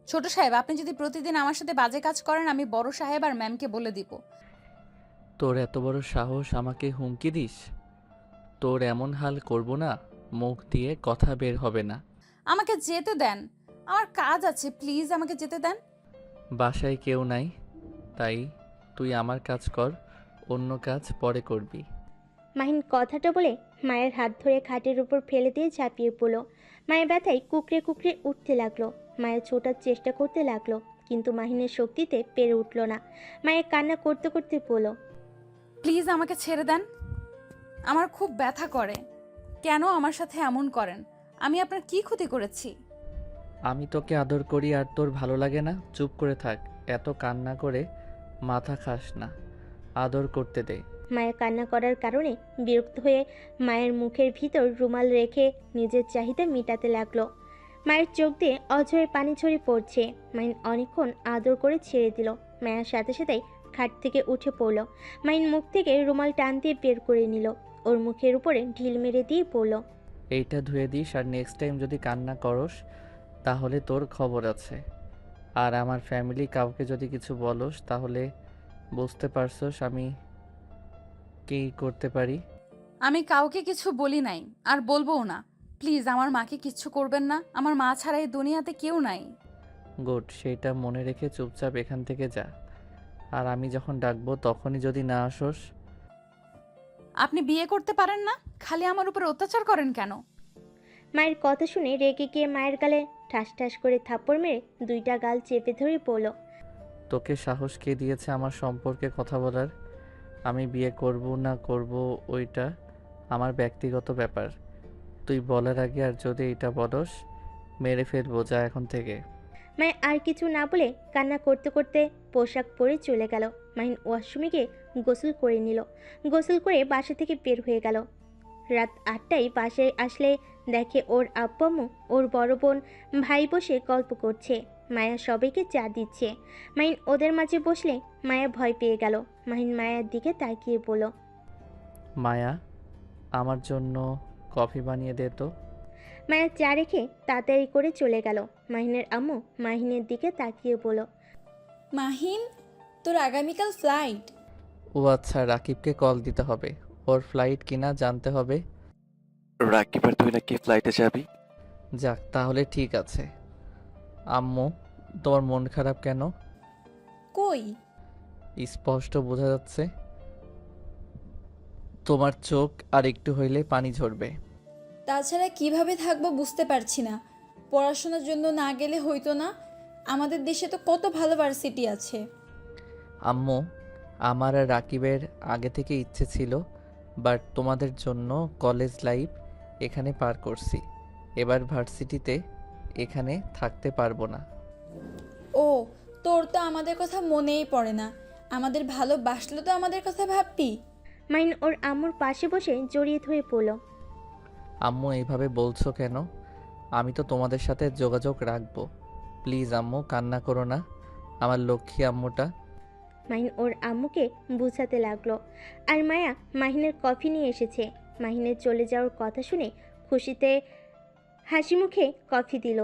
ছোট সাহেব, আপনি যদি প্রতিদিন আমার সাথে বাজে কাজ করেন আমি বড় সাহেব আর ম্যামকে বলে দিব। তোর এত বড় সাহস আমাকে হুমকি দিস? তোর এমন হাল করব না, মুখ দিয়ে কথা বের হবে না। আমাকে যেতে দেন, আমার কাজ আছে, প্লিজ আমাকে যেতে দেন। বাসায় কেউ নাই, তাই তুই আমার কাজ কর, অন্য কাজ পরে করবি। মাহিন কথাটা বলে মায়ের হাত ধরে খাটের উপর ফেলে দিয়ে ঝাঁপিয়ে পড়ল। মায়ের ব্যথায় কুকড়ে কুকড়ে উঠতে লাগলো। মায়ের ছোটার চেষ্টা করতে লাগলো, কিন্তু মাহিনের শক্তিতে পেরে উঠল না। মায়ের কান্না করতে করতে বলল, প্লিজ আমাকে ছেড়ে দেন, আমার খুব ব্যথা করে। কেন আমার সাথে এমন করেন? আমি আপনার কি ক্ষতি করেছি? আমি তোকে আদর করি আর তোর ভালো লাগে না? চুপ করে থাক, এত কান্না করে মাথা খাস না, আদর করতে দে। মায়ের কান্না করার কারণে বিরক্ত হয়ে মায়ের মুখের ভিতর রুমাল রেখে নিজের চাহিদা মেটাতে লাগলো। মায়ের চোখ দিয়ে অঝরে পানি ঝরে পড়ছে। মাইন অনেকক্ষণ আদর করে ছেড়ে দিল। মায়ের সাথে সাথেই খাট থেকে উঠে পড়ল। মাইন মুখ থেকে রুমাল টান দিয়ে বের করে নিল, ওর মুখের উপরে ঢিল মেরে দিয়ে পড়ল, এইটা ধুয়ে দিস, আর নেক্সট টাইম যদি কান্না করস তাহলে তোর খবর আছে। আর আমার ফ্যামিলি কাউকে যদি কিছু বলস তাহলে বুঝতে পারছস আমি কি করতে পারি। আমি কাউকে কিছু বলি নাই, আর বলবোও না। প্লিজ আমার মাকে কিচ্ছু করবেন না, আমার মা ছাড়া এই দুনিয়াতে কেউ নাই। গুড, সেইটা মনে রেখে চুপচাপ এখান থেকে যা। আর আমি যখন ডাকবো তখনই যদি না আসোস। আপনি বিয়ে করতে পারেন না, খালি আমার উপর অত্যাচার করেন কেন? মায়ের কথা শুনে রেগে গিয়ে মায়ের গালে ঠাস ঠাস করে থাপ্পড় মেরে দুইটা গাল চেপে ধরে পড়ল, তোকে সাহস কে দিয়েছে আমার সম্পর্কে কথা বলার? আমি বিয়ে করব না করব ওইটা আমার ব্যক্তিগত ব্যাপার। তুই বলার আগে আর যদি এটা বলস মেরে ফেলবো, যা এখন থেকে। মায়ের আর কিছু না বলে কান্না করতে করতে পোশাক পরে চলে গেল। মাহিন ওয়াশরুমে গিয়ে গোসল করে নিল। গোসল করে বাসা থেকে বের হয়ে গেল। রাত 8টায় বাসায় আসলে দেখে ওর আব্বু আম্মু, ওর বড় বোন, ভাই বসে গল্প করছে। মায়া সবাইকে চা দিচ্ছে। মাহিন ওদের মাঝে বসলে মায়া ভয় পেয়ে গেল। মাহিন মায়ার দিকে তাকিয়ে বলল, মায়া, আমার জন্য কফি বানিয়ে দে তো। মায়া চা রেখে তাড়াতাড়ি করে চলে গেল। মাহিনের আম্মু মাহিনের দিকে তাকিয়ে বলল, মাহিন, তোর আগামীকাল ফ্লাইট। ও আচ্ছা, রাকিবকে কল দিতে হবে, ওর ফ্লাইট কিনা জানতে হবে। রাকিব আর তুই নাকি ফ্লাইটে যাবি? যাক, তাহলে ঠিক আছে। আম্মু, তোমার মন খারাপ কেন? কই? স্পষ্ট বোঝা যাচ্ছে। তোমার চোখ আর একটু হইলে পানি ঝরবে। তাছাড়া কিভাবে থাকবো বুঝতে পারছি না। পড়াশোনার জন্য না গেলে হইতো না? আমাদের দেশে তো কত ভালো ভার্সিটি আছে। আম্মু, আমার আর রাকিবের আগে থেকে ইচ্ছে ছিল, বাট তোমাদের জন্য কলেজ লাইফ এখানে পার করছি, এবার ভার্সিটিতে এখানে থাকতে পারবো না। ও, তোর তো আমাদের কথা মনেই পড়ে না। আমাদের ভালোবাসলে তো আমাদের কথা ভাববি। মাহিন ওর আম্মুর পাশে বসে জড়িয়ে ধরে পড়ল, আম্মু এইভাবে বলছো কেন? আমি তো তোমাদের সাথে যোগাযোগ রাখবো। প্লিজ আম্মু, কান্না করো না, আমার লক্ষ্মী আম্মুটা। মাহিন ওর আম্মুকে বুঝাতে লাগলো। আর মায়া মাহিনের কফি নিয়ে এসেছে। মাহিনের চলে যাওয়ার কথা শুনে খুশিতে হাসি মুখে কফি দিল।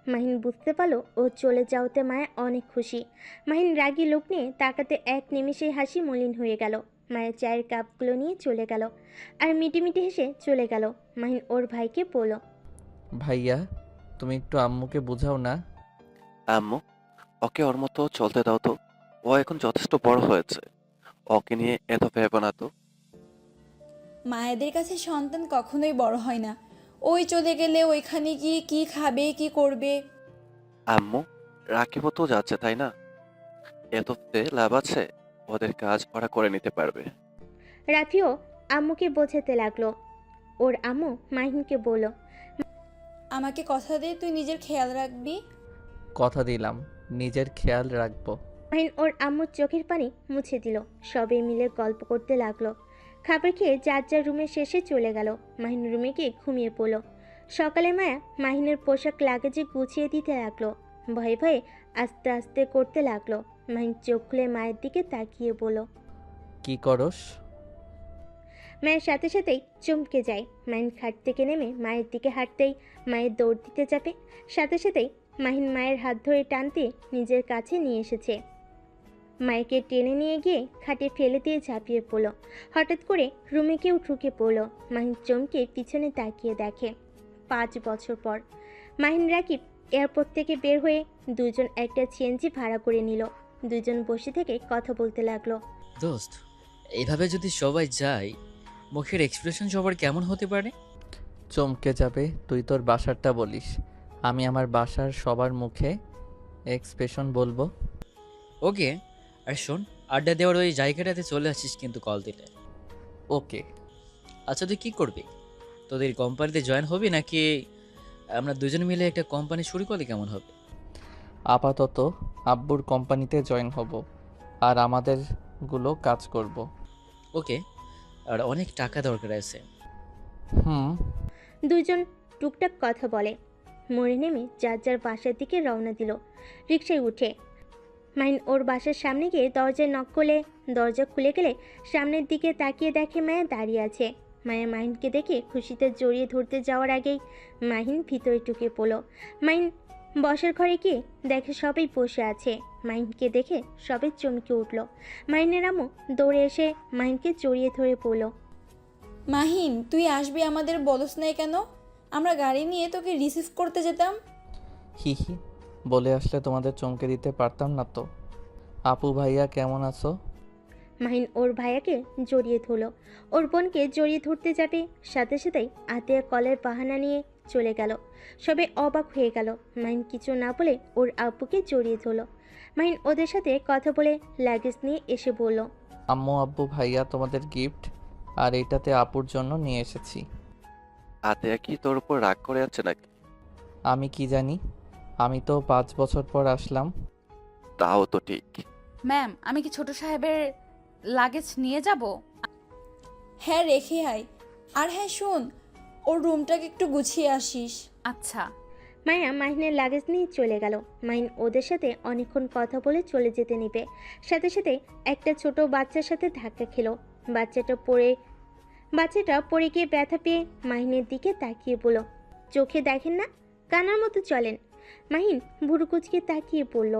মাহিন বুঝতে পারলো ও চলে যাওয়াতে মায়া অনেক খুশি। মাহিন রাগী লোক নিয়ে তাকাতে এক নিমেষেই হাসি মলিন হয়ে গেল। মায়ের চায়ের কাপগুলো নিয়ে চলে গেল আর মিটিমিটি হেসে চলে গেল। মাহিন ওর ভাইকে বলল, ভাইয়া, তুমি একটু আম্মুকে বুঝাও না। আম্মু, ওকে ওর মতো চলতে দাও তো। ও এখন যথেষ্ট বড় হয়েছে, ওকে নিয়ে এত ভেবো না তো। মায়েদের কাছে সন্তান কখনোই বড় হয় না। ওই চলে গেলে ওইখানে গিয়ে কি খাবে কি করবে। আম্মু, রাকিবও তো যাচ্ছে তাই না? এততে লাভ আছে, ওদের কাজ ওরা করে নিতে পারবে। রাফিও আম্মুকে বোঝাতে লাগলো। ওর আম্মু মাহিনকে বলল, আমাকে কথা দে তুই নিজের খেয়াল রাখবি। কথা দিলাম, নিজের খেয়াল রাখবো। মাহিন ওর আম্মুর চোখের পানি মুছে দিল। সবাই মিলে গল্প করতে লাগলো। খাবার খেয়ে যার যার রুমে শেষে চলে গেল। মাহিন রুমে গিয়ে ঘুমিয়ে পড়ল। সকালে মায়া মাহিনের পোশাক লাগেজে গুছিয়ে দিতে লাগলো। ভয়ে ভয়ে আস্তে আস্তে করতে লাগলো। মাহিন চোখ খুলে মায়ের দিকে তাকিয়ে বলল, কি করস? মায়ের সাথে সাথেই চমকে যায়। মাহিন খাট থেকে নেমে মায়ের দিকে হাঁটতেই মায়ের দৌড় দিতে যাবে, সাথে সাথেই মাহিন মায়ের হাত ধরে টানতে নিজের কাছে নিয়ে এসেছে। মাইকে টেনে নিয়ে গিয়ে খাটে ফেলে দিয়ে ঝাঁপিয়ে পড়ল। হঠাৎ করে রুমে কেউ ঢুকে পড়ল। মাহিন চমকে পিছনে তাকিয়ে দেখে 5 বছর পর মাহিন রাকিব এয়ারপোর্ট থেকে বের হয়ে দুজন একটা সিএনজি ভাড়া করে নিল। দুজন বসে থেকে কথা বলতে লাগলো। দোস্ত, এইভাবে যদি সবাই যায়, মুখের এক্সপ্রেশন সবার কেমন হতে পারে? চমকে যাবে। তুই তোর বাসারটা বলিস, আমি আমার বাসার সবার মুখে এক্সপ্রেশন বলবো। ওকে, আর শোন, আড্ডা দেওয়ার ওই জায়গাটাতে চলে আসিস কিন্তু কল দিলে। ওকে। আচ্ছা, তুই কী করবি? তোদের কোম্পানিতে জয়েন হবি নাকি আমরা দুজন মিলে একটা কোম্পানি শুরু করলে কেমন হবে? আপাতত আব্বুর কোম্পানিতে জয়েন হব, আর আমাদেরগুলো কাজ করব। ওকে, আর অনেক টাকা দরকার আছে। হুম। দুজন টুকটাক কথা বলে। মোড়ে নেমে যার যার বাসার দিকে রওনা দিল। রিকশায় উঠে মাহিন ওর বাসার সামনে গিয়ে দরজায় নক করলে দরজা খুলে গেলে সামনের দিকে তাকিয়ে দেখে মায়া দাঁড়িয়ে আছে। মায়া মাহিনকে দেখে খুশিতে জড়িয়ে ধরতে যাওয়ার আগেই মাহিন ভিতরে ঢুকে পড়ল। মাহিন বসার ঘরে গিয়ে দেখে সবাই বসে আছে। মাহিনকে দেখে সবাই চমকে উঠল। মাহিনের আম্মু দৌড়ে এসে মাহিনকে জড়িয়ে ধরে পড়ল। মাহিন, তুই আসবি আমাদের বলস নাই কেন? আমরা গাড়ি নিয়ে তোকে রিসিভ করতে যেতাম। হি হি, বলে আসলে তোমাদের চমকে দিতে পারতাম না তো। আপু ভাইয়া কেমন আছো? মাহিন ওর ভাইয়াকে জড়িয়ে ধরল। ওর বোনকে জড়িয়ে ধরতে যাবে, সাথে সাথেই আতিয়া কলের বাহানা নিয়ে চলে গেল। সবে অবাক হয়ে গেল। মাহিন কিছু না বলে ওর আব্বুকে জড়িয়ে ধরল। মাহিন ওদের সাথে কথা বলে লাগেজ নিয়ে এসে বলল, আম্মু আব্বু ভাইয়া তোমাদের গিফট, আর এইটাতে আপুর জন্য নিয়ে এসেছি। আতেয়া কি তোর উপর রাগ করে আছে নাকি? আমি কি জানি, আমি তো 5 বছর পর আসলাম। তাও তো ঠিক। ম্যাম, আমি কি ছোট সাহেবের লাগেজ নিয়ে যাব? হ্যাঁ, রেখে আয়। আর হ্যাঁ শোন, ওর রুমটাকে একটু গুছিয়ে আসিস। আচ্ছা। মায়া মাহিনের লাগেজ নিয়ে চলে গেল। মাহিন ওদের সাথে অনেকক্ষণ কথা বলে চলে যেতে নিবে, সাথে সাথে একটা ছোট বাচ্চার সাথে ধাক্কা খেলো। বাচ্চাটা পড়ে গিয়ে ব্যথা পেয়ে মাহিনের দিকে তাকিয়ে বলল, চোখে দেখেন না, কানার মতো চলেন। মাহিন ভুরু কুচকে তাকিয়ে পড়ল।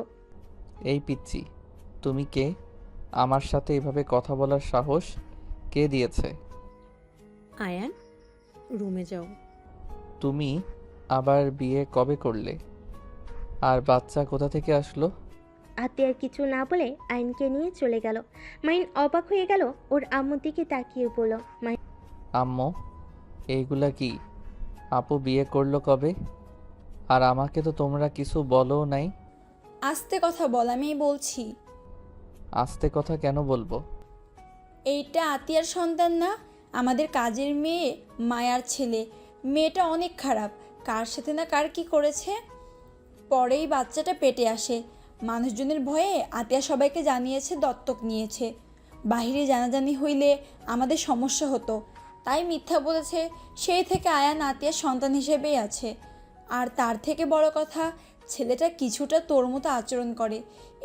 এই পিচ্চি, তুমি কে? আমার সাথে এভাবে কথা বলার সাহস কে দিয়েছে? আয়ান, রুমে যাও। তুমি আবার বিয়ে কবে করলে? আর বাচ্চা কোথা থেকে আসলো? আতিয়ার কিছু না বলে আইনকে নিয়ে চলে গেল। মাহিন অবাক হয়ে গেল। ওর আম্মুর দিকে তাকিয়ে বলল, আম্মু, এইগুলা কি? আপু বিয়ে করলো কবে? আর আমাকে তো তোমরা কিছু বলো নাই। আস্তে কথা বল, আমি বলছি। আস্তে কথা কেন বলবো? এইটা আতিয়ার সন্তান না, আমাদের কাজের মেয়ে মায়ার ছেলে। মেয়েটা অনেক খারাপ, কার সাথে না কার কি করেছে। পরেই বাচ্চাটা পেটে আসে। মানুষজনের ভয়ে আতিয়া সবাইকে জানিয়েছে দত্তক নিয়েছে। বাহিরে জানাজানি হইলে আমাদের সমস্যা হতো, তাই মিথ্যা বলেছে। সেই থেকে আয়ান আতিয়ার সন্তান হিসেবেই আছে। আর তার থেকে বড় কথা, ছেলেটা কিছুটা তোর মতো আচরণ করে,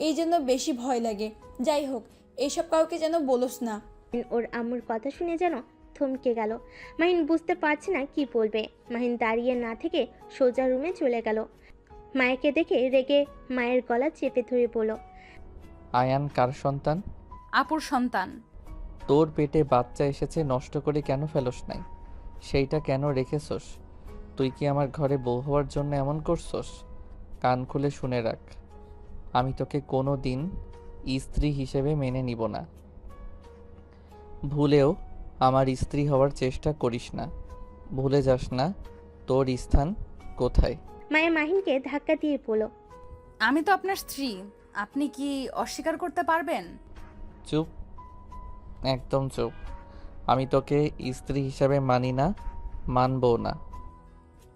এই জন্য বেশি ভয় লাগে। যাই হোক, এইসব কাউকে যেন বলোস না। ওর আম্মুর কথা শুনে যেন থমকে গেল। মাহিন বুঝতে পারছে না কি বলবে। মাহিন দাঁড়িয়ে না থেকে সোজা রুমে চলে গেল। মায়াকে দেখে রেগে মায়ের গলা চেপে ধরে বলল, আয়ান কার সন্তান? আপুর সন্তান। তোর পেটে বাচ্চা এসেছে, নষ্ট করে কেন ফেলোস নাই? সেইটা কেন রেখেছস? তুই কি আমার ঘরে বউ হওয়ার জন্য এমন করছস? কান খুলে শুনে রাখ, আমি তোকে কোনো দিন স্ত্রী হিসেবে মেনে নিব না। ভুলেও আমার স্ত্রী হওয়ার চেষ্টা করিস না। ভুলে যাস না তোর স্থান কোথায়। মায়া মাহিনকে ধাক্কা দিয়ে বলল, আমি তো আপনার স্ত্রী, আপনি কি অস্বীকার করতে পারবেন? চুপ, একদম চুপ। আমি তোকে স্ত্রী হিসাবে মানি না, মানবও না।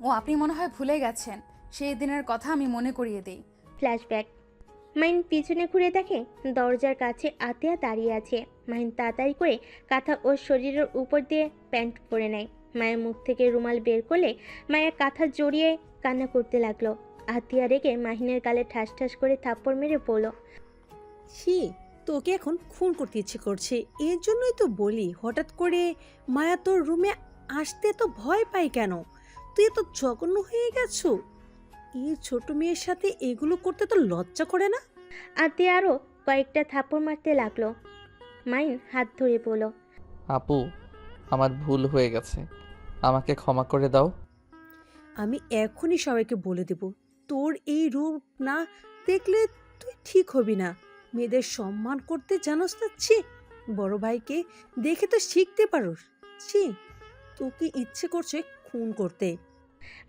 ও, আপনি মনে হয় ভুলে গেছেন, সেই দিনের কথা আমি মনে করিয়ে দিই। ফ্ল্যাশব্যাক। মাহিন পিছনে ঘুরে দেখে দরজার কাছে আতিয়া দাঁড়িয়ে আছে। মাহিন তাড়াতাড়ি করে কাঁথা ওর শরীরের উপর দিয়ে প্যান্ট পরে নেয়। মায়ের মুখ থেকে রুমাল বের করলে মায়ের কাঁথা জড়িয়ে কান্না করতে লাগলো। আতিয়া রেগে মাহিনের গালে ঠাস ঠাস করে থাপ্পড় মেরে বলল, ছি, তোকে এখন খুন করতে ইচ্ছে করছে। এর জন্যই তো বলি, হঠাৎ করে মায়া তোর রুমে আসতে তো ভয় পাই কেন? তুই তো জঘন্য হয়ে গেছো। এই ছোট মেয়ের সাথে এগুলো করতে তো লজ্জা করে না? আতিয়া আরও কয়েকটা থাপ্পড় মারতে লাগলো। মাহিন হাত ধরে বলল, আপু, আমার ভুল হয়ে গেছে, আমাকে ক্ষমা করে দাও। আমি এখনই সবাইকে বলে দেব, তোর এই রূপ না দেখলে তুই ঠিক হবি না। মেয়েদের সম্মান করতে জানোস না? ছি, বড় ভাইকে দেখে তো শিখতে পারোস। ছি, তোকে ইচ্ছে করছে খুন করতে।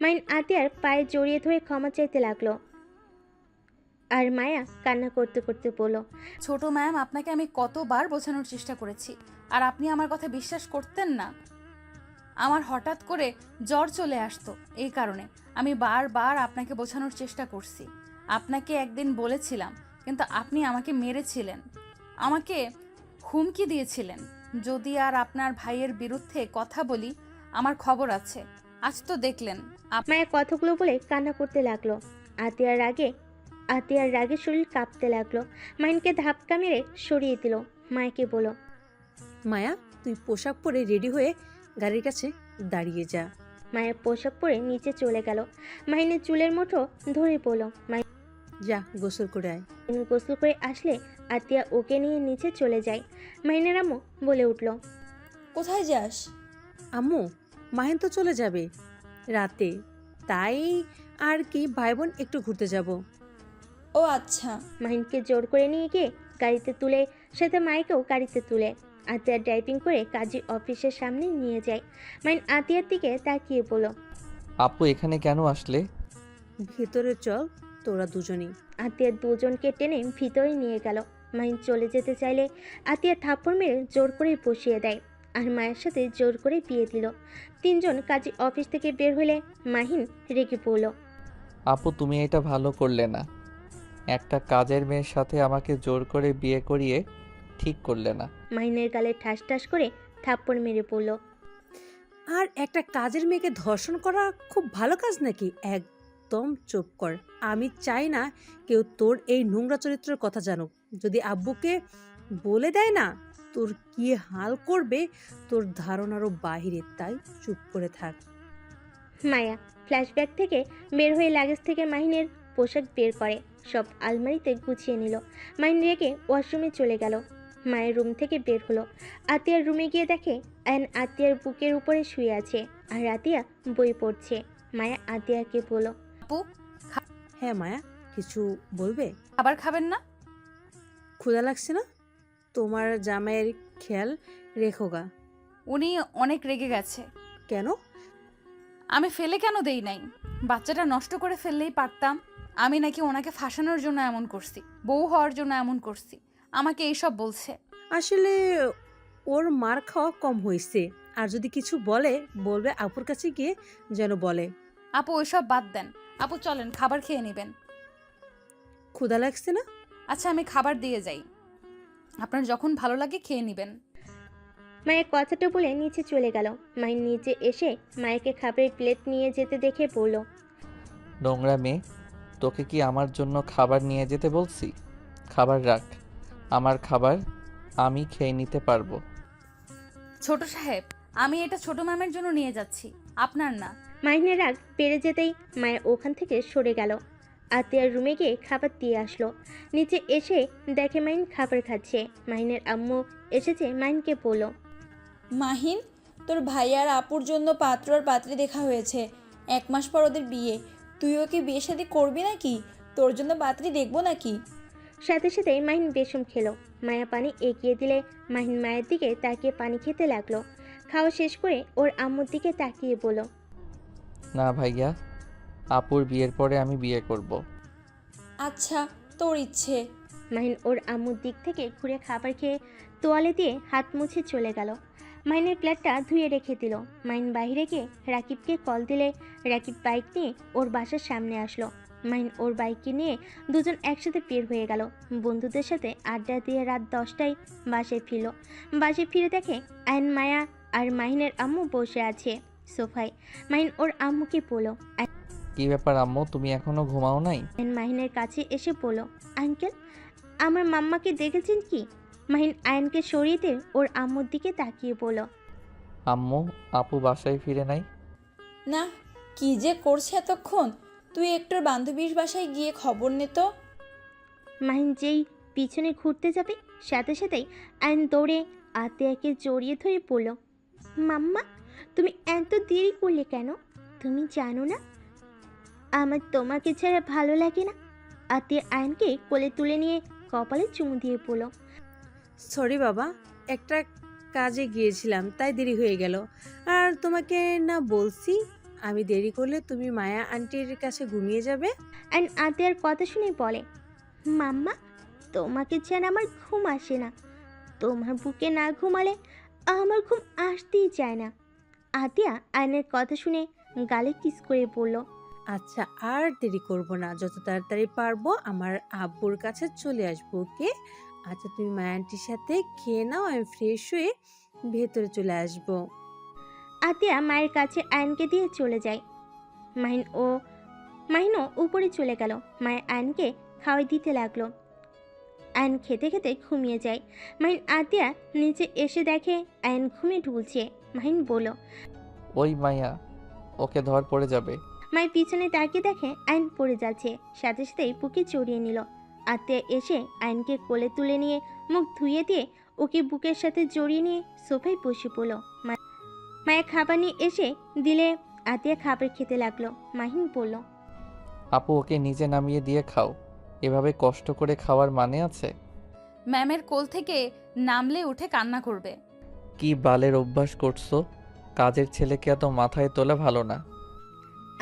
মাহিন আতিয়ার পায়ে জড়িয়ে ধরে ক্ষমা চাইতে লাগলো। আর মায়া কান্না করতে করতে বলল, ছোট ম্যাম, আপনাকে আমি কতবার বোঝানোর চেষ্টা করেছি, আর আপনি আমার কথা বিশ্বাস করতেন না। আমার হঠাৎ করে জ্বর চলে আসতো, এই কারণে আমি বারবার আপনাকে বোঝানোর চেষ্টা করছি। আপনাকে একদিন বলেছিলাম, কিন্তু আপনি আমাকে মেরেছিলেন, আমাকে হুমকি দিয়েছিলেন যদি আর আপনার ভাইয়ের বিরুদ্ধে কথা বলি আমার খবর আছে। আজ তো দেখলেন মায়া কথাগুলো বলে কান্না করতে লাগলো। আতিয়ার রাগে শরীর কাঁপতে লাগলো। মাহিনকে ধাক্কা মেরে সরিয়ে দিল। মায়াকে বলল, মায়া, তুই পোশাক পরে রেডি হয়ে গাড়ির কাছে দাঁড়িয়ে যা। মায়া পোশাক পরে নিচে চলে গেল। মাহিনের চুলের মুঠো ধরে বলল, মাহিন যা গোসল করে আয়। গোসল করে আসলে আতিয়া ওকে নিয়ে নিচে চলে যায়। মাহিনের আম্মু বলে উঠল, কোথায় যাস? আম্মু, মাহিন তো চলে যাবে রাতে, তাই আর কি ভাই বোন একটু ঘুরতে যাব। ও আচ্ছা। মাহিনকে জোর করে নিয়ে গিয়ে গাড়িতে তুলে, সাথে মাইকেও গাড়িতে তুলে আতিয়া ড্রাইভিং করে কাজী অফিসের সামনে নিয়ে যায়। মাহিন আতিয়ার দিকে তাকিয়ে বলল, আপু, এখানে কেন আসলে? ভেতরে চল, তোরা দুজনেই। আতিয়া দুজনকে টেনে ভিতরে নিয়ে গেল। মাহিন চলে যেতে চাইলে আতিয়া থাপ্পড় মেরে জোর করে বসিয়ে দেয়, আর মায়ের সাথে জোর করে বিয়ে দিল। তিনজন কাজী অফিস থেকে বের হলে মাহিন রেগে পড়ল। আপু, তুমি এটা ভালো করলে না। একটা কাজের মেয়ের সাথে আমাকে জোর করে বিয়ে করিয়ে ঠিক করলে না। মাহিনের গালে ঠাস ঠাস করে থাপ্পড় মেরে পড়ল। আর একটা কাজের মেয়েকে ধর্ষণ করা খুব ভালো কাজ নাকি? একদম চুপ কর। আমি চাই না কেউ তোর এই নোংরা চরিত্রের কথা জানুক। যদি আব্বুকে বলে দেয় না, তোর কি হাল করবে তোর ধারণারও বাহিরে, তাই চুপ করে থাক। মায়া ফ্ল্যাশব্যাক থেকে বের হয়ে লাগেজ থেকে মাহিনের পোশাক বের করে, সব আলমারিতে গুছিয়ে নিল। মাহিন রেগে ওয়াশরুমে চলে গেল। মায়ের রুম থেকে বের হলো। আতিয়ার রুমে গিয়ে দেখে অ্যান আতিয়ার বুকের উপরে শুয়ে আছে, আর আতিয়া বই পড়ছে। মায়া আতিয়াকে বলল, আপু, হ্যাঁ মায়া, কিছু বলবে? খাবার খাবেন না? ক্ষুধা লাগছে না? তোমার জামাইয়ের খেয়াল রেখো গা। উনি অনেক রেগে গেছে। কেন? আমি ফেলে কেন দেই নাই? বাচ্চাটা নষ্ট করে ফেললেই পারতাম। আমি নাকি ওনাকে ফাঁসানোর জন্য এমন করছি, বউ হওয়ার জন্য এমন করছি, আমাকে এইসব বলছে। আসলে ওর মার খাওয়া কম হয়েছে, আর যদি কিছু বলে বলবে আপুর কাছে গিয়ে যেন বলে। আপু ওইসব বাদ দেন, আপু চলেন খাবার খেয়ে নেবেন। ক্ষুধা লাগছে না? আচ্ছা আমি খাবার দিয়ে যাই, আপনার যখন ভালো লাগে খেয়ে নেবেন। মায়ের কথাটা বলে নিচে চলে গেল। মায়ের নিচে এসে মায়েকে খাবারের প্লেট নিয়ে যেতে দেখে বলল, নোংরা মেয়ে, তোকে কি আমার জন্য খাবার নিয়ে যেতে বলছি? খাবার রাখ, আমার খাবার আমি খেয়ে নিতে পারবো। ছোট সাহেব, আমি এটা ছোট ম্যামের জন্য নিয়ে যাচ্ছি, আপনার না। মাহিনের রাগ বেড়ে যেতেই মায়া ওখান থেকে সরে গেল। আতিয়ার রুমে গিয়ে খাবার দিয়ে আসলো। নিচে এসে দেখে মাহিন খাবার খাচ্ছে। মাহিনের আম্মু এসেছে, মাহিনকে বলল, মাহিন, তোর ভাই আর আপুর জন্য পাত্র আর পাত্রী দেখা হয়েছে। 1 মাস পর ওদের বিয়ে, তুই ওকে বিয়ে শাদী করবি নাকি? তোর জন্য পাত্রী দেখবো নাকি? সাথে সাথে মাহিন বেসম খেলো। মায়া পানি এগিয়ে দিলে মাহিন মায়ের দিকে তাকিয়ে পানি খেতে লাগলো। খাওয়া শেষ করে ওর আম্মুর দিকে তাকিয়ে বলল, না ভাইয়া, আপুর বিয়ের পরে আমি বিয়ে করব। আচ্ছা, তোর ইচ্ছে। মাহিন ওর আম্মুর দিক থেকে ঘুরে খাবার খেয়ে তোয়ালে দিয়ে হাত মুছে চলে গেল। মাহিনের প্লেটটা ধুয়ে রেখে দিল। মাহিন বাইরে গিয়ে রাকিবকে কল দিলে রাকিব বাইক নিয়ে ওর বাসার সামনে আসলো। মাহিন ওর বাইককে নিয়ে দুজন একসাথে বের হয়ে গেল। বন্ধুদের সাথে আড্ডা দিয়ে রাত 10টায় বাসায় ফিরল। বাসায় ফিরে দেখে আয়ন, মায়া আর মাহিনের আম্মু বসে আছে সোফায়। মাহিন ওর আম্মুকে বলল, কি ব্যাপার আম্মু, তুমি এখনো ঘুমাও নাই? আয়ন মাহিনের কাছে এসে বলল, আঙ্কেল, আমার মাম্মাকে দেখেছেন কি? মাহিন আয়নকে সরিয়ে দিয়ে ওর আম্মুর দিকে তাকিয়ে বলল, আম্মু, আপু বাসায় ফিরে নাই? না, কি যে করছে এতক্ষণ। তুই একটুর বান্ধবীর বাসায় গিয়ে খবর নে তো। মাহিন যেই পিছনে ঘুরতে যাবে সাথে সাথেই আয়ন দৌড়ে আতিয়াকে জড়িয়ে ধরে পড়ল। মাম্মা, তুমি এত দেরি করলে কেন? তুমি জানো না আমার তোমাকে ছাড়া ভালো লাগে না? আতিয়া আয়নকে কোলে তুলে নিয়ে কপালে চুমু দিয়ে পড়ল। সরি বাবা, একটা কাজে গিয়েছিলাম তাই দেরি হয়ে গেল। আর তোমাকে না বলছি আমি দেরি করলে তুমি মায়া আন্টির কাছে ঘুমিয়ে যাবে। আয়ন আতিয়ার কথা শুনে বলে, মাম্মা, তোমাকে ছাড়া আমার ঘুম আসে না। তোমার বুকে না ঘুমালে আমার ঘুম আসতেই চায় না। আতিয়া আয়নের কথা শুনে গালে কিস করে বলল, আচ্ছা আর দেরি করব না, যত তাড়াতাড়ি পারবো আমার আব্বুর কাছে চলে আসবো। ওকে, আচ্ছা তুমি মায়া আন্টির সাথে খেয়ে নাও, আমি ফ্রেশ হয়ে ভেতরে চলে আসবো। আতিয়া মায়ের কাছে আয়নকে দিয়ে চলে যায়। মাহিনও উপরে চলে গেল। মায়ের আয়নকে খাওয়াই দিতে লাগলো। আয়ন খেতে খেতে ঘুমিয়ে যায়। মাহিন আতিয়া নিচে এসে দেখে আয়ন ঘুমিয়ে ঢুলছে। মাহিন বলল, ওই মাইয়া, ওকে ধর পড়ে যাবে। মায়ের পিছনে তাকিয়ে দেখে আয়ন পড়ে যাচ্ছে। সাথে সাথেই বুকে জড়িয়ে নিল। আতিয়া এসে আয়নকে কোলে তুলে নিয়ে মুখ ধুয়ে দিয়ে ওকে বুকের সাথে জড়িয়ে নিয়ে সোফায় বসে পড়ল। মায়ের খাবার নিয়ে এসে দিলে আতিয়া খাবার খেতে লাগলো। মাহিন বলল, আপু ওকে নিজে নামিয়ে দিয়ে খাও, এভাবে কষ্ট করে খাওয়ার মানে আছে? ম্যামের কোল থেকে নামলে উঠে কান্না করবে। কি বালের অভ্যাস করছো? কাজের ছেলেকে এত মাথায় তোলা ভালো না।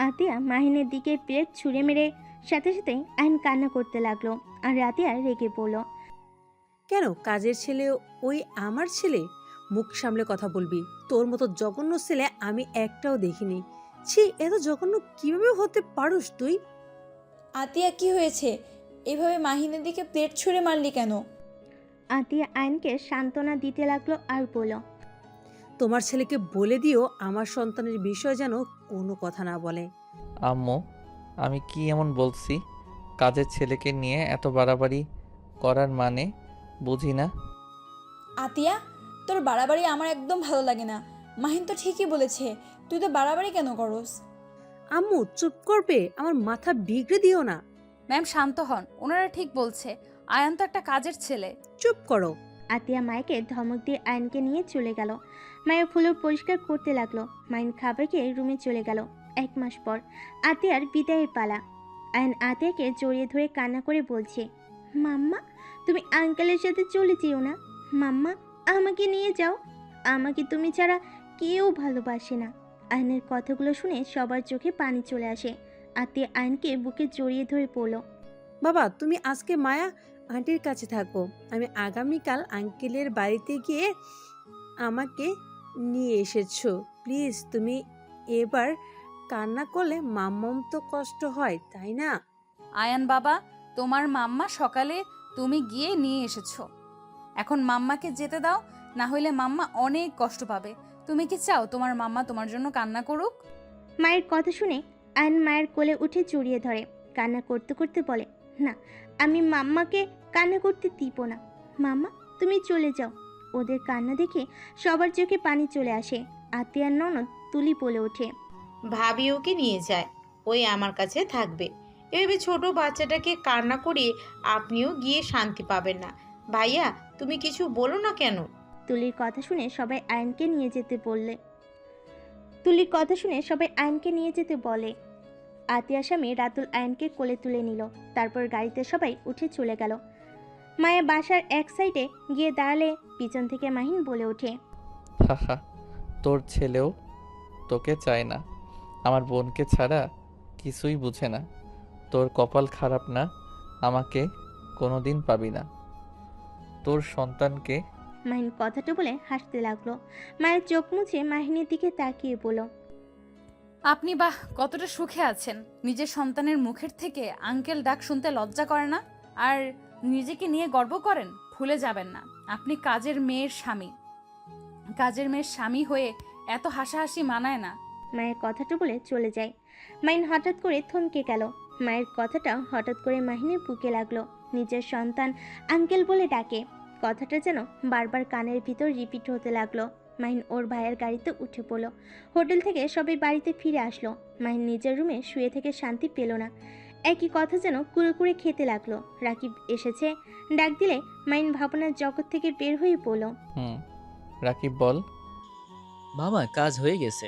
আতিয়া মাহিনের দিকে প্লেট ছুঁড়ে মেরে সাথে সাথে আয়ন কান্না করতে লাগলো। আর আতিয়া রেগে পড়ল। কেন কাজের ছেলে ওই আমার ছেলে? মুখ সামলে কথা বলবি। তোর মতো জঘন্য ছেলে আমি একটাও দেখিনি। ছি, এত জঘন্য কিভাবে হতে পারোস তুই? আতিয়া, কি হয়েছে? এভাবে মাহিনের দিকে প্লেট ছুঁড়ে মারলি কেন? আতিয়া আয়নকে সান্ত্বনা দিতে লাগলো আর বলল, তোমার ছেলেকে বলে দিও আমার সন্তানের বিষয় যেন কোনো কথা না বলে। আম্মু, আমি কি এমন বলছি? কাজের ছেলেকে নিয়ে এত বাড়াবাড়ি করার মানে বুঝি না। আতিয়া, তোর বাড়াবাড়ি আমার একদম ভালো লাগে না। মাহিন তো ঠিকই বলেছে, তুই তো বাড়াবাড়ি কেন করস? আম্মু চুপ করবে, আমার মাথা বিগড়ে দিও না। ম্যাম শান্ত হন, ওনারা ঠিক বলছে। আয়ান তো একটা কাজের ছেলে। চুপ করো। আতিয়া মায়কে ধমক দিয়ে আয়নকে নিয়ে চলে গেল। মায়ের ফুলুর পরিষ্কার করতে লাগলো। মাইন খাবার খেয়ে রুমে চলে গেল। 1 মাস পর আতিয়ার বিদায়ের পালা। আয়ন আতিয়াকে জড়িয়ে ধরে কান্না করে বলছে, মাম্মা, তুমি আঙ্কেলের সাথে চলে যেও না। মাম্মা, আমাকে নিয়ে যাও। আমাকে তুমি ছাড়া কেউ ভালোবাসে না। আয়নের কথাগুলো শুনে সবার চোখে পানি চলে আসে। আতিয়া আয়নকে বুকে জড়িয়ে ধরে পড়ল। বাবা তুমি আজকে মায়া আন্টির কাছে থাকো, আমি আগামীকাল আঙ্কেলের বাড়িতে গিয়ে আমাকে নিয়ে এসেছো। প্লিজ তুমি এবার কান্না করলে মাম্মাম তো কষ্ট হয় তাই না? আয়ান বাবা, তোমার মাম্মা সকালে তুমি গিয়ে নিয়ে এসেছো। এখন মাম্মাকে যেতে দাও, না হলে মাম্মা অনেক কষ্ট পাবে। তুমি কি চাও তোমার মাম্মা তোমার জন্য কান্না করুক? মায়ের কথা শুনে আয়ন মায়ের কোলে উঠে জড়িয়ে ধরে। কান্না করতে করতে বলে, না, আমি মাম্মাকে কান্না করতে দিব না। মাম্মা, তুমি চলে যাও। ওদের কান্না দেখে সবার চোখে পানি চলে আসে। আতিয়ার ননদ তুলি বলে ওঠে, ভাবি ওকে নিয়ে যায়, ওই আমার কাছে থাকবে। এভাবে ছোট বাচ্চাটাকে কান্না করিয়ে আপনিও গিয়ে শান্তি পাবেন না। ভাইয়া, তুমি কিছু বলো না কেন? তুলির কথা শুনে সবাই আয়নকে নিয়ে যেতে বললে। তুলির কথা শুনে সবাই আয়নকে নিয়ে যেতে বলে। আতিয়ার স্বামী রাতুল আয়নকে কোলে তুলে নিল। তারপর গাড়িতে সবাই উঠে চলে গেল। মায়ের বাসার এক সাইডে গিয়ে দাঁড়ালে পিছন থেকে মাহিন বলে ওঠে, হাহা, তোর ছেলেও তোকে চায় না। আমার বোনকে ছাড়া কিছুই বুঝে না। তোর কপাল খারাপ না, আমাকে কোনোদিন পাবি না। তোর সন্তানকে। মাহিন কথাটা বলে হাসতে লাগলো। মায়ের চোখ মুছে মাহিনের দিকে তাকিয়ে বলল, আপনি বাহ কতটা সুখে আছেন। নিজের সন্তানের মুখের থেকে আঙ্কেল ডাক শুনতে লজ্জা করে না? আর নিজেকে নিয়ে গর্ব করেন? ভুলে যাবেন না, আপনি কাজের মেয়ের স্বামী। কাজের মেয়ের স্বামী হয়ে এত হাসাহাসি মানায় না। মায়ের কথাটা বলে চলে যায়। মাহিন হঠাৎ করে থমকে গেল। মায়ের কথাটা হঠাৎ করে মাহিনের বুকে লাগলো। নিজের সন্তান আঙ্কেল বলে ডাকে, কথাটা যেন বারবার কানের ভিতর রিপিট হতে লাগলো। মাহিন ওর ভাইয়ের গাড়িতে উঠে পড়লো। হোটেল থেকে সবাই বাড়িতে ফিরে আসলো। মাহিন নিজের রুমে শুয়ে থেকে শান্তি পেল না। একই কথা যেন কুড়ে কুড়ে খেতে লাগলো। রাকিব এসেছে, ডাক দিলে মাহিন ভাবনার জগৎ থেকে বের হয়ে পড়ল। রাকিব বল। মামা কাজ হয়ে গেছে।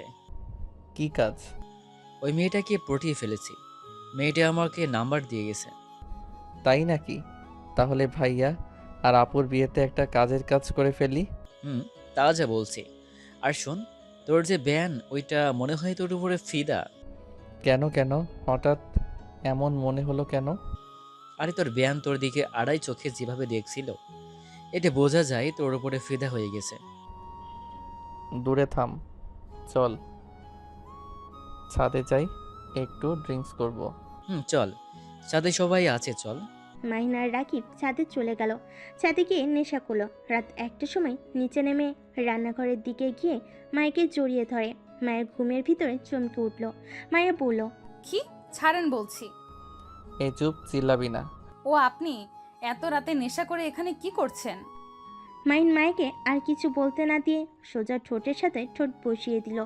কি কাজ? ওই মেয়েটাকে পটিয়ে ফেলেছি। মেয়েটা আমাকে নাম্বার দিয়ে গেছে। তাই নাকি? তাহলে ভাইয়া আর আপুর বিয়েতে একটা কাজের কাজ করে ফেলি। তা যা বলছি। আর শোন, তোর যে ব্যান ওইটা মনে হয় তোর উপরে ফিদা। কেন কেন হঠাৎ এমন মনে হলো কেন? আরে তোর ব্যান তোর দিকে আড়াই চোখে যেভাবে দেখছিল, এটা বোঝা যায় তোর উপরে ফিদা হয়ে গেছে। দূরে থাম, চল ছাদে যাই, একটু ড্রিঙ্কস করব। চল, সাথে সবাই আছে, চল। মাহিন আর রাকিব ছাদে চলে গেল। ছাদে গিয়ে নেশা করলো। রাত 1টার সময় নিচে নেমে রান্নাঘরের দিকে গিয়ে মায়াকে জড়িয়ে ধরে। মায়ের ঘুমের ভিতরে চমকে উঠল। মায়া বলল, কি ছাড়েন বলছি। এই চুপ, চিল্লাবি না। ও আপনি এত রাতে নেশা করে এখানে কি করছেন? মাহিন মায়াকে আর কিছু বলতে না দিয়ে সোজা ঠোঁটের সাথে ঠোঁট বসিয়ে দিল।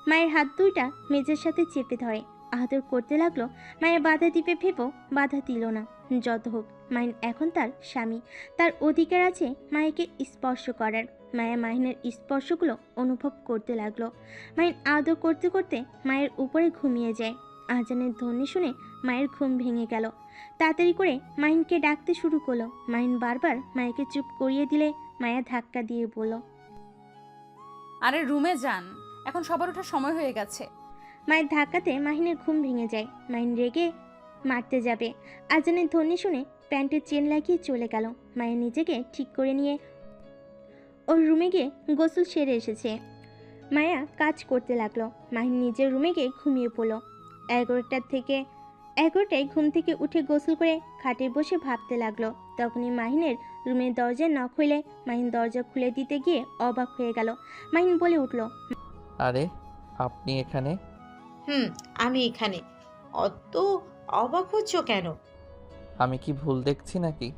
মায়ের হাত দুইটা মেজের সাথে চেপে ধরে আদর করতে লাগলো। মায়া বাধা দিবে ভেবেও বাধা দিল না। যত হোক, মাহিন এখন তার স্বামী, তার অধিকার আছে মায়াকে স্পর্শ করার। মায়া মাহিনের স্পর্শগুলো অনুভব করতে লাগলো। মাহিন আদর করতে করতে মায়ের উপরে ঘুমিয়ে যায়। আজানের ধ্বনি শুনে মায়ের ঘুম ভেঙে গেল। তাড়াতাড়ি করে মাহিনকে ডাকতে শুরু করলো। মাহিন বারবার মায়াকে চুপ করিয়ে দিলে মায়া ধাক্কা দিয়ে বলল, আরে রুমে যান, এখন সবার ওঠার সময় হয়ে গেছে। মায়ের ধাক্কাতে মাহিনের ঘুম ভেঙে যায়। মাহিন রেগে মারতে যাবে। আজানের ধ্বনি শুনে প্যান্টের চেন লাগিয়ে চলে গেল। মায়ের নিজেকে ঠিক করে নিয়ে ওর রুমে গিয়ে গোসল সেরে এসেছে। মায়া কাজ করতে লাগলো। মাহিন নিজের রুমে গিয়ে ঘুমিয়ে পড়লো। 11টায় ঘুম থেকে উঠে গোসল করে খাটে বসে ভাবতে লাগলো। তখনই মাহিনের রুমের দরজা নক হইলে মাহিন দরজা খুলে দিতে গিয়ে অবাক হয়ে গেল। মাহিন বলে উঠল, আরে আপনি এখানে? আমি এখানে। অত অবাক হচ্ছ কেন? আমি কি ভুল দেখছি নাকি?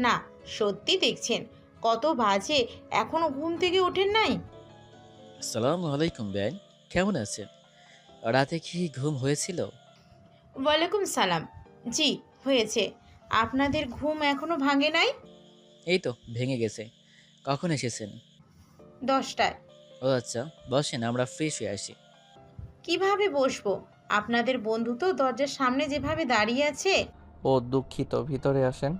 না, সত্যি দেখছেন। কত বাজে, এখনো ঘুম থেকে ওঠেন নাই? আসসালামু আলাইকুম ব্যান, কেমন আছেন? রাতে কি ঘুম হয়েছিল? ওয়ালাইকুম সালাম। জি হয়েছে। আপনাদের ঘুম এখনো ভাঙে নাই? এই তো ভেঙে গেছে। কখন এসেছেন? 10টায়। ও আচ্ছা, বসেন, আমরা ফ্রেশ হয়ে আসি। কিভাবে বসবো? আপনাদের বন্ধু তো দরজার সামনে যেভাবে দাঁড়িয়ে আছে। ও দুঃখিত, ভিতরে আসেন।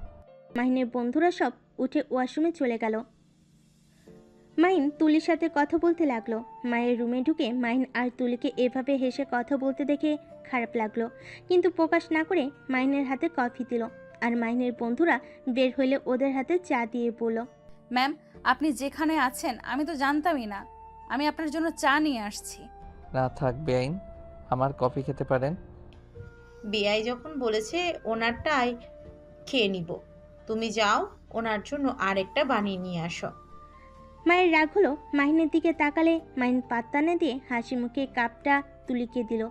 মাহিনের বন্ধুরা সব উঠে ওয়াশরুমে চলে গেল। মাহিন তুলির সাথে কথা বলতে লাগলো। মায়ের রুমে ঢুকে মাহিন আর তুলিকে এভাবে হেসে কথা বলতে দেখে খারাপ লাগলো, কিন্তু প্রকাশ না করে মাহিনের হাতে কফি দিল। আর মাহিনের বন্ধুরা বের হইলে ওদের হাতে চা দিয়ে বলল, ম্যাম, আপনি যেখানে আছেন আমি তো জানতামই না। আমি আপনার জন্য চা নিয়ে আসছি। না থাক বেআইন, আমার কফি খেতে পারেন। বিআই যখন বলেছে ওনারটাই খেয়ে নিব। তুমি যাও, ওনার জন্য আরেকটা বানিয়ে নিয়ে আসো। মায়ের রাগ হলো। মাহিনের দিকে তাকালে মাহিন পাত্তা না দিয়ে হাসি মুখে কাপটা তুলিকে দিল।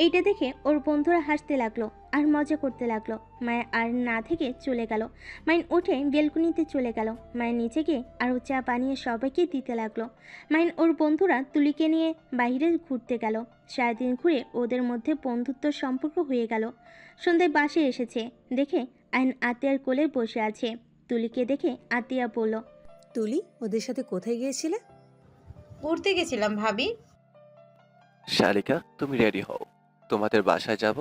এইটা দেখে ওর বন্ধুরা হাসতে লাগলো আর মজা করতে লাগলো। মায়া আর না থেকে চলে গেল। মাইন উঠে বেলকুনিতে চলে গেল। মায়ের নিচে গিয়ে আরও চা বানিয়ে সবাইকে দিতে লাগলো। মাইন ওর বন্ধুরা তুলিকে নিয়ে বাইরে ঘুরতে গেল। সারাদিন ঘুরে ওদের মধ্যে বন্ধুত্ব সম্পর্ক হয়ে গেল। সন্ধ্যায় বাসে এসেছে দেখে আইন আতিয়ার কোলে বসে আছে। তুলিকে দেখে আতিয়া বলল, তুলি, ওদের সাথে কোথায় গিয়েছিলে? ঘুরতে গেছিলাম ভাবি। শালিকা, তুমি রেডি হও, তোমাদের বাসায় যাব।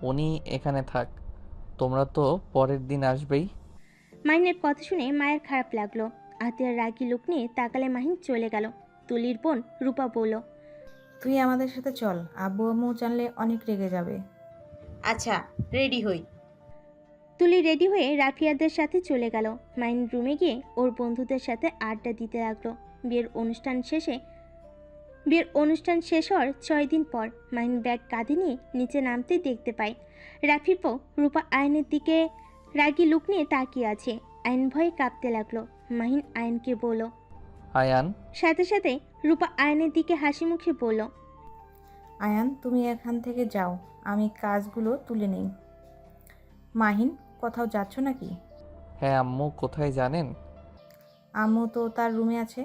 উনি এখানে থাক, তোমরা তো পরের দিন আসবেই। মাহিনের কথা শুনে মায়ের খারাপ লাগলো। আতিয়ার রাগী লোক নিয়ে তাকালে মাহিন চলে গেল। তুলির বোন রূপা বলল, তুই আমাদের সাথে চল, আব্বু আম্মু জানলে অনেক রেগে যাবে। আচ্ছা, রেডি হই। তুলি রেডি হয়ে রাফিয়াদের সাথে চলে গেল। মাহিন রুমে গিয়ে ওর বন্ধুদের সাথে আড্ডা দিতে লাগলো। বিয়ের অনুষ্ঠান শেষ হওয়ার 6 দিন পর মাহিন ব্যাগ কাঁধে নিয়ে নিচে নামতে দেখতে পায় রাফিপো রূপা আয়নের দিকে রাগী লুক নিয়ে তাকিয়ে আছে। আয়ন ভয়ে কাঁপতে লাগলো। মাহিন আয়নকে বলল, আয়ান। সাথে সাথে রূপা আয়নের দিকে হাসি মুখে বলল, আয়ান, তুমি এখান থেকে যাও, আমি কাজগুলো তুলে নেই। মাহিন, কোথাও যাচ্ছ নাকি? হ্যাঁ আম্মু, কোথায় জানেন? আম্মু তো তার রুমে আছে।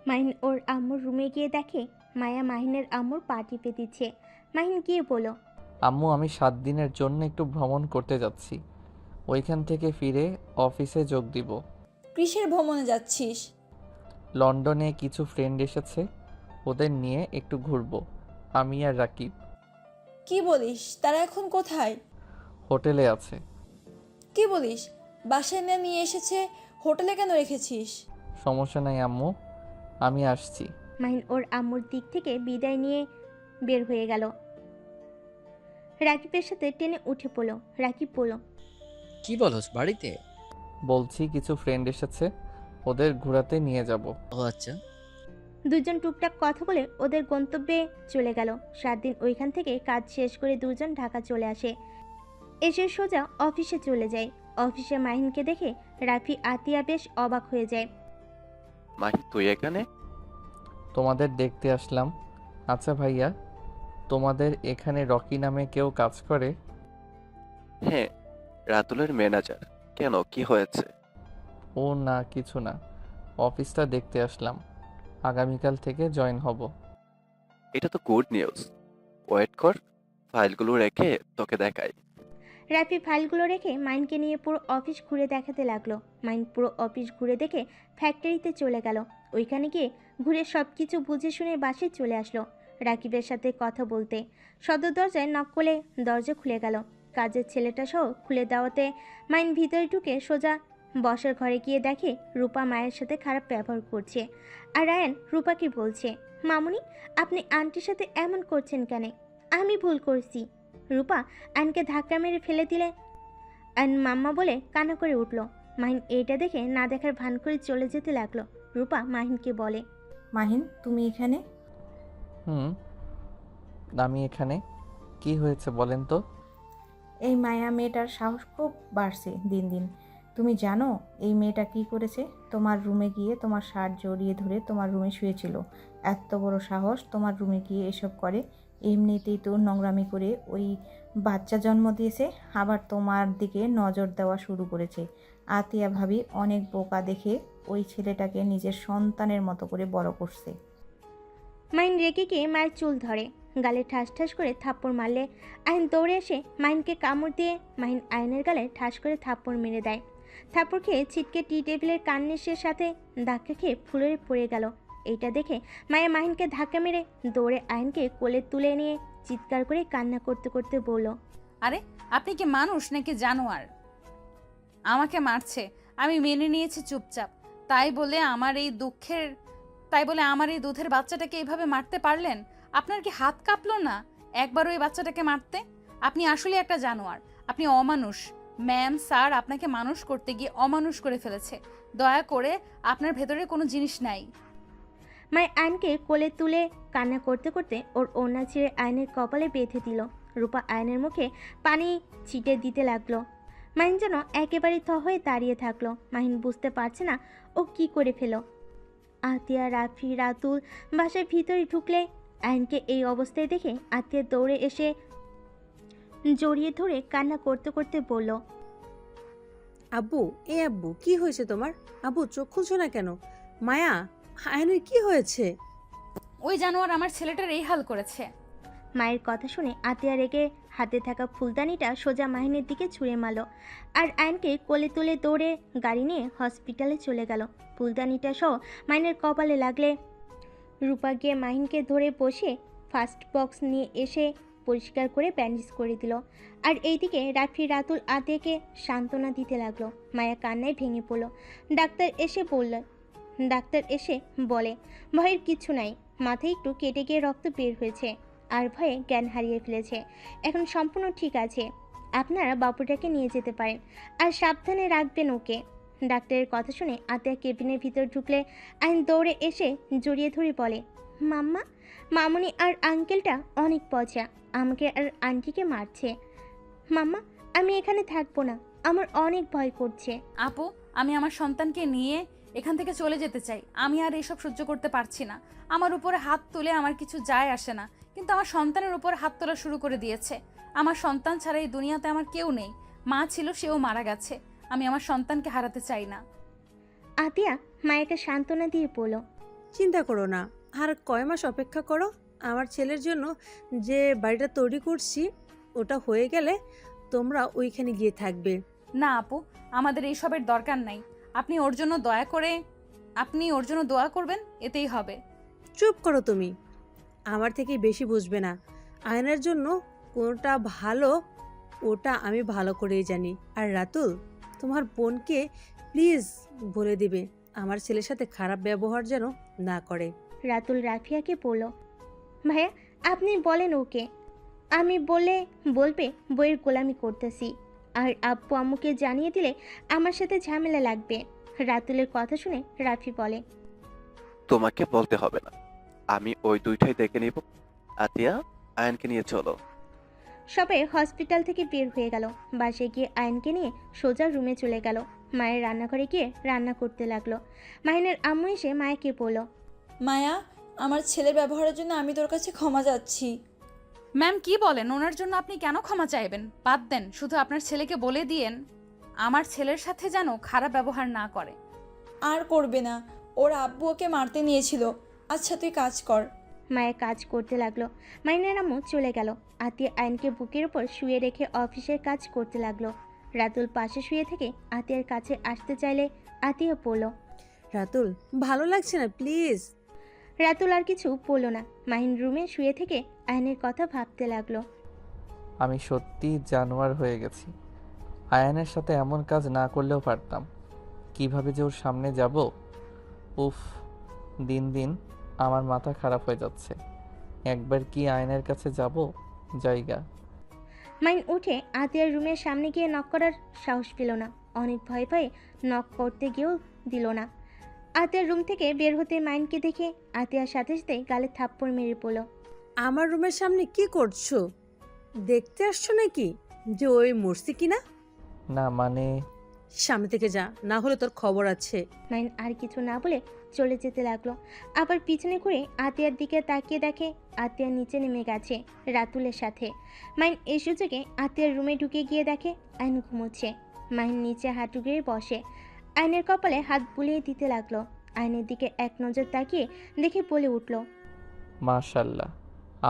মাহিন ওর আম্মুর রুমে গিয়ে দেখে মায়া মাহিনের আম্মুর পা টিপে দিচ্ছে। মাহিন গিয়ে বলল, আম্মু আমি 7 দিনের জন্য একটু ভ্রমণ করতে যাচ্ছি, ওইখান থেকে ফিরে অফিসে যোগ দিব। কিসের ভ্রমণে যাচ্ছিস? লন্ডনে কিছু ফ্রেন্ড এসেছে, ওদের নিয়ে একটু ঘুরবো। আমি আর রাকিব। কি বলিস? তারা এখন কোথায়? হোটেলে আছে। কি বলিস? বাসায় না নিয়ে এসেছে, হোটেলে কেন রেখেছিস? সমস্যা নাই আম্মু, আমি আসছি। মাহিন ওর আম্মুর দিক থেকে বিদায় নিয়ে বের হয়ে গেল। রাকিবের সাথে টেনে উঠে পড়ল। রাকিব বলল, কি বলস বাড়িতে? বলছি কিছু ফ্রেন্ড এসেছে, ওদের ঘোরাতে নিয়ে যাব। ও আচ্ছা। দুজন টুকটাক কথা বলে ওদের গন্তব্যে চলে গেল। 7 দিন ওইখান থেকে কাজ শেষ করে দুজন ঢাকা চলে আসে। এসে সোজা অফিসে চলে যায়। অফিসে মাহিনকে দেখে রাফি আতিয়া বেশ অবাক হয়ে যায়। মাহি তুই এখানে? তোমাদের দেখতে আসলাম। আচ্ছা ভাইয়া, তোমাদের এখানে রকি নামে কেউ কাজ করে? হ্যাঁ, রাতুলের ম্যানেজার। কেন, কি হয়েছে? ও না, কিছু না, অফিসটা দেখতে আসলাম। আগামীকাল থেকে জয়েন হব। এটা তো গুড নিউজ। ওয়েট কর, ফাইলগুলো রেখে তোকে দেখাই। রাফি ফাইলগুলো রেখে মাইনকে নিয়ে পুরো অফিস ঘুরে দেখাতে লাগলো। মাইন পুরো অফিস ঘুরে দেখে ফ্যাক্টরিতে চলে গেল। ওইখানে গিয়ে ঘুরে সব কিছু বুঝে শুনে বাসায় চলে আসলো রাকিবের সাথে কথা বলতে। সদর দরজায় নক করলে দরজা খুলে গেল। কাজের ছেলেটা সহ খুলে দেওয়াতে মাইন ভিতরে ঢুকে সোজা বসার ঘরে গিয়ে দেখে রূপা মায়ের সাথে খারাপ ব্যবহার করছে। আর রায়ান রূপাকে বলছে, মামুনি আপনি আন্টির সাথে এমন করছেন কেন? আমি ভুল করছি। রূপা আয়নকে ধাক্কা মেরে ফেলে দিলে আয়ন মাম্মা বলে কান্না করে উঠল। মাহিন এইটা দেখে না দেখার ভান করে চলে যেতে লাগলো। রূপা মাহিনকে বলে, মাহিন তুমি এখানে? আমি এখানে। কি হয়েছে বলেন তো? এই মায়া মেয়েটার সাহস খুব বাড়ছে দিন দিন। তুমি জানো এই মেয়েটা কি করেছে? তোমার রুমে গিয়ে তোমার শার্ট জড়িয়ে ধরে তোমার রুমে শুয়েছিল। এত বড় সাহস তোমার রুমে গিয়ে এসব করে? এমনিতেই তো নোংরামি করে ওই বাচ্চা জন্ম দিয়েছে, আবার তোমার দিকে নজর দেওয়া শুরু করেছে। আতিয়া ভাবি অনেক বোকা দেখে ওই ছেলেটাকে নিজের সন্তানের মতো করে বড় করছে। মাইন রেগে গিয়ে মায়ের চুল ধরে, গালে ঠাস ঠাস করে থাপ্পড় মারলে আইন দৌড়ে এসে মাইনকে কামড় দিয়ে মাইন আয়নের গালে ঠাস করে থাপ্পড় মেরে দেয়। থাপ্পড় খেয়ে ছিটকে টি টেবিলের কান্নেসের সাথে ধাক্কা খেয়ে ফুলে পড়ে গেল। এইটা দেখে মায়া মাহিনকে ধাক্কা মেরে দৌড়ে আয়নকে কোলে তুলে নিয়ে চিৎকার করে কান্না করতে করতে বলল, আরে আপনি কি মানুষ নাকি জানোয়ার? আমাকে মারছে, আমি মেনে নিয়েছি চুপচাপ। তাই বলে আমার এই দুধের বাচ্চাটাকে এইভাবে মারতে পারলেন? আপনার কি হাত কাঁপলো না একবার ওই বাচ্চাটাকে মারতে? আপনি আসলে একটা জানোয়ার, আপনি অমানুষ। ম্যাম স্যার আপনাকে মানুষ করতে গিয়ে অমানুষ করে ফেলেছে। দয়া করে, আপনার ভেতরে কোনো জিনিস নাই। মায় আয়নকে কোলে তুলে কান্না করতে করতে ওর ওড়না ছিঁড়ে আয়নের কপালে বেঁধে দিল। রূপা আয়নের মুখে পানি ছিটে দিতে লাগলো। মাহিন যেন একেবারে থ হয়ে দাঁড়িয়ে থাকলো। মাহিন বুঝতে পারছে না ও কি করে ফেল। আতিয়া, রাফি, রাতুল বাসার ভিতরে ঢুকলে আয়নকে এই অবস্থায় দেখে আতিয়া দৌড়ে এসে জড়িয়ে ধরে কান্না করতে করতে বলল, আব্বু, আব্বু কি হয়েছে তোমার? আব্বু চোখ খুলছো না কেন? মায়া, আয়নের কি হয়েছে? ওই জানোয়ার আমার ছেলেটার এই হাল করেছে। মায়ের কথা শুনে আতিয়া রেগে হাতে থাকা ফুলদানিটা সোজা মাহিনের দিকে ছুঁড়ে মারল। আর আয়নকে কোলে তুলে দৌড়ে গাড়ি নিয়ে হসপিটালে চলে গেল। ফুলদানিটা সহ মাহিনের কপালে লাগলে রূপা গিয়ে মাহিনকে ধরে বসে ফার্স্ট বক্স নিয়ে এসে পরিষ্কার করে ব্যান্ডেজ করে দিল। আর এইদিকে রাফি রাতুল আতিয়াকে সান্ত্বনা দিতে লাগলো। মায়া কান্নায় ভেঙে পড়ল। ডাক্তার এসে বলে, ভয়ের কিছু নাই, মাথায় একটু কেটে গিয়ে রক্ত বের হয়েছে আর ভয়ে জ্ঞান হারিয়ে ফেলেছে। এখন সম্পূর্ণ ঠিক আছে, আপনারা বাবুটাকে নিয়ে যেতে পারেন আর সাবধানে রাখবেন ওকে। ডাক্তারের কথা শুনে আতিয়া কেবিনের ভিতর ঢুকলে আইন দৌড়ে এসে জড়িয়ে ধরে বলে, মাম্মা, মামুনি আর আঙ্কেলটা অনেক পচা, আমাকে আর আন্টিকে মারছে। মাম্মা আমি এখানে থাকবো না, আমার অনেক ভয় করছে। আপু, আমি আমার সন্তানকে নিয়ে এখান থেকে চলে যেতে চাই। আমি আর এসব সহ্য করতে পারছি না। আমার উপরে হাত তুলে আমার কিছু যায় আসে না, কিন্তু আমার সন্তানের উপর হাত তোলা শুরু করে দিয়েছে। আমার সন্তান ছাড়া এই দুনিয়াতে আমার কেউ নেই। মা ছিল, সেও মারা গেছে। আমি আমার সন্তানকে হারাতে চাই না। আতিয়া মায়াকে সান্ত্বনা দিয়ে বলল, চিন্তা করো না, আর কয় মাস অপেক্ষা করো। আমার ছেলের জন্য যে বাড়িটা তৈরি করছি ওটা হয়ে গেলে তোমরা ওইখানে গিয়ে থাকবে। না আপু, আমাদের এইসবের দরকার নাই। আপনি ওর জন্য দোয়া করবেন, এতেই হবে। চুপ করো তুমি, আমার থেকে বেশি বুঝবে না। আয়নের জন্য কোনটা ভালো ওটা আমি ভালো করেই জানি। আর রাতুল, তোমার বোনকে প্লিজ বলে দিবে আমার ছেলের সাথে খারাপ ব্যবহার যেন না করে। রাতুল রাফিয়াকে বলল, ভাইয়া আপনি বলেন ওকে, আমি বলবে বইয়ের গোলামি করতেছি, আর আব্বু আম্মুকে জানিয়ে দিলে আমার সাথে ঝামেলা লাগবে। রাতুলের কথা শুনে রাফি বলে, তোমাকে বলতে হবে না, আমি ওই দুইটাই দেখে নিব। আতিয়া, আয়নকে নিয়ে চলো। সবাই হসপিটাল থেকে বের হয়ে গেল। বাসায় গিয়ে আয়নকে নিয়ে সোজা রুমে চলে গেল। মায়ের রান্নাঘরে গিয়ে রান্না করতে লাগলো। মাহিনের আম্মু এসে মায়াকে বলল, মায়া, আমার ছেলের ব্যবহারের জন্য আমি তোর কাছে ক্ষমা চাচ্ছি। ম্যাম কি বলেন? ওনার জন্য আপনি কেন ক্ষমা চাইবেন? বাদ দেন, শুধু আপনার ছেলেকে বলে দিয়েন আমার ছেলের সাথে যেন খারাপ ব্যবহার না করে। আর করবে না, ওর আব্বু ওকে মারতে নিয়েছিল। আচ্ছা তুই কাজ কর। মায়া কাজ করতে লাগলো। মাহিনের আম্মু চলে গেল। আতিয়া আয়নকে বুকের উপর শুয়ে রেখে অফিসের কাজ করতে লাগলো। রাতুল পাশে শুয়ে থেকে আতিয়ার কাছে আসতে চাইলে আতিয়া বলল, রাতুল, ভালো লাগছে না, প্লিজ। রাতুল আর কিছু বলল না। মাহিন রুমে শুয়ে থেকে আয়নের কথা ভাবতে লাগলো। আমি সত্যি জানোয়ার হয়ে গেছি। আয়ানের সাথে এমন কাজ না করলেও পারতাম। কিভাবে যে ওর সামনে যাব, উফ, দিন দিন আমার মাথা খারাপ হয়ে যাচ্ছে। একবার কি আয়নের কাছে যাব? জায়গা। মাইন উঠে আতিয়ার রুমের সামনে গিয়ে নক করার সাহস পেল না। অনেক ভয় ভয়ে নক করতে গিয়েও দিল না। আতিয়ার রুম থেকে বের হতে মাইনকে দেখে আতিয়ার সাথে সাথে গালে থাপ্পড় মেরে পড়ল। আমার রুমের সামনে কি করছো? দেখতে আসছো নাকি যে ওই মরছি কিনা? না মানে, সামনে থেকে যা, না হলে তোর খবর আছে। মাইন আর কিছু না বলে চলে যেতে লাগলো। আবার পিছনে ঘুরে আতিয়ার দিকে তাকিয়ে দেখে আতিয়া নিচে নেমে গেছে রাতুলের সাথে। মাইন এই সুযোগে আতিয়ার রুমে ঢুকে গিয়ে দেখে আইন ঘুমোচ্ছে। মাইন নিচে হাঁটু গেড়ে বসে আইনের কপালে হাত বুলিয়ে দিতে লাগলো। আইনের দিকে এক নজর তাকিয়ে দেখে বলে উঠল, মাশাল্লাহ,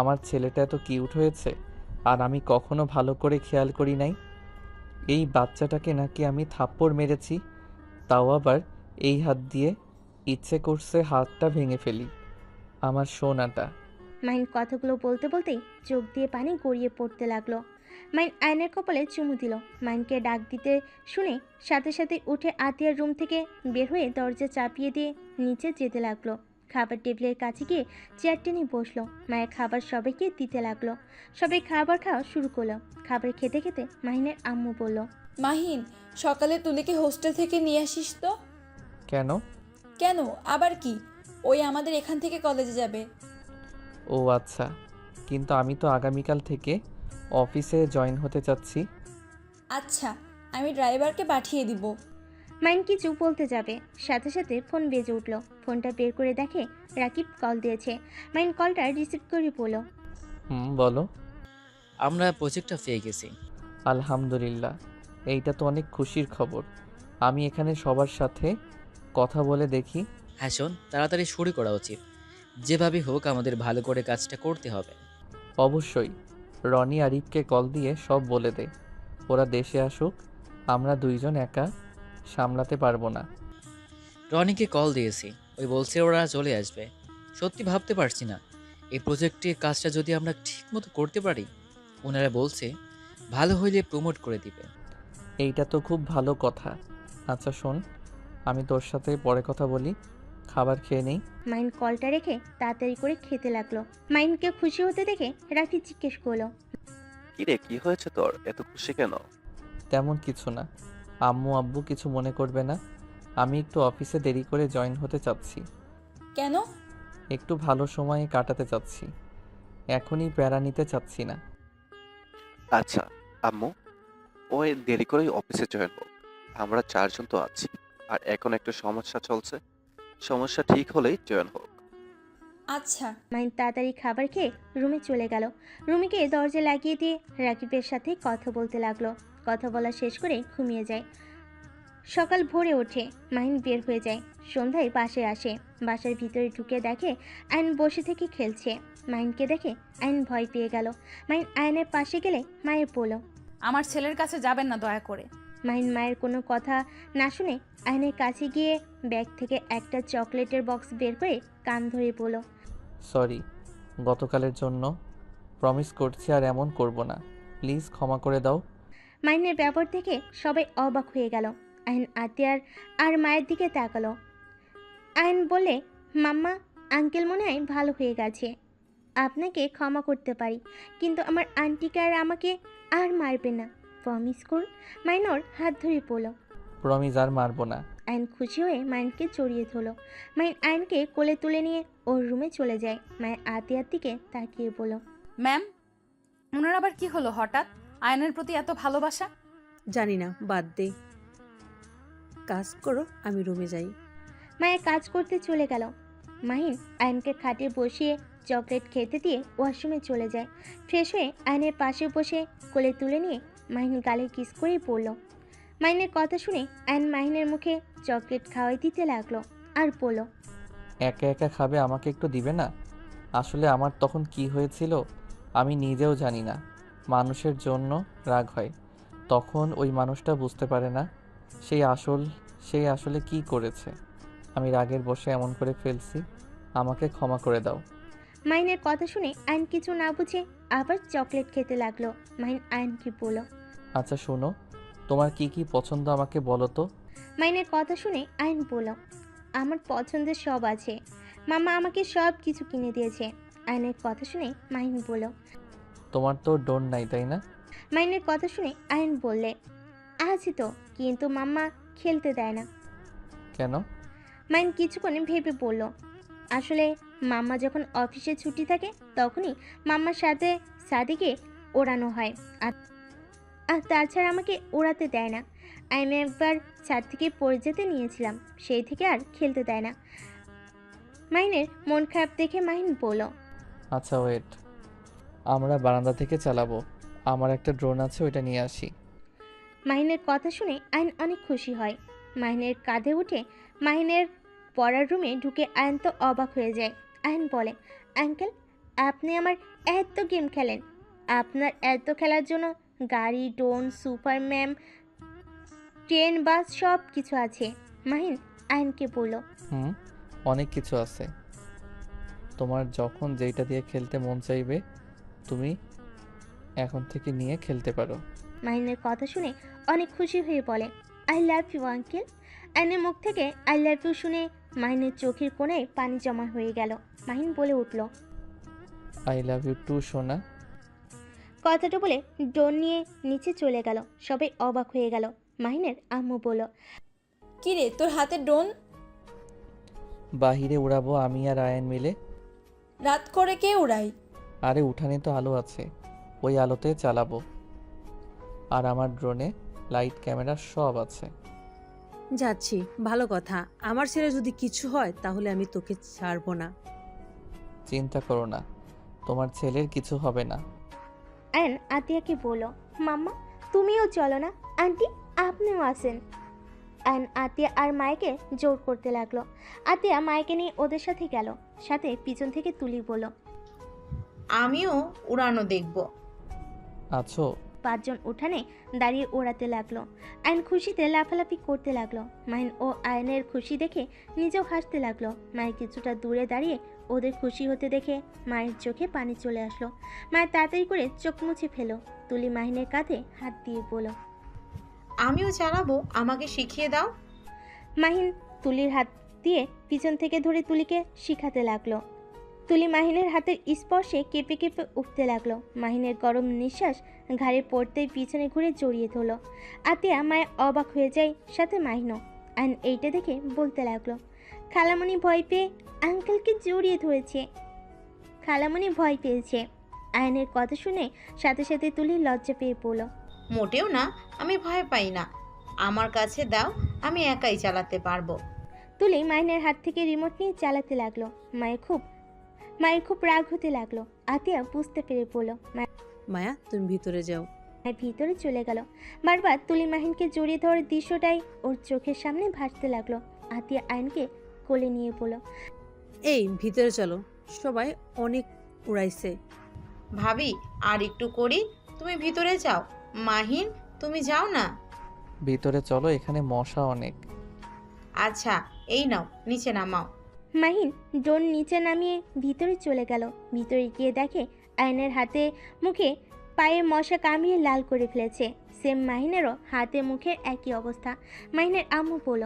আমার ছেলেটা এত কিউট হয়েছে, আর আমি কখনো ভালো করে খেয়াল করি নাই। এই বাচ্চাটাকে নাকি আমি থাপ্পড় মেরেছি, তাও আবার এই হাত দিয়ে। ইচ্ছে করছে হাতটা ভেঙে ফেলি। আমার সোনাটা। মাইন কথাগুলো বলতে বলতেই চোখ দিয়ে পানি গড়িয়ে পড়তে লাগলো। মাইন আয়নের কপালে চুমু দিল। মাইনকে ডাক দিতে শুনে সাথে সাথে উঠে আতিয়ার রুম থেকে বের হয়ে দরজা চাপিয়ে দিয়ে নিচে যেতে লাগলো। খাবার টেবিলের কাছে গিয়ে চেয়ার টেনে বসলো। মায়ের খাবার সবাইকে দিতে লাগলো। সবাই খাবার খাওয়া শুরু করলো। খাবার খেতে খেতে মাহিনের আম্মু বলল, মাহিন, সকালে তুলিকে হোস্টেল থেকে নিয়ে আসিস তো। কেন? কেন আবার কি, ওই আমাদের এখান থেকে কলেজে যাবে। ও আচ্ছা, কিন্তু আমি তো আগামীকাল থেকে অফিসে জয়েন হতে চাচ্ছি। আচ্ছা, আমি ড্রাইভারকে পাঠিয়ে দিব। মাইন কিছু বলতে যাবে, সাথে সাথে ফোন বেজে উঠল। ফোনটা বের করে দেখে রাকিব কল দিয়েছে। মাইন কলটা রিসিভ করে বলল, বলো। আমরা প্রজেক্টটা পেয়ে গেছি। আলহামদুলিল্লাহ, এইটা তো অনেক খুশির খবর। আমি এখানে সবার সাথে কথা বলে দেখি। হ্যাঁ শোন, তাড়াতাড়ি শুরু করা উচিত। যেভাবে হোক আমাদের ভালো করে কাজটা করতে হবে। অবশ্যই। রনি আরিফকে কল দিয়ে সব বলে দে, ওরা দেশে আসুক। আমরা দুইজন একা সামলাতে পারবো না। রনিকে কল দিয়েছি, ওই বলছে ওরা চলে আসবে। সত্যি ভাবতে পারছি না, এই প্রজেক্টে কাজটা যদি আমরা ঠিকমতো করতে পারি। ওনারা বলছে ভালো হইলে প্রমোট করে দিবে। এইটা তো খুব ভালো কথা। আচ্ছা শোন, আমি তোর সাথে পরে কথা বলি, খাবার খেয়ে নেই। মাইন কলটা রেখে তাড়াতাড়ি করে খেতে লাগলো। মাইনকে খুশি হতে দেখে রাফি জিজ্ঞেস করলো, কিরে, কি হয়েছে তোর? এত খুশি কেন? তেমন কিছু না। আম্মু আব্বু কিছু মনে করবে না। আমি একটু অফিসে দেরি করে জয়েন হতে চাচ্ছি। কেন? একটু ভালো সময়ে কাটাতে চাচ্ছি, এখনই প্যারা নিতে চাচ্ছি না। আচ্ছা আম্মু, ওই দেরি করেই অফিসে জয়েন হোক। আমরা চারজন তো আছি, আর এখন একটা সমস্যা চলছে। সমস্যা ঠিক হলেই জয়েন হোক। আচ্ছা। মাইন তাড়াতাড়ি খাবার খেয়ে রুমে চলে গেল। রুমে গিয়ে দরজা লাগিয়ে দিয়ে রাকিবের সাথে কথা বলতে লাগলো। কথা বলা শেষ করে ঘুমিয়ে যায়। সকাল ভোরে ওঠে, মাহিন বের হয়ে যায়। সন্ধ্যায় বাসায় আসে। বাসার ভিতরে ঢুকে দেখে আয়ন বসে থেকে খেলছে। মাহিনকে দেখে আয়ন ভয় পেয়ে গেল। মাহিন আয়নের পাশে গেলে মায়ের বলল। আমার ছেলের কাছে যাবেন না দয়া করে। মাহিন মায়ের কোনো কথা না শুনে আয়নের কাছে গিয়ে ব্যাগ থেকে একটা চকলেটের বক্স বের করে কান ধরে বলল। সরি গতকালের জন্য, প্রমিস করছি আর এমন করব না, প্লিজ ক্ষমা করে দাও। মাহিনের ব্যবহার দেখে সবাই অবাক হয়ে গেল। আয়ন আতিয়ার আর মায়ের দিকে তাকালো। আয়ন বলে, মাম্মা, আঙ্কেল মনে হয় ভালো হয়ে গেছে। আপনাকে ক্ষমা করতে পারি, কিন্তু আমার আন্টিকে আর আমাকে আর মারবে না, প্রমিস করুন। মাইনর হাত ধরে বলল। প্রমিস আর মারবো না। আয়ন খুশি হয়ে মাইনকে জড়িয়ে ধরল। মাইন আয়নকে কোলে তুলে নিয়ে ওর রুমে চলে যায়। মায়ের আতিয়ার দিকে তাকিয়ে বলল। ম্যাম, ওনার আবার কি হলো হঠাৎ? আয়নের প্রতি এত ভালোবাসা? জানি না, বাদ দে, কাজ করো, আমি রুমে যাই। মায়ের কাজ করতে চলে গেল। মাহিন আয়নকে খাটে বসিয়ে চকলেট খেতে দিয়ে ওয়াশরুমে চলে যায়। ফ্রেশ হয়ে আয়নের পাশে বসে কোলে তুলে নিয়ে মাহিন গালে কিস করেই পড়ল। মাহিনের কথা শুনে আয়ন মাহিনের মুখে চকলেট খাওয়াই দিতে লাগলো আর বলল। একা একা খাবে, আমাকে একটু দিবে না? আসলে আমার তখন কি হয়েছিল আমি নিজেও জানি না। মানুষের জন্য রাগ হয়, তখন ওই মানুষটা বুঝতে পারে না সেই আসলে কি করেছে। আমি রাগের বশে এমন করে ফেলছি, আমাকে ক্ষমা করে দাও। মাহিনের কথা শুনে আয়ন কিছু না বুঝে আবার চকলেট খেতে লাগলো। মাহিন আয়নকে বলল। আচ্ছা শোনো, তোমার কি কি পছন্দ আমাকে বলো তো। মাহিনের কথা শুনে আয়ন বলল। আমার পছন্দের সব আছে, মামা আমাকে সব কিছু কিনে দিয়েছে। আয়নের কথা শুনে মাহিন বলল। তোমার তো ডোন নাই তাই না? মাহিনের কথা শুনে আয়ন বললে, আছে তো, কিন্তু মাম্মা খেলতে দেয় না। কেন? মাহিন কিছুক্ষণ ভেবে বলল, আসলে মাম্মা যখন অফিসে ছুটি থাকে তখনই মাম্মার সাথে সাদিকে ওড়ানো হয়, আর আর তাছাড়া আমাকে ওড়াতে দেয় না। আমি একবার ছাদ থেকে পড়ে যেতে নিয়েছিলাম, সেই থেকে আর খেলতে দেয় না। মাহিনের মন খারাপ দেখে মাহিন বলল। আচ্ছা ওয়েট, আমরা বারান্দা থেকে চালাবো, আমার একটা ড্রোন আছে, ওইটা নিয়ে আসি। মাহিনের কথা শুনে আয়ন অনেক খুশি হয়। মাহিনের কাঁধে উঠে মাহিনের পড়ার রুমে ঢুকে আয়ন তো অবাক হয়ে যায়। আয়ন বলে, আঙ্কেল, আপনি আমার এত গেম খেলেন, আপনার এত খেলার জন্য গাড়ি, ড্রোন, সুপারম্যান, ট্রেন, বাস সব কিছু আছে। মাহিন আয়নকে বলল। অনেক কিছু আছে, তোমার যখন যেইটা দিয়ে খেলতে মন চাইবে তুমি এখন থেকে নিয়ে খেলতে পারো। মাহিনের কথা শুনে অনেক খুশি হয়ে বলে, আই লাভ ইউ আঙ্কেল। আয়নের মুখ থেকে আই লাভ ইউ শুনে মাহিনের চোখের কোণায় পানি জমা হয়ে গেল। মাহিন বলে উঠল, আই লাভ ইউ টু সোনা। কথাটা বলে ড্রোন নিয়ে নিচে চলে গেল। সবাই অবাক হয়ে গেল। মাহিনের আম্মু বলল, কি রে, তোর হাতে ড্রোন? বাহিরে উড়াবো আমি আর আয়ন মিলে। রাত করে কে উড়াই? আরে উঠানে তো আলো আছে, ওই আলোতে চালাবো, আর আমার ড্রোনে লাইট ক্যামেরা সব আছে। যাচ্ছি, ভালো কথা। আমার ছেলে যদি কিছু হয় তাহলে আমি তোকে ছাড়বো না। চিন্তা করো না, তোমার ছেলের কিছু হবে না। আয়ন আতিয়াকে বলল, মাম্মা তুমিও চলো না, আন্টি আপনিও আসেন। আয়ন আতিয়া আর মায়েকে জোর করতে লাগলো। আতিয়া মায়েকে নিয়ে ওদের সাথে গেল। সাথে পিছন থেকে তুলি বলল, আমিও উড়ানো দেখব। আছো? 5 জন উঠানে দাঁড়িয়ে ওড়াতে লাগলো। আয়ন খুশিতে লাফালাফি করতে লাগলো। মাহিন ও আয়নের খুশি দেখে নিজেও হাসতে লাগলো। মায়ের কিছুটা দূরে দাঁড়িয়ে ওদের খুশি হতে দেখে মায়ের চোখে পানি চলে আসলো। মায়ের তাড়াতাড়ি করে চোখ মুছে ফেলো। তুলি মাহিনের কাঁধে হাত দিয়ে বলল, আমিও চালাবো, আমাকে শিখিয়ে দাও। মাহিন তুলির হাত দিয়ে পিছন থেকে ধরে তুলিকে শিখাতে লাগলো। তুলি মাহিনের হাতের স্পর্শে কেঁপে কেঁপে উঠতে লাগলো। মাহিনের গরম নিঃশ্বাস ঘাড়ে পড়তেই পিছনে ঘুরে জড়িয়ে ধরলো। আতিয়া মায়ের অবাক হয়ে যায়, সাথে মাহিনও। আয়ন এইটা দেখে বলতে লাগলো, খালামণি ভয় পেয়ে আঙ্কেলকে জড়িয়ে ধরেছে। খালামণি ভয় পেয়েছে। আয়নের কথা শুনে সাথে সাথে তুলি লজ্জা পেয়ে পড়ল। মোটেও না, আমি ভয় পাই না, আমার কাছে দাও, আমি একাই চালাতে পারবো। তুলি মাহিনের হাত থেকে রিমোট নিয়ে চালাতে লাগলো। মায়ের খুব রাগ হতে লাগলো। আতিয়া বুঝতে পেরে বলল, মায়া, তুমি ভিতরে যাও। আর ভিতরে চলে গেল। বারবার তুলি মাহিনকে জড়িয়ে ধরার দৃশ্যটাই ওর চোখের সামনে ভাসতে লাগলো। আতিয়া আয়নকে কোলে নিয়ে বলল, এই ভিতরে চলো, সবাই অনেক উড়াইছে। ভাবি আর একটু করি, তুমি ভিতরে যাও। মাহিন তুমি যাও না। ভিতরে চলো, এখানে মশা অনেক। আচ্ছা এই নাও, নিচে নামাও। মাহিন ড্রোন নিচে নামিয়ে ভিতরে চলে গেল। ভিতরে গিয়ে দেখে আয়নের হাতে মুখে পায়ে মশা কামড়িয়ে লাল করে ফেলেছে। সেম মাহিনেরও হাতে মুখের একই অবস্থা। মাহিনের আম্মু বলল,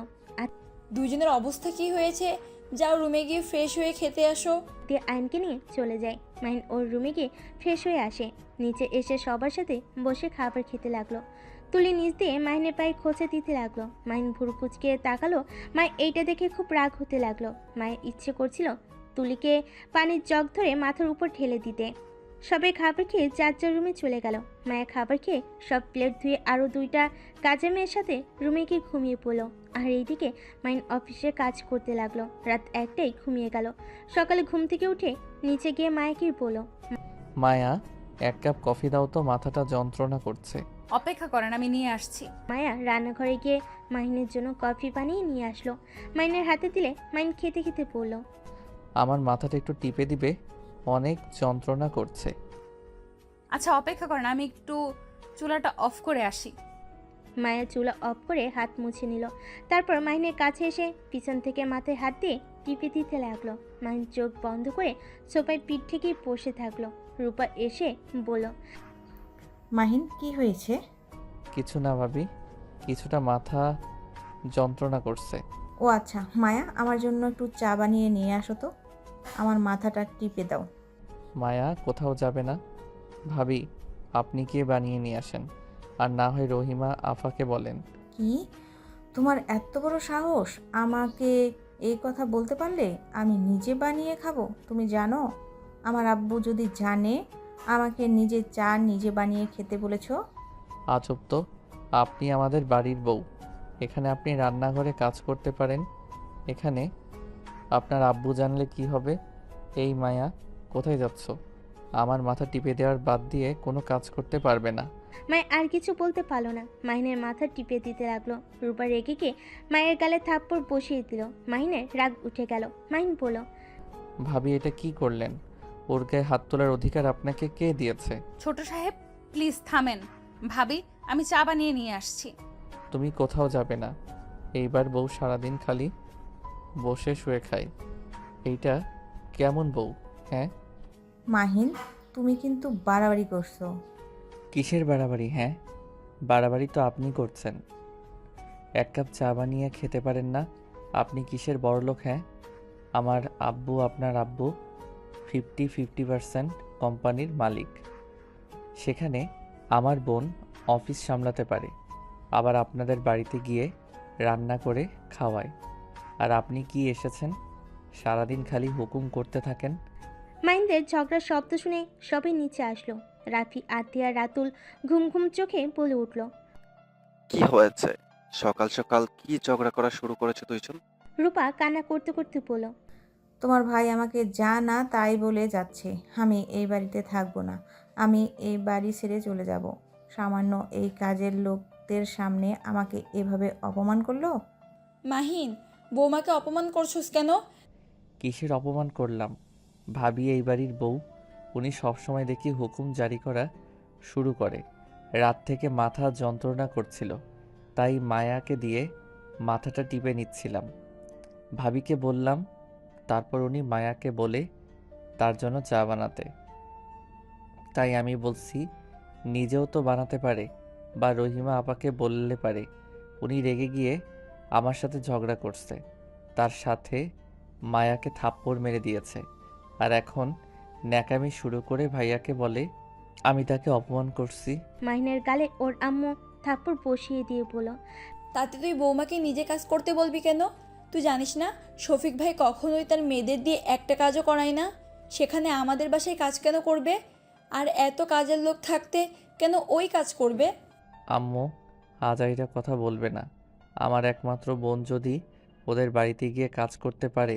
দুইজনের অবস্থা কি হয়েছে? যাও রুমে গিয়ে ফ্রেশ হয়ে খেতে আসো। দিয়ে আয়নকে নিয়ে চলে যায়। মাহিন ওর রুমে গিয়ে ফ্রেশ হয়ে আসে। নিচে এসে সবার সাথে বসে খাবার খেতে লাগলো। তুলি নিচ দিয়ে মাহিনের পায়ে খোঁচা দিতে লাগলো। মাহিন ভুরু কুচকে তাকালো। মায়ের এইটা দেখে খুব রাগ হতে লাগলো। মায়ের ইচ্ছে করছিল তুলিকে পানির জগ ধরে মাথার উপর ঢেলে দিতে। সবাই খাবার খেয়ে যার যার রুমে চলে গেল। মায়া খাবার খেয়ে সব প্লেট ধুয়ে আরও 2টা কাজের মেয়ের সাথে রুমে গিয়ে ঘুমিয়ে পড়লো। আর এইদিকে মাইন অফিসে কাজ করতে লাগলো। রাত 1টায় ঘুমিয়ে গেল। সকালে ঘুম থেকে উঠে নিচে গিয়ে মায়াকে বলল, মায়া, 1 কাপ কফি দাও তো, মাথাটা যন্ত্রণা করছে। অপেক্ষা করেন, আমি নিয়ে আসছি। মায়া রান্নাঘরে গিয়ে মাহিনের জন্য কফি বানিয়ে নিয়ে আসলো। মাইনের হাতে দিলে মাইন খেতে খেতে বলল, আমার মাথাটা একটু টিপে দিবে, অনেক যন্ত্রণা করছে। আচ্ছা অপেক্ষা করেন, আমি একটু চুলাটা অফ করে আসি। মায়া চুলা অফ করে হাত মুছে নিল। তারপর মাহিনের কাছে এসে পিছন থেকে মাথায় হাত দিয়ে টিপে দিতে লাগলো। মাহিন চোখ বন্ধ করে সোফায় পিঠ থেকে বসে থাকলো। রূপা এসে বলল, মাহিন কি হয়েছে? কিছু না ভাবি, কিছুটা মাথা যন্ত্রণা করছে। ও আচ্ছা, মায়া আমার জন্য একটু চা বানিয়ে নিয়ে আসো তো, আমার মাথাটা টিপে দাও। মায়া কোথাও যাবে না ভাবি, আপনি গিয়ে বানিয়ে নিয়ে আসেন, আর না হয় রহিমা আফাকে বলেন। কি, তোমার এত বড় সাহস আমাকে এই কথা বলতে পারলে? আমি নিজে বানিয়ে খাবো? তুমি জানো আমার আব্বু যদি জানে আমাকে নিজে চা নিজে বানিয়ে খেতে বলেছো? আজব তো, আপনি আমাদের বাড়ির বউ, এখানে আপনি রান্নাঘরে কাজ করতে পারেন, এখানে আপনার আব্বু জানলে কি হবে? এই মায়া, কোথায় যাচ্ছ? আমার মাথা টিপে দেওয়ার বাদ দিয়ে কোনো কাজ করতে পারবে না। মায়া আর কিছু বলতে পারলো না। মাহিনের মাথা টিপে দিতে লাগলো। রূপা রেগে গিয়ে মায়ের গালে থাপ্পড় বসিয়ে দিল। মাহিনের রাগ উঠে গেল। মাহিন বলল, ভাবি এটা কি করলেন? ওর গায়ে হাত তোলার অধিকার আপনাকে কে দিয়েছে? ছোট সাহেব প্লিজ থামেন। ভাবি আমি চা বানিয়ে নিয়ে আসছি। তুমি কোথাও যাবে না। এইবার বউ সারাদিন খালি বসে শুয়ে খায়। এইটা কেমন বউ? হ্যাঁ, মাহিন, তুমি কিন্তু বাড়াবাড়ি করছো। কিসের বাড়াবাড়ি? হ্যাঁ, বাড়াবাড়ি তো আপনি করছেন। 1 কাপ চা বানিয়ে খেতে পারেন না? আপনি কিসের বড়লোক? হ্যাঁ, আমার আব্বু, আপনার আব্বু 50-50% কোম্পানির মালিক। সেখানে আমার বোন অফিস সামলাতে পারে, আবার আপনাদের বাড়িতে গিয়ে রান্না করে খাওয়ায়। আর আপনি কি এসেছেন, সারাদিন খালি হুকুম করতে থাকেন। মাহিনদের ঝগড়ার শব্দ শুনে সবাই নিচে আসলো। রাফি, আতিয়া, রাতুল ঘুম ঘুম চোখে বলে উঠল, কি হয়েছে? সকাল সকাল কি ঝগড়া করা শুরু করেছে দুইজন? রূপা কান্না করতে করতে বলল, তোমার ভাই আমাকে যা না তাই বলে যাচ্ছে। আমি এই বাড়িতে থাকবো না, আমি এই বাড়ি ছেড়ে চলে যাব। সামান্য এই কাজের লোকদের সামনে আমাকে এভাবে অপমান করলো। মাহিন, বৌমাকে অপমান করছোস কেন? কিসের অপমান করলাম? ভাবি এই বাড়ির বউ, উনি সবসময় দেখি হুকুম জারি করা শুরু করে। রাত থেকে মাথা যন্ত্রণা করছিল, তাই মায়াকে দিয়ে মাথাটা টিপে নিচ্ছিলাম। ভাবিকে বললাম, তারপর উনি মায়াকে বলে তার জন্য চা বানাতে। তাই আমি বলছি নিজেও তো বানাতে পারে, বা রহিমা আপাকে বললে পারে। উনি রেগে গিয়ে আমার সাথে ঝগড়া করছে, তার সাথে মায়াকে থাপ্পড় মেরে দিয়েছে, আর এখন ন্যাকামি শুরু করে ভাইয়াকে বলে আমি তাকে অপমান করছি। মাহিনের গালে ওর আম্মু থাপ্পড় বসিয়ে দিয়ে বলল, তাতে তুই বৌমাকে নিজে কাজ করতে বলবি কেন? তুই জানিস না শফিক ভাই কখনোই তার মেয়েদের দিয়ে একটা কাজও করায় না? সেখানে আমাদের বাসায় কাজ কেন করবে? আর এত কাজের লোক থাকতে কেন ওই কাজ করবে? আম্মু, আজাইরা কথা বলবে না। আমার একমাত্র বোন যদি ওদের বাড়িতে গিয়ে কাজ করতে পারে,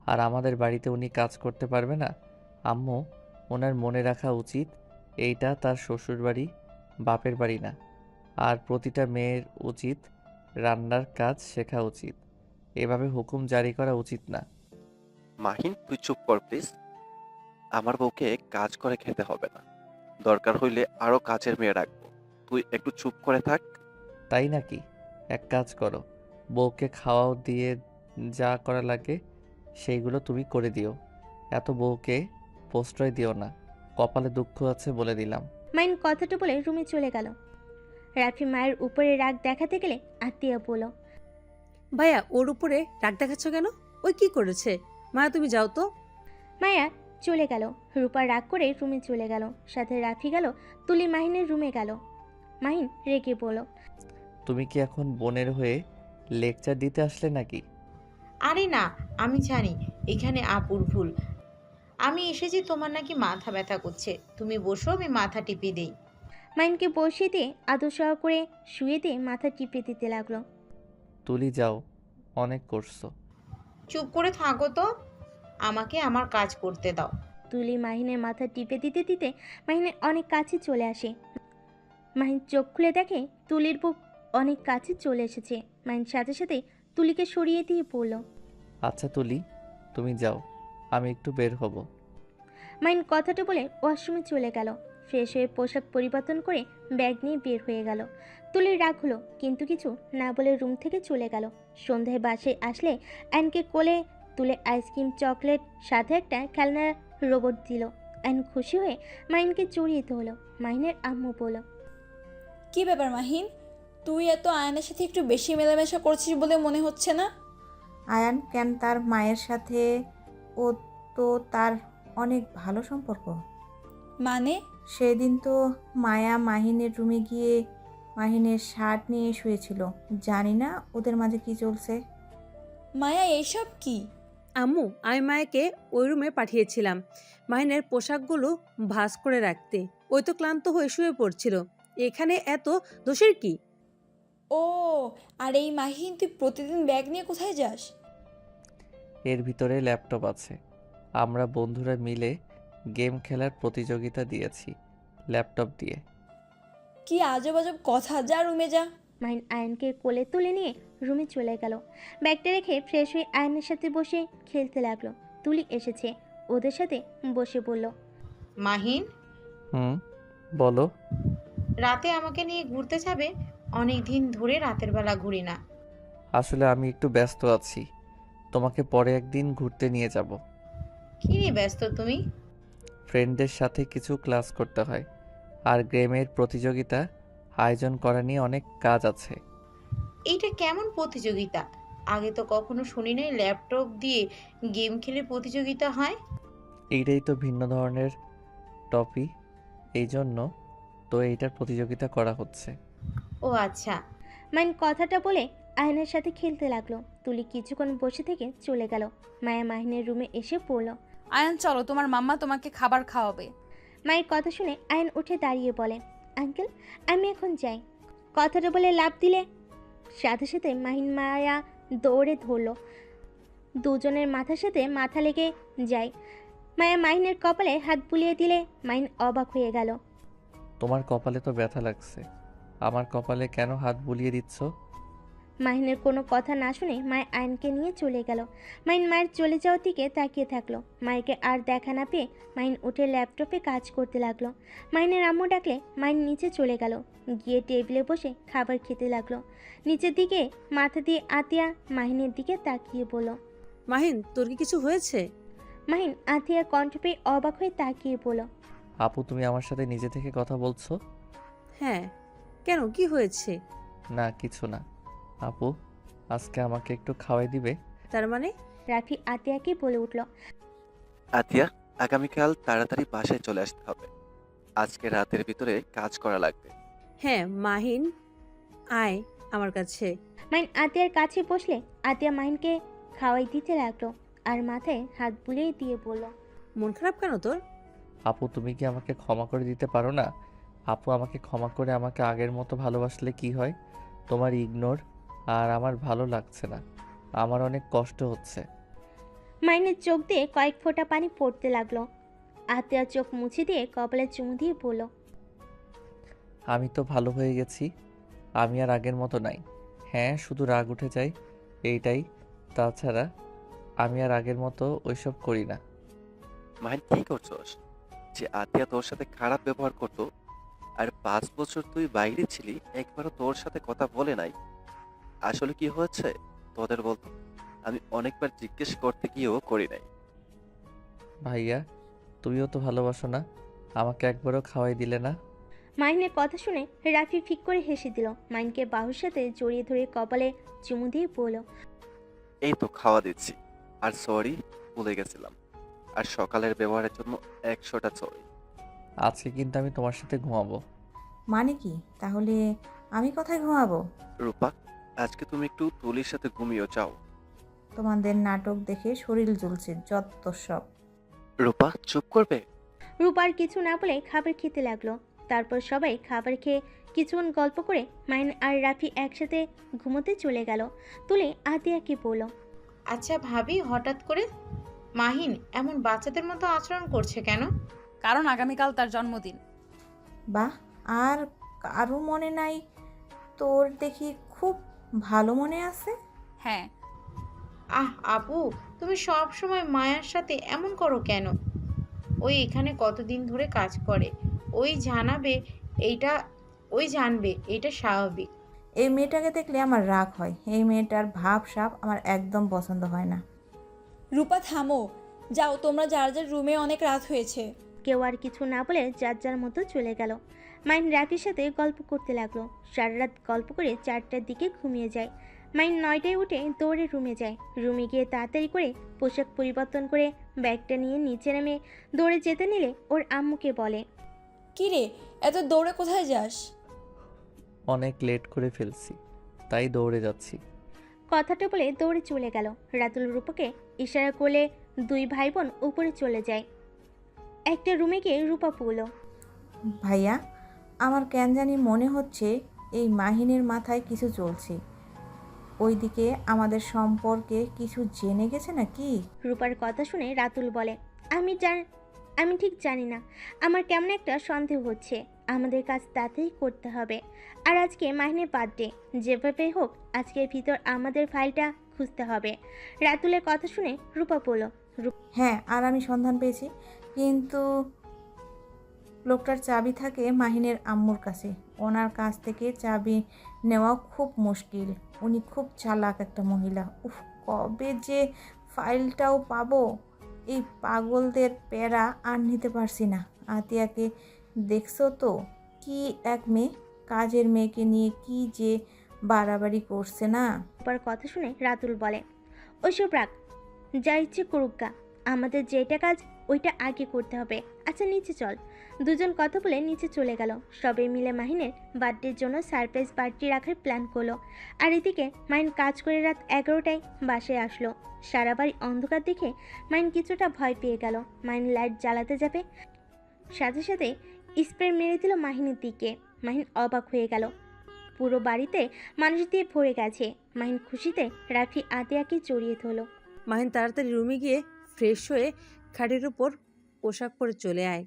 আর আমাদের বাড়িতে উনি কাজ করতে পারবে না? আম্মু, ওনার মনে রাখা উচিত এইটা তার শ্বশুরবাড়ি, বাপের বাড়ি না। আর প্রতিটা মেয়ের উচিত রান্নার কাজ শেখা উচিত। এভাবে হুকুম জারি করা উচিত না। মাহিন, তুই চুপ কর প্লিজ। আমার বউকে কাজ করে খেতে হবে না, দরকার হইলে আরো কাজের মেয়ে রাখবো। তুই একটু চুপ করে থাক। তাই নাকি? এক কাজ করো, বউকে খাওয়াও দিয়ে যা করা লাগে সেইগুলো তুমি করে দিও। এত বউকে প্রশ্রয় দিও না, কপালে দুঃখ আছে বলে দিলাম। মাইন কথাটা বলে রুমে চলে গেল। রাফি মায়ের উপরে রাগ দেখাতে গেলে আতিয়া বলল, ভাইয়া ওর উপরে রাগ দেখাচ্ছ কেন? ওই কি করেছে? মায়া তুমি যাও তো। মায়া চলে গেল। রূপা রাগ করে রুমে চলে গেল। সাথে রাফি গেল। তুলি মাহিনের রুমে গেল। মাহিন রেগে বলল, তুমি কি এখন বোনের হয়ে লেকচার দিতে আসলে নাকি? আরে না, আমি জানি এখানে আপুর ভুল। আমি এসেছি, তোমার নাকি মাথা ব্যথা করছে, তুমি বসো, আমি মাথা টিপে দেই। মাহিনকে বসিয়ে দিয়ে আদর সহ করে শুয়ে দিয়ে মাথা টিপে দিতে লাগলো। তুলি যাও, অনেক করছো। চুপ করে থাকো তো, আমাকে আমার কাজ করতে দাও। তুলি মাহিনের মাথা টিপে দিতে দিতে মাহিনের অনেক কাছে চলে আসে। মাহিন চোখ খুলে দেখে তুলির বুক অনেক কাছে চলে এসেছে। মাহিন সাথে সাথে তুলিকে সরিয়ে দিয়ে পড়ল। আচ্ছা তুলি, তুমি যাও, আমি একটু বের হব। মাহিন কথাটা বলে ওয়াশরুমে চলে গেল। ফ্রেশ হয়ে পোশাক পরিবর্তন করে ব্যাগ নিয়ে বের হয়ে গেল। তুলির রাগ হলো, কিন্তু কিছু না বলে রুম থেকে চলে গেল। সন্ধ্যায় বাসায় আসলে অ্যানকে কোলে তুলে আইসক্রিম, চকলেট, সাথে একটা খেলনা রোবট দিল। অ্যান খুশি হয়ে মাহিনকে জড়িয়ে ধরল। মাহিনের আম্মু বলল, কি ব্যাপার মাহিন, তুই এত আয়নের সাথে একটু বেশি মেলামেশা করছিস বলে মনে হচ্ছে না? আয়ান কেন তার মায়ের সাথে? ও তো তার অনেক ভালো সম্পর্ক। মানে? সেদিন তো মায়া মাহিনের রুমে গিয়ে মাহিনের শার্ট নিয়ে শুয়েছিল। জানি না ওদের মাঝে কি চলছে। মায়া এইসব কি? আম্মু, আমি মায়াকে ওই রুমে পাঠিয়েছিলাম মাহিনের পোশাকগুলো ভাঁজ করে রাখতে। ওই তো ক্লান্ত হয়ে শুয়ে পড়ছিল। এখানে এত দোষের কি? ও, আর এই মাহিন, তুই প্রতিদিন ব্যাগ নিয়ে কোথায় যাস? এর ভিতরে ল্যাপটপ আছে। আমরা বন্ধুরা মিলে গেম খেলার প্রতিযোগিতা দিয়েছি ল্যাপটপ দিয়ে। কি আজব আজব কথা, যা রুমে যা। মাহিন আয়নকে কোলে তুলে নিয়ে রুমে চলে গেল। ব্যাগটা রেখে ফ্রেশ হয়ে আয়নের সাথে বসে খেলতে লাগলো। তুলি এসেছে, ওদের সাথে বসে বলল, মাহিন, বলো। রাতে আমাকে নিয়ে ঘুরতে যাবে? অনেক দিন ধরে রাতের বেলা ঘুরি না। আসলে আমি একটু ব্যস্ত আছি, তোমাকে পরে একদিন ঘুরতে নিয়ে যাব। কি নিয়ে ব্যস্ত তুমি? ফ্রেন্ডদের সাথে কিছু ক্লাস করতে হয়, আর গেমের প্রতিযোগিতা আয়োজন করা নিয়ে অনেক কাজ আছে। এইটা কেমন প্রতিযোগিতা? আগে তো কখনো শুনি নাই ল্যাপটপ দিয়ে গেম খেলে প্রতিযোগিতা হয়। এইটাই তো ভিন্ন ধরনের টপি, এই জন্য তো এইটার প্রতিযোগিতা করা হচ্ছে। ও আচ্ছা। মাহিন কথাটা বলে আয়নের সাথে খেলতে লাগলো। তুলি কিছুক্ষণ বসে থেকে চলে গেল। মায়া মাহিনের রুমে এসে পড়ল। আয়ান চলো, তোমার মাম্মা তোমাকে খাবার খাওয়াবে। মায়ের কথা শুনে আয়ন উঠে দাঁড়িয়ে বলে, আঙ্কেল আমি এখন যাই। কথাটা বলে লাফ দিলে সাথে সাথে মাহিন মায়া দৌড়ে ধরলো। দুজনের মাথার সাথে মাথা লেগে যায়। মায়া মাহিনের কপালে হাত বুলিয়ে দিলে মাহিন অবাক হয়ে গেল। তোমার কপালে তো ব্যথা লাগছে, আমার কপালে কেন হাত বুলিয়ে দিচ্ছ? মাহিনের কোনো কথা না শুনে মায়ের আয়নকে নিয়ে চলে গেল। মাহিন মায়ের চলে যাওয়ার দিকে তাকিয়ে থাকলো। মাইকে আর দেখা না পেয়ে মাহিন উঠে ল্যাপটপে কাজ করতে লাগলো। মাহিনের আম্মু ডাকলে মাহিন নিচে চলে গেল। গিয়ে টেবিলে বসে খাবার খেতে লাগলো। নিচের দিকে মাথা দিয়ে আতিয়া মাহিনের দিকে তাকিয়ে বলল, মাহিন, তোর কি কিছু হয়েছে? মাহিন আতিয়ার কণ্ঠ পেয়ে অবাক হয়ে তাকিয়ে বলল, আপু, তুমি আমার সাথে নিজে থেকে কথা বলছো? হ্যাঁ, কেন, কি হয়েছে? না, কিছু না। আপু, আজকে আমাকে একটু খাওয়াই দিবে? তার মানে? রাফি আতিয়াকে বলে উঠল, আতিয়া, আগামীকাল তাড়াতাড়ি বাসায় চলে আসতে হবে। আজকে রাতের ভিতরে কাজ করা লাগবে। হ্যাঁ মাহিন, আয় আমার কাছে। মাহিন আতিয়ার কাছে বসলে আতিয়া মাহিনকে খাওয়াই দিতে লাগলো আর মাথায় হাত বুলিয়ে দিয়ে বলল, মন খারাপ কেন তোর? আপু, তুমি কি আমাকে ক্ষমা করে দিতে পারো না? আপু, আমাকে ক্ষমা করে আমাকে আগের মতো ভালোবাসলে কি হয়? তোমার ইগনোর আর আমার ভালো লাগছে না, আমার অনেক কষ্ট হচ্ছে। মাহিনের চোখ দিয়ে কয়েক ফোঁটা পানি পড়তে লাগলো। আতিয়া চোখ মুছে দিয়ে কপালে চুমু দিয়ে বলল, আমি তো ভালো হয়ে গেছি। আমি আর আগের মতো নাই। হ্যাঁ, শুধু রাগ উঠে যায়, এইটাই। তাছাড়া আমি আর আগের মতো ওইসব করি না। মাহিন কি করছস? যে আতিয়া তোর সাথে খারাপ ব্যবহার করতো, আর 5 বছর তুই বাইরে ছিলি, একবারও তোর সাথে কথা বলে নাই। আসলে কি হয়েছে তোদের বলতো? আমি অনেকবার জিজ্ঞেস করতে গিয়েও করি নাই। ভাইয়া, তুমিও তো ভালোবাসো না? আমাকে একবারও খাওয়াই দিলে না। মাহিনের কথা শুনে রাফি ফিক করে হেসে দিল। মাহিনকে বাহুর সাথে জড়িয়ে ধরে কপালে চুমু দিয়ে বলল, এই তো খাওয়া দিচ্ছি। আর সরি, ভুলে গেছিলাম। আর সকালের ব্যবহারের জন্য 100টা সরি। আজকে কিন্তু আমি তোমার সাথে ঘুমাবো। মানে কি? তাহলে আমি কোথায় ঘুমাবো? রূপা, আজকে তুমি একটু তুলির সাথে ঘুমিয়ে যাও। তোমাদের নাটক দেখে শরীর জ্বলছে, যত সব। রূপা, চুপ করবে? রূপার কিছু না বলে খাবার খেতে লাগলো। তারপর সবাই খাবার খেয়ে কিছুক্ষণ গল্প করে মাহিন আর রাফি একসাথে ঘুমোতে চলে গেল। তুলে আতিয়াকে বলল, আচ্ছা ভাবি, হঠাৎ করে মাহিন এমন বাচ্চাদের মতো আচরণ করছে কেন? কারণ আগামীকাল তার জন্মদিন। বাহ, আর কারো মনে নাই? তোর দেখি খুব ভালো মনে আছে। হ্যাঁ, আপু, তুমি সব সময় মায়ার সাথে এমন করো কেন? ওই এখানে কতদিন ধরে কাজ করে, ওই জানাবে এইটা, ওই জানবে এটা স্বাভাবিক। এই মেয়েটাকে দেখলে আমার রাগ হয়। এই মেয়েটার ভাব সাব আমার একদম পছন্দ হয় না। রূপা থামো, যাও তোমরা যার যার রুমে, অনেক রাত হয়েছে। কেউ আর কিছু না বলে যার যার মতো চলে গেল। মাইন রাফির সাথে গল্প করতে লাগলো। সারা রাত গল্প করে 4টার দিকে ঘুমিয়ে যায়। মাইন 9টায় উঠে দৌড়ে রুমে যায়। রুমে গিয়ে তাড়াতাড়ি করে পোশাক পরিবর্তন করে ব্যাগটা নিয়ে নিচে নেমে দৌড়ে যেতে নিলে ওর আম্মুকে বলে, কি রে, এত দৌড়ে কোথায় যাস? অনেক লেট করে ফেলছি, তাই দৌড়ে যাচ্ছি। কথাটা বলে দৌড়ে চলে গেল। রাতুল রূপাকে ইশারা করলে দুই ভাই বোন উপরে চলে যায়। একটা রুমে গিয়ে রূপা বলল, ভাইয়া, আমার কেন জানি মনে হচ্ছে এই মাহিনের মাথায় কিছু চলছে। ওইদিকে আমাদের সম্পর্কে কিছু জেনে গেছে নাকি? রূপার কথা শুনে রাতুল বলে, আমি ঠিক জানি না। আমার কেমন একটা সন্দেহ হচ্ছে। আমাদের কাজ তাতেই করতে হবে। আর আজকে মাহিনের বার্থডে, যেভাবে হোক আজকের ভিতর আমাদের ফাইলটা খুঁজতে হবে। রাতুলের কথা শুনে রূপা বলল, হ্যাঁ, আর আমি সন্ধান পেয়েছি, কিন্তু লোকটার চাবি থাকে মাহিনের আম্মুর কাছে। ওনার কাছ থেকে চাবি নেওয়া খুব মুশকিল। উনি খুব চালাক একটা মহিলা। উফ, কবে যে ফাইলটাও পাবো। এই পাগলদের প্যারা আর নিতে পারছি না। আতিয়াকে দেখছো তো, কি এক মেয়ে, কাজের মেয়েকে নিয়ে কি যে বাড়াবাড়ি করছে না। রূপার কথা শুনে রাতুল বলে, ওইসব রাখ, যা ইচ্ছে করুক গা। আমাদের যেটা কাজ ওইটা আগে করতে হবে। আচ্ছা নিচে চল। দুজন কথা বলে নিচে চলে গেল। সবাই মিলে মাহিনের বার্থডের জন্য সারপ্রাইজ পার্টি রাখার প্ল্যান করলো। আর এদিকে মাহিন কাজ করে রাত 11টায় বাসায় আসলো। সারা বাড়ি অন্ধকার দেখে মাহিন কিছুটা ভয় পেয়ে গেল। মাহিন লাইট জ্বালাতে যাবে, সাথে সাথে স্প্রে মেরে দিল মাহিনের দিকে। মাহিন অবাক হয়ে গেল। পুরো বাড়িতে মানুষ দিয়ে ভরে গেছে। মাহিন খুশিতে রাফি আতিয়াকে জড়িয়ে ধরল। মাহিন তাড়াতাড়ি রুমে গিয়ে ফ্রেশ হয়ে খাটের উপর পোশাক পরে চলে আয়।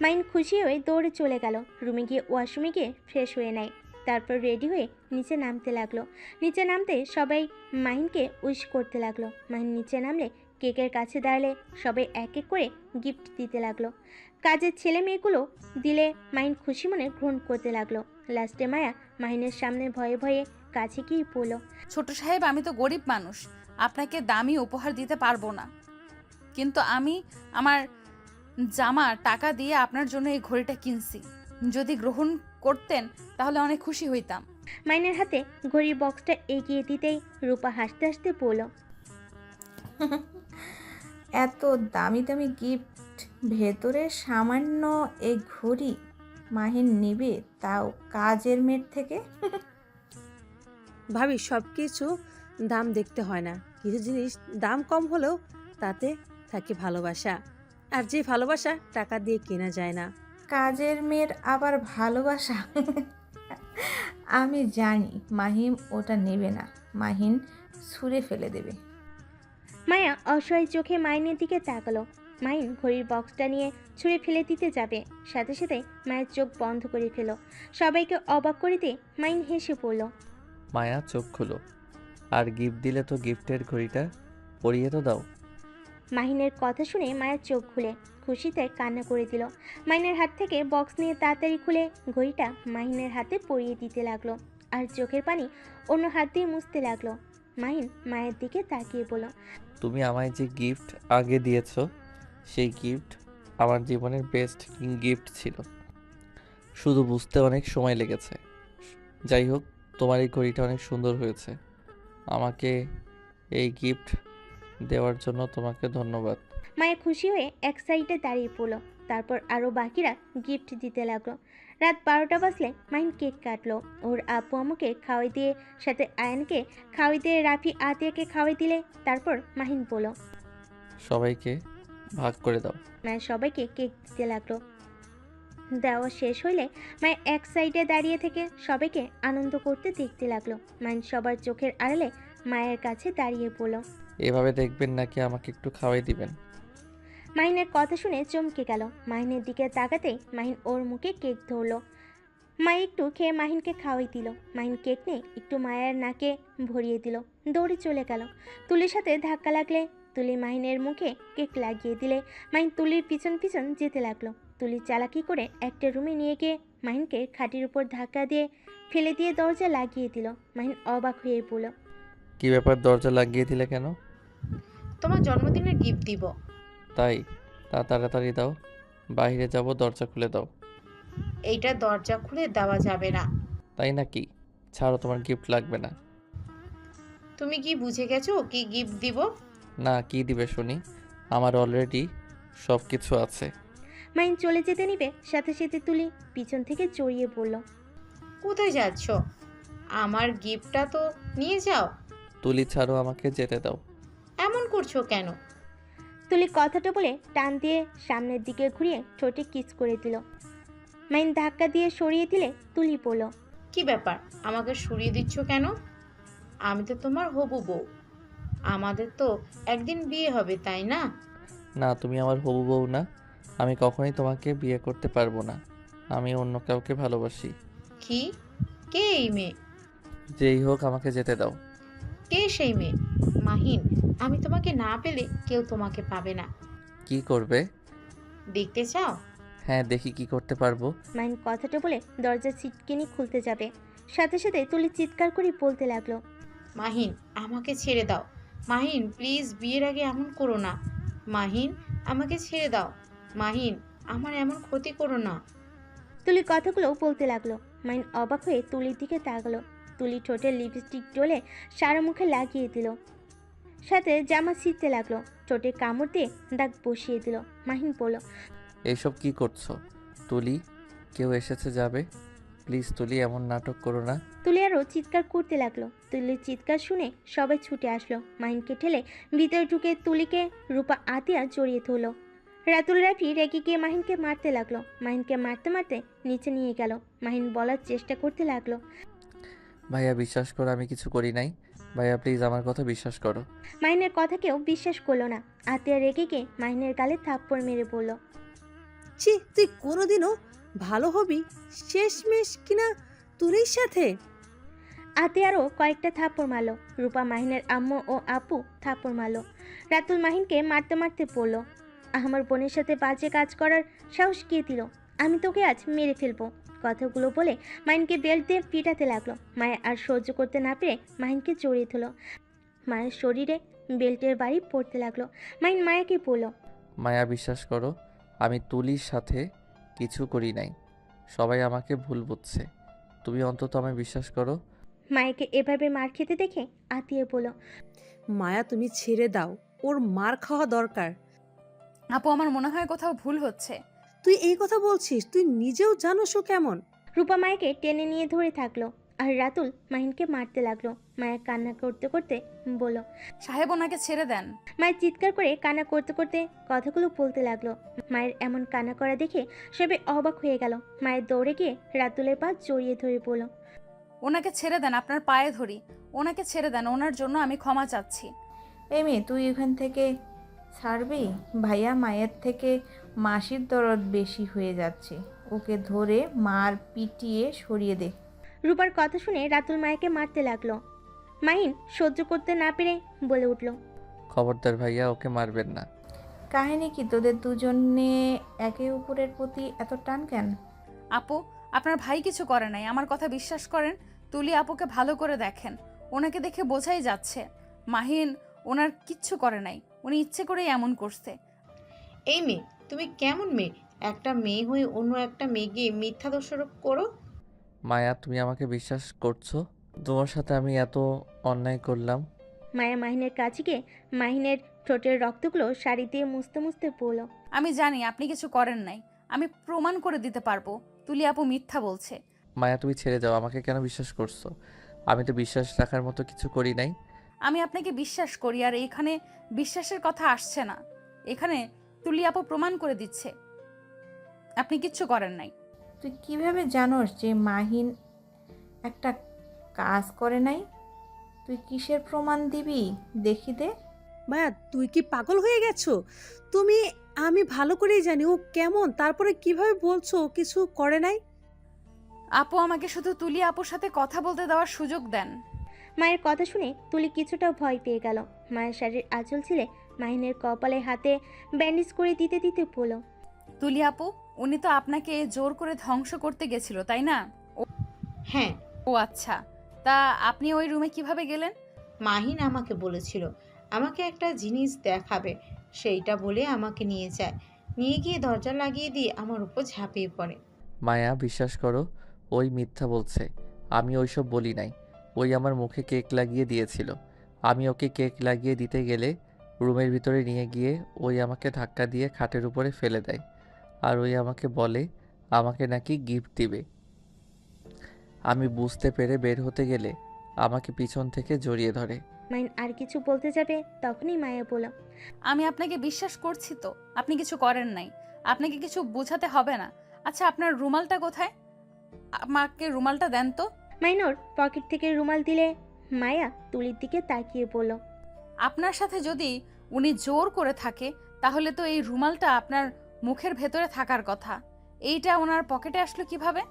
মাহিন খুশি হয়ে দৌড়ে চলে গেল। রুমে গিয়ে ওয়াশরুমে গিয়ে ফ্রেশ হয়ে নেয়। তারপর রেডি হয়ে নিচে নামতে লাগলো। নিচে নামতে সবাই মাহিনকে উইশ করতে লাগলো। মাহিন নিচে নামলে কেকের কাছে দাঁড়ালে সবাই এক এক করে গিফট দিতে লাগলো। কাজের ছেলে মেয়েগুলো দিলে মাহিন খুশি মনে গ্রহণ করতে লাগলো। লাস্টে মায়া মাহিনের সামনে ভয়ে ভয়ে কাছে গিয়ে বলল, ছোট সাহেব, আমি তো গরিব মানুষ, আপনাকে দামি উপহার দিতে পারবো না। কিন্তু আমি আমার জামার টাকা দিয়ে আপনার জন্য এই ঘড়িটা কিনছি। যদি গ্রহণ করতেন তাহলে অনেক খুশি হইতাম। মাহিনের হাতে ঘড়ির বক্সটা এগিয়ে দিতেই রূপা হাসতে হাসতে বলল, এত দামি দামি গিফট, ভেতরে সামান্য এই ঘড়ি মাহিন নিবে, তাও কাজের মেয়ের থেকে। ভাবি, সব কিছু দাম দেখতে হয় না। কিছু জিনিস দাম কম হলেও তাতে থাকে ভালোবাসা, আর যে ভালোবাসা টাকা দিয়ে কেনা যায় না। কাজের মেয়ের আবার ভালোবাসা? আমি জানি মাহিম ওটা নেবে না। মাহিন ছুঁড়ে ফেলে দেবে। মায়া অসহায় চোখে মাহিনের দিকে তাকালো। মাহিন ঘড়ির বক্সটা নিয়ে ছুঁড়ে ফেলে দিতে যাবে, সাথে সাথে মায়ের চোখ বন্ধ করে ফেল। সবাইকে অবাক করে দিয়ে মাহিন হেসে পড়ল। মায়া চোখ খুলো। আর গিফট দিলে তো গিফটের ঘড়িটা পরিয়ে তো দাও। মাহিনের কথা শুনে মায়ের চোখ খুলে খুশিতে কান্না করে দিল। মাহিনের হাত থেকে বক্স নিয়ে তাড়াতাড়ি খুলে ঘড়িটা মাহিনের হাতে পরিয়ে দিতে লাগলো, আর চোখের পানি অন্য হাত দিয়ে মুছতে লাগলো। মাহিন মায়ের দিকে তাকিয়ে বলল, তুমি আমায় যে গিফট আগে দিয়েছো সেই গিফট আমার জীবনের বেস্ট গিফট ছিল। শুধু বুঝতে অনেক সময় লেগেছে। যাই হোক, তোমার এই ঘড়িটা অনেক সুন্দর হয়েছে। আমাকে এই গিফট দেওয়ার জন্য তোমাকে ধন্যবাদ। মায়ের খুশি হয়ে এক সাইডে দাঁড়িয়ে পড়লো। তারপর আরও বাকিরা গিফট দিতে লাগলো। রাত 12টা বাজলে মাহিন কেক কাটলো। ওর আপু আম্মুকে খাওয়াই দিয়ে, সাথে আয়ানকে খাওয়াই দিয়ে রাফি আতিয়াকে খাওয়াই দিলে তারপর মাহিন বলল, সবাইকে ভাগ করে দাও। মায়ের সবাইকে কেক দিতে লাগলো। দেওয়া শেষ হইলে মায়ের এক সাইডে দাঁড়িয়ে থেকে সবাইকে আনন্দ করতে দেখতে লাগলো। মাহিন সবার চোখের আড়ালে মায়ের কাছে দাঁড়িয়ে পড়ল। এভাবে দেখবেন নাকি আমাকে একটু খাওয়াই দিবেন? মাহিনের কথা শুনে চমকে গেল। মাহিনের দিকে তাকাতেই মাহিন ওর মুখে কেক ধরলো। মা একটু খেয়ে মাহিনকে খাওয়াই দিল। মাহিন কেক নিয়ে একটু মায়ের নাকে ভরিয়ে দিল, দৌড়ে চলে গেল। তুলির সাথে ধাক্কা লাগলে তুলি মাহিনের মুখে কেক লাগিয়ে দিলে মাহিন তুলির পিছন পিছন যেতে লাগলো। তুলি চালাকি করে একটা রুমে নিয়ে গিয়ে মাহিনকে খাটির উপর ধাক্কা দিয়ে ফেলে দিয়ে দরজা লাগিয়ে দিল। মাহিন অবাক হয়ে পড়ল। কি ব্যাপার, দরজা লাগিয়ে দিলে কেন? তোমার জন্মদিনের গিফট দিব। তাই? তা তাড়াতাড়ি দাও, বাইরে যাব, দরজা খুলে দাও। এইটা দরজা খুলে দেওয়া যাবে না। তাই নাকি? ছাড়ো, তোমার গিফট লাগবে না। তুমি কি বুঝে গেছো কি গিফট দিব? না, কি দিবে শুনি? আমার অলরেডি সব কিছু আছে। মাহিন চলে যেতে নিবে, সাথে সাথে তুলি পিছন থেকে জড়িয়ে পড়ল। কোথায় যাচ্ছ? আমার গিফটটা তো নিয়ে যাও। তুলি ছাড়ো, আমাকে যেতে দাও। এমন করছো কেন? তুলি কথাটা বলে টান দিয়ে সামনের দিকে ঘুরিয়ে ঠোঁটে কিস করে দিল। মাহিন ধাক্কা দিয়ে সরিয়ে দিলে তুলি বলল, কি ব্যাপার, আমাকে সরিয়ে দিচ্ছ কেন? আমি তো তোমার হবু বউ। আমাদের তো একদিন বিয়ে হবে, তাই না? না, তুমি আমার হবু বউ না। আমি কখনোই তোমাকে বিয়ে করতে পারবো না। আমি অন্য কাউকে ভালোবাসি। কি? কে এই মেয়ে? যেই হোক, আমাকে যেতে দাও। কে সেই মেয়ে? মাহিন, আমি তোমাকে না পেলে কেউ তোমাকে পাবে না। কি করবে? দেখতে চাও? হ্যাঁ, দেখি কি করতে পারবো। মাহিন কথাটা বলে দরজা ছিটকিনি খুলতে যাবে, সাথে সাথে তুলি চিৎকার করে বলতে লাগলো, মাহিন, আমাকে ছেড়ে দাও। মাহিন প্লিজ, বিয়ের আগে এমন করো না। মাহিন, আমাকে ছেড়ে দাও। মাহিন, আমার এমন ক্ষতি করো না। তুলি কথাগুলো বলতে লাগলো। মাহিন অবাক হয়ে তুলির দিকে তাকালো। তুলি ঠোঁটে লিপস্টিক ডলে সারা মুখে লাগিয়ে দিল, সাথে জামা ছিঁড়তে লাগলো। ঠোঁটে কামড় দিয়ে দাগ বসিয়ে দিল। মাহিন বলল, এইসব কি করছো তুলি? কেউ এসেছে, যাবে। প্লিজ তুলি, এমন নাটক করো না। তুলি আরও চিৎকার করতে লাগলো। তুলির চিৎকার শুনে সবাই ছুটে আসলো। মাহিনকে ঠেলে ভিতরে ঢুকে তুলিকে রূপা আতিয়া জড়িয়ে ধরলো। রাতুল রাফি রেগে গিয়ে মাহিনকে মারতে লাগলো। মাহিনকে মারতে মারতে নিচে নিয়ে গেল। মাহিন বলার চেষ্টা করতে লাগলো, ভাইয়া বিশ্বাস করো, আমি কিছু করি নাই। ভাইয়া প্লিজ আমার কথা বিশ্বাস করো। মাহিনের কথা কেউ বিশ্বাস করলো না। আতিয়া রেগে গিয়ে মাহিনের গালে থাপ্পড় মেরে বলল, ছি, তুই কোনোদিনও ভালো হবি? শেষমেশ কিনা তোরই সাথে। আতিয়ারও কয়েকটা থাপ্পড় মারলো। রূপা মাহিনের আম্মু ও আপু থাপ্পড় মারলো। রাতুল মাহিনকে মারতে মারতে পড়লো, আমার বোনের সাথে বাজে কাজ করার সাহস কে দিল? আমি তোকে আজ মেরে ফেলবো। কথাগুলো বলে মাহিনকে বেল্ট দিয়ে পিটাতে লাগলো। মায়া আর সহ্য করতে না পেরে মাহিনকে জড়িয়ে ধরলো। মায়ের শরীরে বেল্টের বাড়ি পড়তে লাগলো। মাহিন মায়াকে বলল, মায়া বিশ্বাস করো, আমি তুলির সাথে কিছু করি নাই। সবাই আমাকে ভুল বুঝছে। তুমি অন্তত আমায় বিশ্বাস করো। মায়াকে এভাবে মার খেতে দেখে আতিয়ে বলল, মায়া, তুমি ছেড়ে দাও, ওর মার খাওয়া দরকার। আপু, আমার মনে হয় কোথাও ভুল হচ্ছে। তুই এই কথা বলছিস? তুই নিজেও জানোস ও কেমন। রূপা মায়াকে টেনে নিয়ে ধরে থাকলো, আর রাতুল মাহিনকে মারতে লাগলো। মায়া কান্না করতে করতে বলল, সাহেব, ওনাকে ছেড়ে দেন। মায়ের চিৎকার করে কান্না করতে করতে কথাগুলো বলতে লাগলো। মায়ের এমন কান্না করা দেখে সবাই অবাক হয়ে গেল। মায়ের দৌড়ে গিয়ে রাতুলের পা জড়িয়ে ধরে বলল, ওনাকে ছেড়ে দেন, আপনার পায়ে ধরি। ওনাকে ছেড়ে দেন, ওনার জন্য আমি ক্ষমা চাচ্ছি। এই মেয়ে, তুই এখান থেকে ছাড়বি? ভাইয়া মায়ের থেকে মাসির দরদ বেশি হয়ে যাচ্ছে, ওকে ধরে মার পিটিয়ে সরিয়ে দে। রূপার কথা শুনে রাতুল মায়াকে মারতে লাগলো। মাহিন সহ্য করতে না পেরে বলে উঠল, খবরদার ভাইয়া, ওকে মারবেন না। কাহিনী কি তোদের দুজনে একে অপরের প্রতি এত টান কেন? আপু, আপনার ভাই কিছু করে নাই, আমার কথা বিশ্বাস করেন। তুলি আপুকে ভালো করে দেখেন, ওনাকে দেখে বোঝাই যাচ্ছে মাহিন ওনার কিচ্ছু করে নাই, উনি ইচ্ছে করেই এমন করছে। এই মেয়ে, তুমি কেমন মেয়ে? একটা মেয়ে হয়ে অন্য একটা মেয়েকে মিথ্যা দোষারোপ করো। মায়া, তুমি আমাকে বিশ্বাস করছো? তোমার সাথে আমি এত অন্যায় করলাম। মায়া মাহিনের কাছে গিয়ে মাহিনের ঠোঁটের রক্তগুলো শাড়ি দিয়ে মুছতে মুছতে বলল, আমি জানি আপনি কিছু করেন নাই, আমি প্রমাণ করে দিতে পারবো তুলি আপু মিথ্যা বলছে। মায়া, তুমি ছেড়ে যাও, আমাকে কেন বিশ্বাস করছো? আমি তো বিশ্বাস রাখার মতো কিছু করি নাই। আমি আপনাকে বিশ্বাস করি, আর এখানে বিশ্বাসের কথা আসছে না, এখানে তুলি আপু প্রমাণ করে দিচ্ছে আপনি কিচ্ছু করেন নাই। তুই কিভাবে জানোস যে মাহিন একটা কাজ করে নাই? তুই কিসের প্রমাণ দিবি? দেখি দে। মায়া, তুই কি পাগল হয়ে গেছো? আমি ভালো করেই জানি ও কেমন, তারপরে কিভাবে বলছো ও কিছু করে নাই? আপু, আমাকে শুধু তুলি আপুর সাথে কথা বলতে দেওয়ার সুযোগ দেন। মায়ের কথা শুনে তুলি কিছুটা ভয় পেয়ে গেল। মায়ের শাড়ির আঁচল ছিলে মাহিনের কপালে হাতে ব্যান্ডেজ করে দিতে দিতে বলল, তুলি আপু, উনি তো আপনাকে জোর করে ধ্বংস করতে গেছিল, তাই না? হ্যাঁ, ও আচ্ছা, তা আপনি ওই রুমে কিভাবে গেলেন? মাহিন আমাকে বলেছিল আমাকে একটা জিনিস দেখাবে, সেইটা বলে আমাকে নিয়ে যায়। নিয়ে গিয়ে দরজা লাগিয়ে দিয়ে আমার উপর ঝাঁপিয়ে পড়ে। মায়া, বিশ্বাস করো, ওই মিথ্যা বলছে। আমি ওইসব বলি নাই। ওই আমার মুখে কেক লাগিয়ে দিয়েছিল। আমি ওকে কেক লাগিয়ে দিতে গেলে রুমের ভিতরে নিয়ে গিয়ে ওই আমাকে ধাক্কা দিয়ে খাটের উপরে ফেলে দেয়। আর ওই আমাকে বলে আমাকে নাকি গিফট দিবে। আমি বুঝতে পেরে বের হতে গেলে আমাকে পিছন থেকে জড়িয়ে ধরে। মাহিন আর কিছু বলতে যাবে তখনই মায়া বলল, আমি আপনাকে বিশ্বাস করছি তো, আপনি কিছু করেন নাই, আপনাকে কিছু বোঝাতে হবে না। আচ্ছা, আপনার রুমালটা কোথায়? আমাকে রুমালটা দেন তো। মাইনর পকেট থেকে রুমাল দিলে মায়া তুলির দিকে তাকিয়ে বলল, আপনার সাথে যদি উনি জোর করে থাকে, তাহলে তো এই রুমালটা আপনার মুখের ভেতরে থাকার কথা। এইটা ওনার পকেটে আসলো কিভাবে?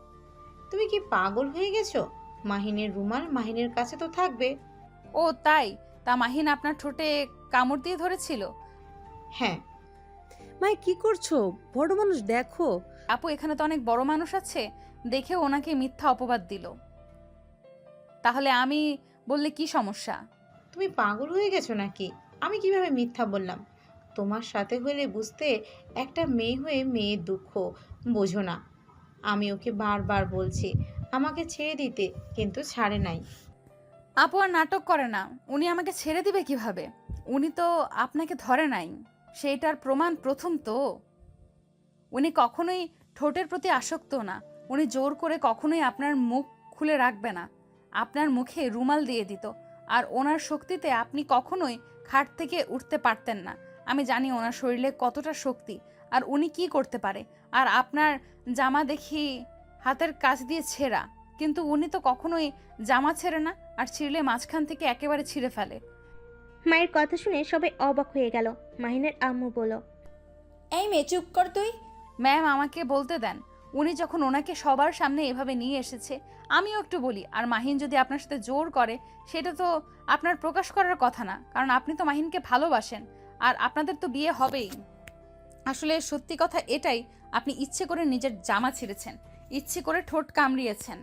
তুমি কি পাগল হয়ে গেছো? মাহিনের রুমাল মাহিনের কাছে তো থাকবে। ও তাই? তা মাহিন আপনার ঠোঁটে কামড় দিয়ে ধরেছিল? হ্যাঁ। মায়া, কি করছো? বড় মানুষ, দেখো। আপু, এখানে তো অনেক বড় মানুষ আছে, দেখে ওনাকে মিথ্যা অপবাদ দিল। তাহলে আমি বললে কি সমস্যা? তুমি পাগল হয়ে গেছো নাকি? আমি কিভাবে মিথ্যা বললাম? তোমার সাথে হলে বুঝতে, একটা মেয়ে হয়ে মেয়ের দুঃখ বোঝো না। আমি ওকে বারবার বলছি আমাকে ছেড়ে দিতে, কিন্তু ছাড়ে নাই। আপু আর নাটক করে না, উনি আমাকে ছেড়ে দিবে কিভাবে? উনি তো আপনাকে ধরে নাই, সেইটার প্রমাণ প্রথম তো। উনি কখনোই ঠোঁটের প্রতি আসক্ত না, উনি জোর করে কখনোই আপনার মুখ খুলে রাখবে না, আপনার মুখে রুমাল দিয়ে দিত। আর ওনার শক্তিতে আপনি কখনোই খাট থেকে উঠতে পারতেন না। আমি জানি ওনার শরীরে কতটা শক্তি, আর উনি কি করতে পারে। আর আপনার জামা দেখি হাতের কাছ দিয়ে ছেঁড়া, কিন্তু উনি তো কখনোই জামা ছেড়ে না, আর ছিঁড়লে মাঝখান থেকে একেবারে ছিঁড়ে ফেলে। মায়ের কথা শুনে সবাই অবাক হয়ে গেল। মাহিনের আম্মু বলল, এই মেয়ে, চুপ কর তুই। ম্যাম, আমাকে বলতে দেন। উনি যখন ওনাকে সবার সামনে এভাবে নিয়ে এসেছে, আমিও একটু বলি। আর মাহিন যদি আপনার সাথে জোর করে, সেটা তো আপনার প্রকাশ করার কথা না, কারণ আপনি তো মাহিনকে ভালোবাসেন, আর আপনাদের তো বিয়ে হবেই। আসলে সত্যি কথা এটাই, আপনি ইচ্ছে করে নিজের জামা ছিঁড়েছেন, ইচ্ছে করে ঠোঁট কামড়িয়েছেন,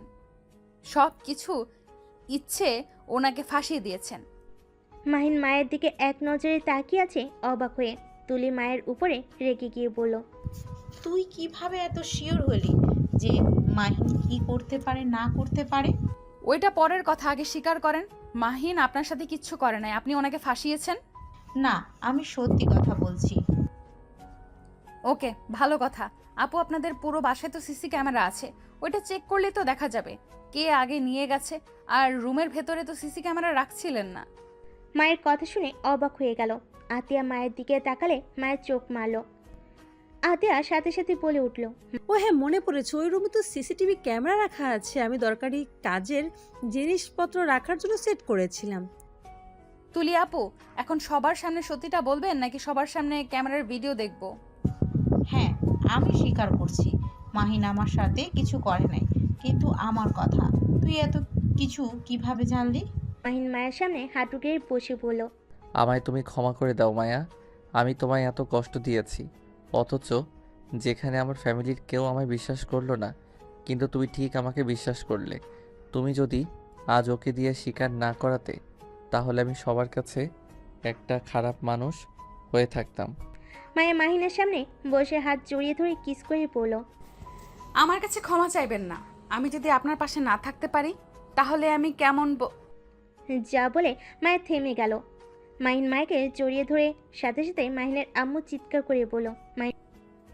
সব কিছু ইচ্ছে ওনাকে ফাঁসিয়ে দিয়েছেন। মাহিন মায়ের দিকে এক নজরে তাকিয়ে আছে অবাক হয়ে। তুলি মায়ের উপরে রেগে গিয়ে বলল, তুই কিভাবে এত শিওর হলি যে মাহিন কি করতে পারে না করতে পারে? ওইটা পরের কথা, আগে স্বীকার করেন মাহিন আপনার সাথে কিচ্ছু করে নাই, আপনি ওনাকে ফাঁসিয়েছেন। না, আমি সত্যি কথা বলছি। ওকে, ভালো কথা। আপু, আপনাদের পুরো বাসায় তো সিসি ক্যামেরা আছে, ওইটা চেক করলেই তো দেখা যাবে কে আগে নিয়ে গেছে। আর রুমের ভেতরে তো সিসি ক্যামেরা রাখছিলেন না। মায়ের কথা শুনে অবাক হয়ে গেল। আতিয়া মায়ের দিকে তাকালে মায়ের চোখ মারল। আতিয়া সাথে সাথে বলে উঠল, ও হ্যাঁ, মনে পড়েছে, ওই রুমে তো সিসিটিভি ক্যামেরা রাখা আছে। আমি দরকারি কাজের জিনিসপত্র রাখার জন্য সেট করেছিলাম। তুলি আপু, এখন সবার সামনে সত্যিটা বলবেন নাকি সবার সামনে ক্যামেরার ভিডিও দেখব? হ্যাঁ, আমি স্বীকার করছি মাহিন আমার সাথে কিছু করে নাই, কিন্তু আমার কথা তুই এত কিছু কিভাবে জানলি? মাহিন মায়ের সামনে হাঁটু গেড়ে বসে বলল। আমায় তুমি ক্ষমা করে দাও মায়া। আমি তোমায় এত কষ্ট দিয়েছি, অথচ যেখানে আমার ফ্যামিলির কেউ আমায় বিশ্বাস করলো না, কিন্তু তুমি ঠিক আমাকে বিশ্বাস করলে। তুমি যদি আজ ওকে দিয়ে স্বীকার না করাতে, তাহলে আমি সবার কাছে একটা খারাপ মানুষ হয়ে থাকতাম। মায়া মাহিনের সামনে বসে হাত জড়িয়ে ধরে কিস করে বলল। আমার কাছে ক্ষমা চাইবেন না। আমি যদি আপনার পাশে না থাকতে পারি তাহলে আমি কেমন যা বলে মায়া থেমে গেল। মাহিন মায়াকে জড়িয়ে ধরে সাথে সাথে মাহিনের আম্মু চিৎকার করে বলল।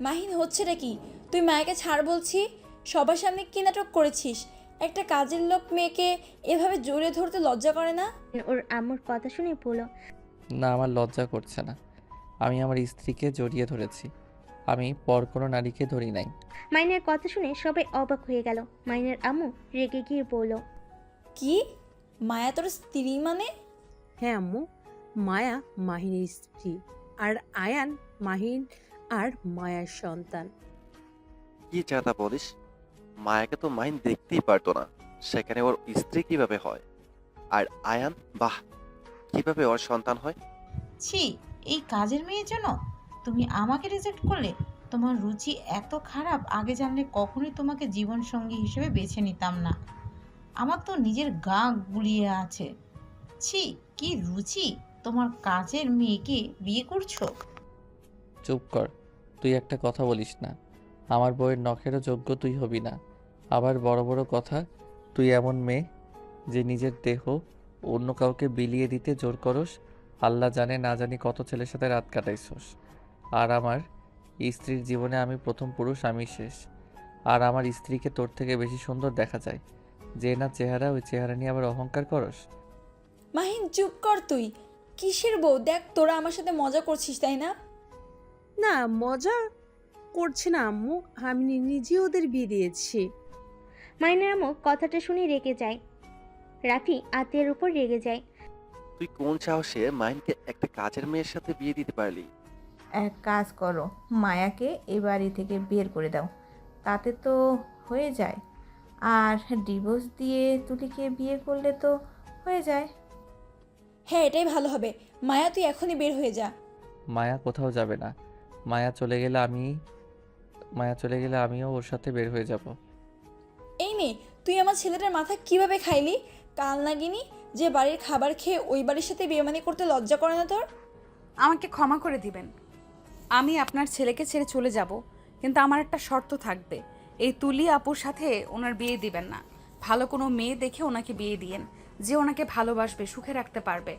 মাহিন, হচ্ছেটা কি? তুই মায়াকে ছাড় বলছি। সবার সামনে কি নাটক করেছিস? একটা কাজের লোক মেয়েকে এভাবে জড়িয়ে ধরতে লজ্জা করে না? ওর আম্মুর কথা শুনে বলল। না, আমার লজ্জা করছে না। আমি আমার স্ত্রীকে জড়িয়ে ধরেছি, আমি পর কোনো নারীকে ধরি নাই। মাইনের কথা শুনে সবাই অবাক হয়ে গেল। মাইনের আম্মু রেগে গিয়ে বলল। কি? মায়া তোর স্ত্রী মানে? হ্যাঁ আম্মু, মায়া মাহিনের স্ত্রী, আর আয়ান মাহিন আর মায়ার সন্তান। কি চাতা বলিস? মায়াকে তো মাহিন দেখতেই পারতো না, সেখানে ওর স্ত্রী কিভাবে হয়? আর আয়ান, বাহ, কিভাবে ওর সন্তান হয়? ছি, এই কাজের মেয়ের জন্য তুমি আমাকে রিজেক্ট করলে? তোমার রুচি এত খারাপ, আগে জানলে কখনোই তোমাকে জীবন সঙ্গী হিসেবে বেছে নিতাম না। আমার তো নিজের গা গুলিয়ে আছে। ছি, কি রুচি! তোমার কাজের মেয়েকে বিয়ে করছো? চুপ কর, তুই একটা কথা বলিস না। আমার বউয়ের নখেরও যোগ্য তুই হবি না। আবার বড় বড় কথা। তুই এমন মেয়ে যে নিজের দেহ অন্য কাউকে বিলিয়ে দিতে জোর করস। আল্লাহ জানে না জানি কত ছেলের সাথে রাত কাটাইছস। আর আমার স্ত্রীর জীবনে আমি প্রথম পুরুষ, আমি শেষ। আর আমার স্ত্রীকে তোর থেকে বেশি সুন্দর দেখা যায়। যে না চেহারা, ওই চেহারা নিয়ে আবার অহংকার করস। মাহিন, চুপ কর তুই। কিসের বউ? দেখ, তোরা আমার সাথে মজা করছিস, তাই না? না, মজা করছি না আম্মু, আমি নিজে ওদের বিয়ে দিয়েছি। মাইনের আম্মু কথাটা শুনে রেগে যায়। রাফি আতিয়ার উপর রেগে যায়। তুই কোন সাহসে মাহিনকে একটা কাজের মেয়ের সাথে বিয়ে দিতে পারলি? এক কাজ করো, মায়াকে এ বাড়ি থেকে বের করে দাও, তাতে তো হয়ে যায়। আর ডিভোর্স দিয়ে তুলিকে বিয়ে করলে তো হয়ে যায়। হ্যাঁ, এটাই ভালো হবে। মায়া, তুই এখনই বের হয়ে যা। মায়া কোথাও যাবে না। মায়া চলে গেলে আমিও ওর সাথে বের হয়ে যাব। এই নে, তুই আমার ছেলেটার মাথা কিভাবে খাইলি? কাল নাগিনি যে বাড়ির খাবার খেয়ে ওই বাড়ির সাথে বেমানি করতে লজ্জা করে না তোর? আমাকে ক্ষমা করে দিবেন। আমি আপনার ছেলেকে ছেড়ে চলে যাব, কিন্তু আমার একটা শর্ত থাকবে। এই তুলি আপুর সাথে ওনার বিয়ে দিবেন না। ভালো কোনো মেয়ে দেখে ওনাকে বিয়ে দিয়েন, যে ওনাকে ভালোবাসবে, সুখে রাখতে পারবে।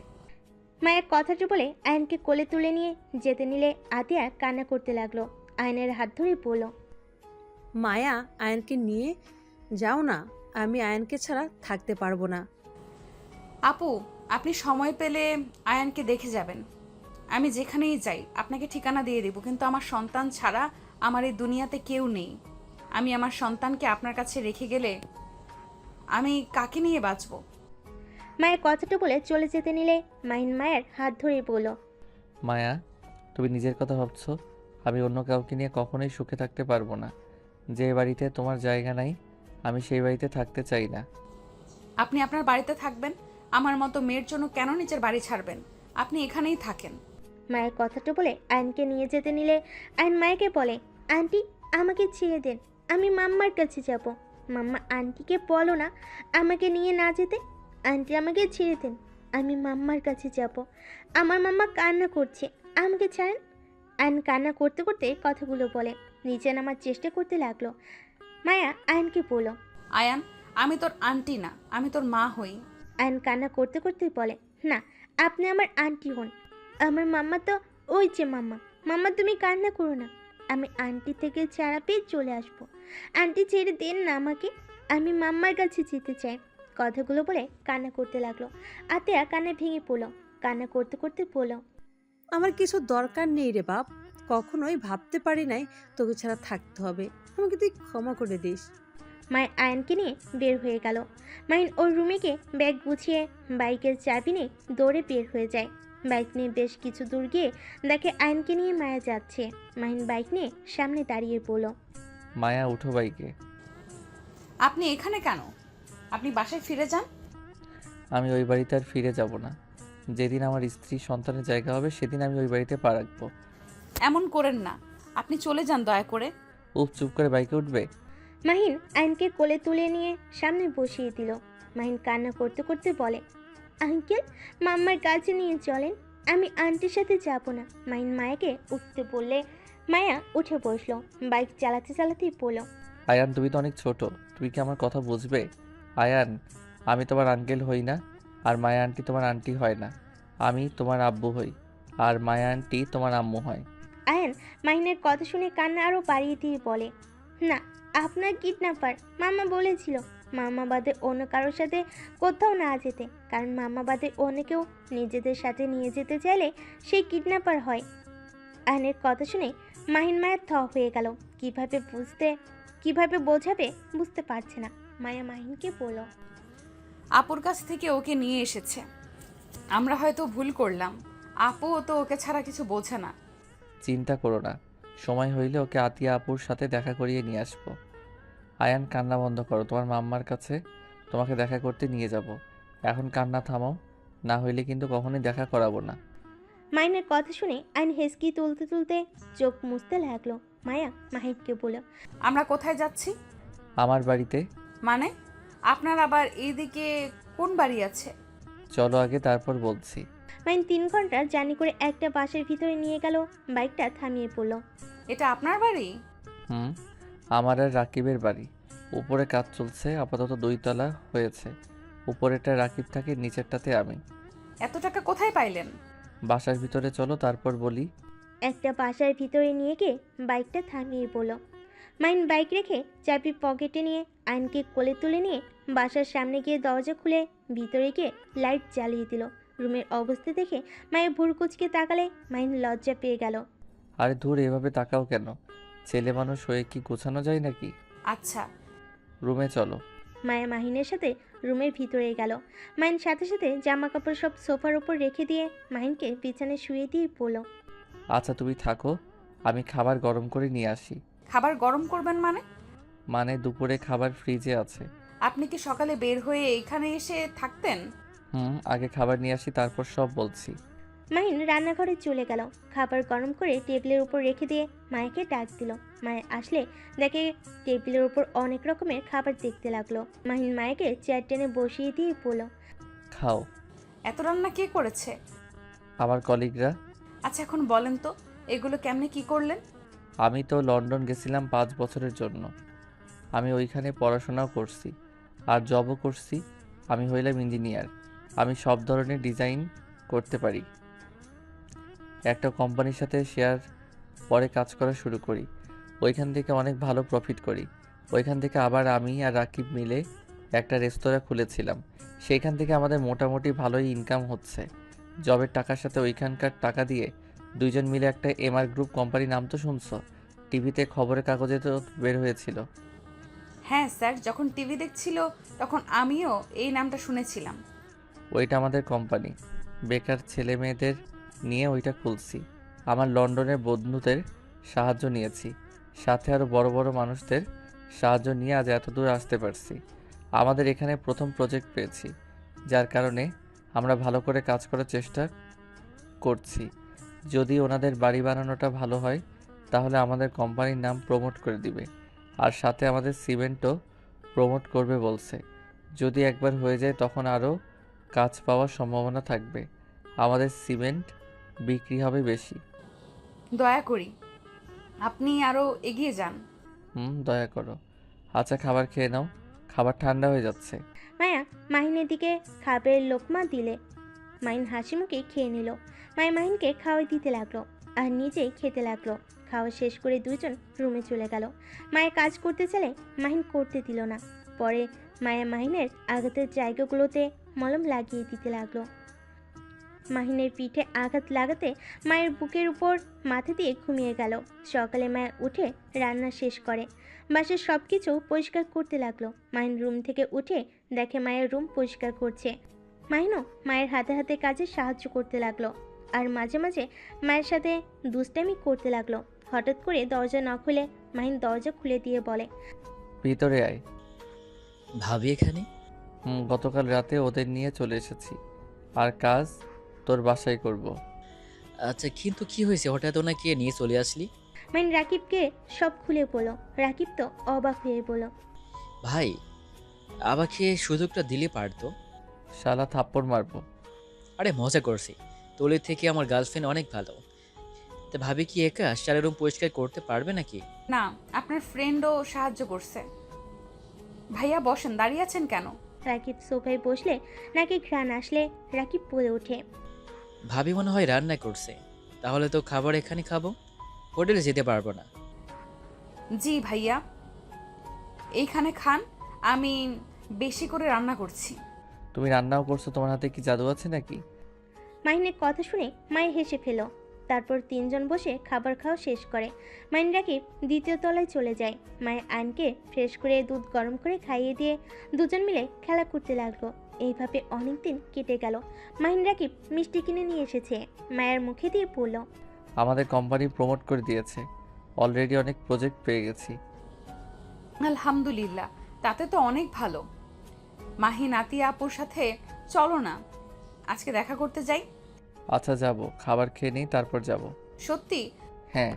মায়ের কথাটা বলে আয়নকে কোলে তুলে নিয়ে যেতে নিলে আতিয়া কান্না করতে লাগলো। আয়নের হাত ধরে বলল। মায়া, আয়নকে নিয়ে যাও না, আমি আয়নকে ছাড়া থাকতে পারবো না। আপু, আপনি সময় পেলে আয়ানকে দেখে যাবেন। আমি যেখানেই যাই আপনাকে ঠিকানা দিয়ে দেব, কিন্তু আমার সন্তান ছাড়া আমার এই দুনিয়াতে কেউ নেই। আমি আমার সন্তানকে আপনার কাছে রেখে গেলে আমি কাকে নিয়ে বাঁচব? মায়ের কথাটা বলে চলে যেতে নিলে মাহিন মায়ের হাত ধরে বলল। মায়া, তুমি নিজের কথা ভাবছো? আমি অন্য কাউকে নিয়ে কখনোই সুখে থাকতে পারবো না। যে বাড়িতে তোমার জায়গা নাই, আমি সেই বাড়িতে থাকতে চাই না। আপনি আপনার বাড়িতে থাকবেন, আমার মতো মেয়ের জন্য কেন নিজের বাড়ি ছাড়বেন? আপনি এখানেই থাকেন। মায়ের কথাটা বলে আয়নকে নিয়ে যেতে নিলে আয়ন মায়াকে বলে। আন্টি, আমাকে ছেড়ে দেন, আমি মাম্মার কাছে যাব। মাম্মা, আন্টিকে বলো না আমাকে নিয়ে না যেতে। আন্টি, আমাকে ছেড়ে দেন, আমি মাম্মার কাছে যাব। আমার মাম্মা কান্না করছে, আমাকে ছাড়েন। আয়ন কান্না করতে করতে কথাগুলো বলে নিচে নামার চেষ্টা করতে লাগলো। মায়া আয়নকে বলো। আয়ান, আমি তোর আন্টি না, আমি তোর মা হই। আয়ন কান্না করতে করতে বলে, না, আপনি আমার আন্টি হন। আমার মাম্মা তো ওই যে মাম্মা। মাম্মা, তুমি কান্না করো না, আমি আন্টি থেকে ছাড়া পেয়ে চলে আসবো। আন্টি, ছেড়ে দেন না আমাকে, আমি মাম্মার কাছে যেতে চাই। কথাগুলো বলে কান্না করতে লাগলো। আতিয়া কান্না ভেঙে পড়লো। কান্না করতে করতে বললো। আমার কিছু দরকার নেই রে বাপ, কখনোই ভাবতে পারি নাই তোকে ছাড়া থাকতে হবে, আমাকে তুই ক্ষমা করে দিস। মায়ের আয়নকে নিয়ে বের হয়ে গেল। মাহিন ওর রুমে গিয়ে ব্যাগ গুছিয়ে বাইকের চাবি নিয়ে দৌড়ে বের হয়ে যায়। বাইক নিয়ে বেশ কিছু দূর গিয়ে দেখে আয়নকে নিয়ে মায়া যাচ্ছে। মাহিন বাইক নিয়ে সামনে দাঁড়িয়ে বলল, মায়া উঠো বাইকে। আপনি এখানে কেন? আপনি বাসায় ফিরে যান। আমি ওই বাড়িতে আর ফিরে যাব না। যেদিন আমার স্ত্রী সন্তানের জায়গা হবে সেদিন আমি ওই বাড়িতে পা রাখবো। এমন করেন না, আপনি চলে যান দয়া করে। চুপ করে বাইকে উঠবে? মাহিন আয়নকে কোলে তুলে নিয়ে সামনে বসিয়ে দিল। মাহিন কান্না করতে করতে বলে, আঙ্কেল, মাম্মার কাছে নিয়ে চলেন, আমি আন্টির সাথে যাব না। মাহিন মায়াকে উঠতে বললে মায়া উঠে বসলো। বাইক চালাতে চালাতেই বলল, আয়ান, তুমি তো অনেক ছোট, তুমি কি আমার কথা বুঝবে? আয়ান, আমি তোমার আঙ্কেল হই না, আর মায়া আন্টি তোমার আন্টি হয় না। আমি তোমার আব্বু হই, আর মায়া আন্টি তোমার আম্মু হয়। আয়ান মাহিনের কথা শুনে কান্না আরও বাড়িয়ে দিয়ে বলে, না, আপনার কিডন্যাপার। মাম্মা বলেছিল মাম্মা বাদে অন্য কারোর সাথে কোথাও না যেতে, কারণ মাম্মা বাদে অন্য কেউ নিজেদের সাথে নিয়ে যেতে চাইলে সেই কিডন্যাপার হয়। আয়নের কথা শুনে মাহিন মায়ের থ হয়ে গেল। কিভাবে বোঝাবে বুঝতে পারছে না। মায়া মাহিনকে বলল, আপুর কাছ থেকে ওকে নিয়ে এসেছে, আমরা হয়তো ভুল করলাম। আপুও তো ওকে ছাড়া কিছু বোঝে না। চিন্তা করো না, সময় হইলে ওকে আতিয়া আপুর সাথে দেখা করিয়ে নিয়ে আসবো। আয়ান, কান্না বন্ধ করো, তোমার মাম্মার কাছে তোমাকে দেখা করতে নিয়ে যাব। এখন কান্না থামাও, না হইলে কিন্তু কখনোই দেখা করাবো না। মাহিনের কথা শুনে আইন হেসকি তুলতে তুলতে চোখ মুছতে লাগলো। মায়া মাহিনকে বলল, আমরা কোথায় যাচ্ছি? আমার বাড়িতে। মানে আপনার আবার এইদিকে কোন বাড়ি আছে? চলো আগে, তারপর বলছি। মাহিন 3 ঘন্টা জার্নি করে একটা বাসের ভিতরে নিয়ে গেল। বাইকটা থামিয়ে পড়ল। এটা আপনার বাড়ি? হুম, আমার আর রাকিবের বাড়ি। উপরে কাজ চলছে, আপাতত 2 তলা হয়েছে। উপরেরটা রাকিব থাকে, নিচেরটাতে আমি। এত টাকা কোথায় পাইলেন? বাসার ভিতরে চলো, তারপর বলি। একটা বাসার ভিতরে নিয়ে গিয়ে বাইকটা থামিয়ে পড়ল। মাহিন বাইক রেখে চাবি পকেটে নিয়ে আইনকে কোলে তুলে নিয়ে বাসার সামনে গিয়ে দরজা খুলে ভিতরে গিয়ে লাইট জ্বালিয়ে দিল। রুমের অবস্থা দেখে মায়ের ভুরু কুচকে তাকালে মাহিন লজ্জা পেয়ে গেল। আরে ধুর, এভাবে তাকাও কেন? ছেলে মানুষ হয়ে কি গোছানো যায় নাকি? আচ্ছা, রুমে চলো। মায়া মাহিনের সাথে রুমের ভিতরে গেল। মাহিন সাথে সাথে জামা কাপড় সব সোফার উপর রেখে দিয়ে মাহিনকে বিছানায় শুয়ে দিয়ে বলল, আচ্ছা তুমি থাকো, আমি খাবার গরম করে নিয়ে আসি। খাবার গরম করবেন মানে? মানে দুপুরে খাবার ফ্রিজে আছে। আপনি কি সকালে বের হয়ে এখানে এসে থাকতেন? আগে খাবার নিয়ে আসি, তারপর সব বলছি। মাহিন রান্নাঘরে চলে গেল। খাবার গরম করে টেবিলের উপর রেখে দিয়ে মায়াকে ডাক দিল। মায়া আসলে দেখে টেবিলের উপর অনেক রকমের খাবার দেখতে লাগলো। মাহিন মায়াকে চেয়ার টেনে বসিয়ে দিয়ে বলল, খাও। এত রান্না কে করেছে? আমার কলিগরা। আচ্ছা এখন বলেন তো, এগুলো কেমনে কি করলেন? আমি তো লন্ডন গেছিলাম 5 বছরের জন্য। আমি ওইখানে পড়াশোনাও করছি আর জবও করছি। আমি হইলাম ইঞ্জিনিয়ার। আমি সব ধরনের ডিজাইন করতে পারি। একটা কোম্পানির সাথে শেয়ার পরে কাজ করা শুরু করি। ওইখান থেকে অনেক ভালো প্রফিট করি। ওইখান থেকে আবার আমি আর রাকিব মিলে একটা রেস্তোরাঁ খুলেছিলাম। সেইখান থেকে আমাদের মোটামুটি ভালোই ইনকাম হচ্ছে। জবের টাকার সাথে ওইখানকার টাকা দিয়ে 2 জন মিলে একটা এমআর গ্রুপ কোম্পানি, নাম তো শুনছো? টিভিতে খবরের কাগজে তো বের হয়েছিল। হ্যাঁ স্যার, যখন টিভি দেখছিল তখন আমিও এই নামটা শুনেছিলাম। ওইটা আমাদের কোম্পানি। বেকার ছেলে মেয়েদের নিয়ে ওইটা খুলছি। আমার লন্ডনের বন্ধুদের সাহায্য নিয়েছি, সাথে আরও বড় বড় মানুষদের সাহায্য নিয়ে আজ এত দূর আসতে পারছি। আমাদের এখানে প্রথম প্রজেক্ট পেয়েছি, যার কারণে আমরা ভালো করে কাজ করার চেষ্টা করছি। যদি ওনাদের বাড়ি বানানোটা ভালো হয় তাহলে আমাদের কোম্পানির নাম প্রমোট করে দিবে, আর সাথে আমাদের সিমেন্টও প্রমোট করবে বলছে। যদি একবার হয়ে যায় তখন আরও কাজ পাওয়ার সম্ভাবনা থাকবে। আমাদের সিমেন্ট বিক্রি হবে বেশি। দয়া করি আপনি আরও এগিয়ে যান। দয়া করো। আচ্ছা খাবার খেয়ে নাও, খাবার ঠান্ডা হয়ে যাচ্ছে। মায়া মাহিনের দিকে খাবারের লোকমা দিলে। মাহিন হাসি মুখে খেয়ে নিল। মায়া মাহিনকে খাওয়াই দিতে লাগলো আর নিজেই খেতে লাগলো। খাওয়া শেষ করে 2 জন রুমে চলে গেল। মায়া কাজ করতে চাইলে মাহিন করতে দিল না। পরে মায়া মাহিনের আঘাতের জায়গাগুলোতে মলম লাগিয়ে দিতে লাগলো। মাহিনের পিঠে আঘাত লাগাতে মায়ের বুকের উপর মাথা দিয়ে ঘুমিয়ে গেল। সকালে মায়া উঠে রান্না শেষ করে বাসার সব কিছু পরিষ্কার করতে লাগলো। মাহিন রুম থেকে উঠে দেখে মায়ের রুম পরিষ্কার করছে। মাহিনও মায়ের হাতে হাতে কাজে সাহায্য করতে লাগলো আর মাঝে মাঝে মায়ের সাথে দুষ্টামি করতে লাগলো। হঠাৎ করে দরজা না খুলে মাহিন দরজা খুলে দিয়ে বলে, ভিতরে আয়। ভাবি এখানে? গতকাল রাতে ওদের নিয়ে চলে এসেছি, আর কাজ তোর বাসায় করব। আচ্ছা, কিন্তু কি হয়েছে হঠাৎ ওনাকে নিয়ে চলে আসলি? মাহিন রাকিবকে সব খুলে বলল। রাকিব তো অবাক হয়ে বলল, ভাই, আমাকে সুযোগটা দিলে পারতো। শালা থাপ্পড় মারবো। আরে মজা করছি, তোলে থেকে আমার গার্লফ্রেন্ড অনেক ভালো। তা ভাবি কি একা সারা রুম পরিষ্কার করতে পারবে নাকি? না, আপনার ফ্রেন্ডও সাহায্য করছে। ভাইয়া বসেন, দাঁড়িয়ে আছেন কেন? রাকিব সোফায় বসলে নাকি ঘ্রাণ আসলে রাকিব বলে ওঠে, ভাবি মনে হয় রান্না করছে, তাহলে তো খাবার এখানে খাবো, হোটেলে যেতে পারবো না। জি ভাইয়া, এইখানে খান, আমি বেশি করে রান্না করছি। তুমি রান্নাও করছো, তোমার হাতে কি জাদু আছে নাকি? মাহিনের কথা শুনে মায়ে হেসে ফেল। তারপর তিনজন বসে খাবার খাওয়া শেষ করে। মাইন রাকিব দ্বিতীয় তলায় চলে যায়। মায়ের আয়নকে ফ্রেশ করে দুধ গরম করে খাইয়ে দিয়ে দুজন মিলে খেলা করতে লাগলো। এইভাবে অনেক দিন কেটে গেল। মাহিন রাকিব মিষ্টি কিনে নিয়ে এসেছে, মায়ের মুখে দিয়ে বলল, আমাদের কোম্পানি প্রমোট করে দিয়েছে, অলরেডি অনেক প্রজেক্ট পেয়ে গেছি। আলহামদুলিল্লাহ, তাতে তো অনেক ভালো। মাহি নাতিয়া আপুর সাথে চলো না, আজকে দেখা করতে যাই। আচ্ছা যাব, খাবার খেয়ে নিই তারপর যাব। সত্যি? হ্যাঁ।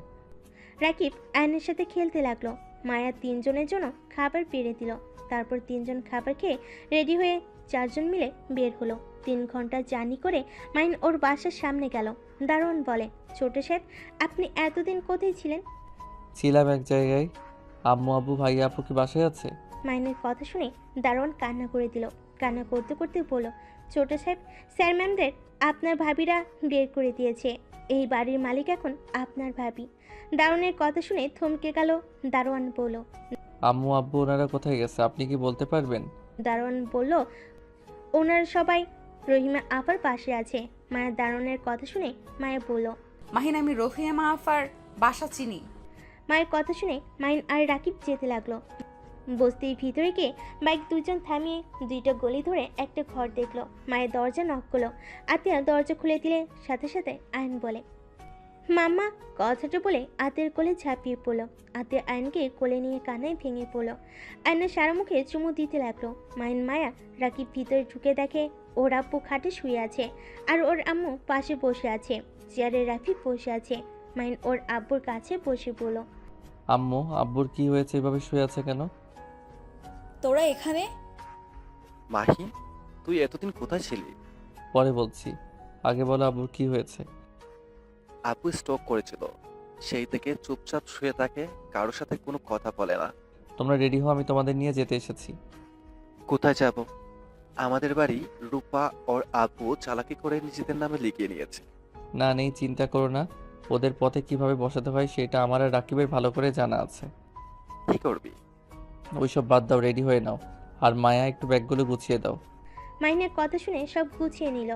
রাকিব আয়নের সাথে খেলতে লাগলো। মায়া তিনজনের জন্য খাবার পেড়ে দিল। তারপর তিনজন খাবার খেয়ে রেডি হয়ে চারজন মিলে বের হলো। 3 ঘন্টা জার্নি করে মাইন ওর বাসার সামনে গেল। দারোয়ান বলে, ছোট সাহেব, আপনি এতদিন কোথায় ছিলেন? ছিলাম এক জায়গায়। আম্মু আব্বু ভাইয়া আপু কি বাসায় আছে? মাইনের কথা শুনে দারোয়ান কান্না করে দিল। কান্না করতে করতে বলল, ছোট সাহেব, স্যার ম্যামদের আপনার ভাবিরা বের করে দিয়েছে। এই বাড়ির মালিক এখন আপনার ভাবি। দারোয়ানের কথা শুনে থমকে গেল। দারোয়ান বলল, আম্মু আব্বু ওনারা কোথায় গেছে আপনি কি বলতে পারবেন? দারোয়ান বলল, ওনার সবাই রহিমা আপার পাশে আছে। মায়ের দারোয়ানের কথা শুনে মায়া বলল, মাহিন, আমি রফিয়া আফার বাসা চিনি। মায়ের কথা শুনে মাইন আর রাকিব যেতে লাগলো। বস্তির ভিতরে গিয়ে বাইক দুজন থামিয়ে 2টা গলি ধরে একটা ঘর দেখলো। মায়ের দরজা নক করলো। আতিয়া দরজা খুলে দিলে সাথে সাথে আয়ন বলে, মাম্মা, কথাটা বলে আতের কোলে ঝাঁপিয়ে পড়লো। আতিয়া আয়নকে কোলে নিয়ে কান্নায় ভেঙে পড়লো। আয়নের সারা মুখে চুমু দিতে লাগলো। মাইন মায়া রাকিব ভিতরে ঢুকে দেখে ওর আব্বু খাটে শুয়ে আছে আর ওর আম্মু পাশে বসে আছে। চেয়ারে রাফি বসে আছে। মাইন ওর আব্বুর কাছে বসে বলল, আম্মু আব্বুর কি হয়েছে, এভাবে শুয়ে আছে কেন? তোরা এখানে? মাহি, তুই এতদিন কোথায় ছিলি? পরে বলছি, আগে বলো আব্বুর কি হয়েছে। আপু স্ট্রোক করেছিল, সেই থেকে চুপচাপ শুয়ে থাকে, কারোর সাথে কোনো কথা বলে না। তোমরা রেডি হও, আমি তোমাদের নিয়ে যেতে এসেছি। কোথায় যাব? আমাদের বাড়ি রূপা ওর আপু চালাকি করে নিজেদের নামে লিখিয়ে নিয়েছে। না নেই, চিন্তা করো না, ওদের পথে কিভাবে বসাতে হয় সেটা আমার আর রাকিবের ভালো করে জানা আছে। কি করবি? ওইসব বাদ দাও, রেডি হয়ে নাও। আর মায়া একটু ব্যাগগুলো গুছিয়ে দাও। মাইনের কথা শুনে সব গুছিয়ে নিল,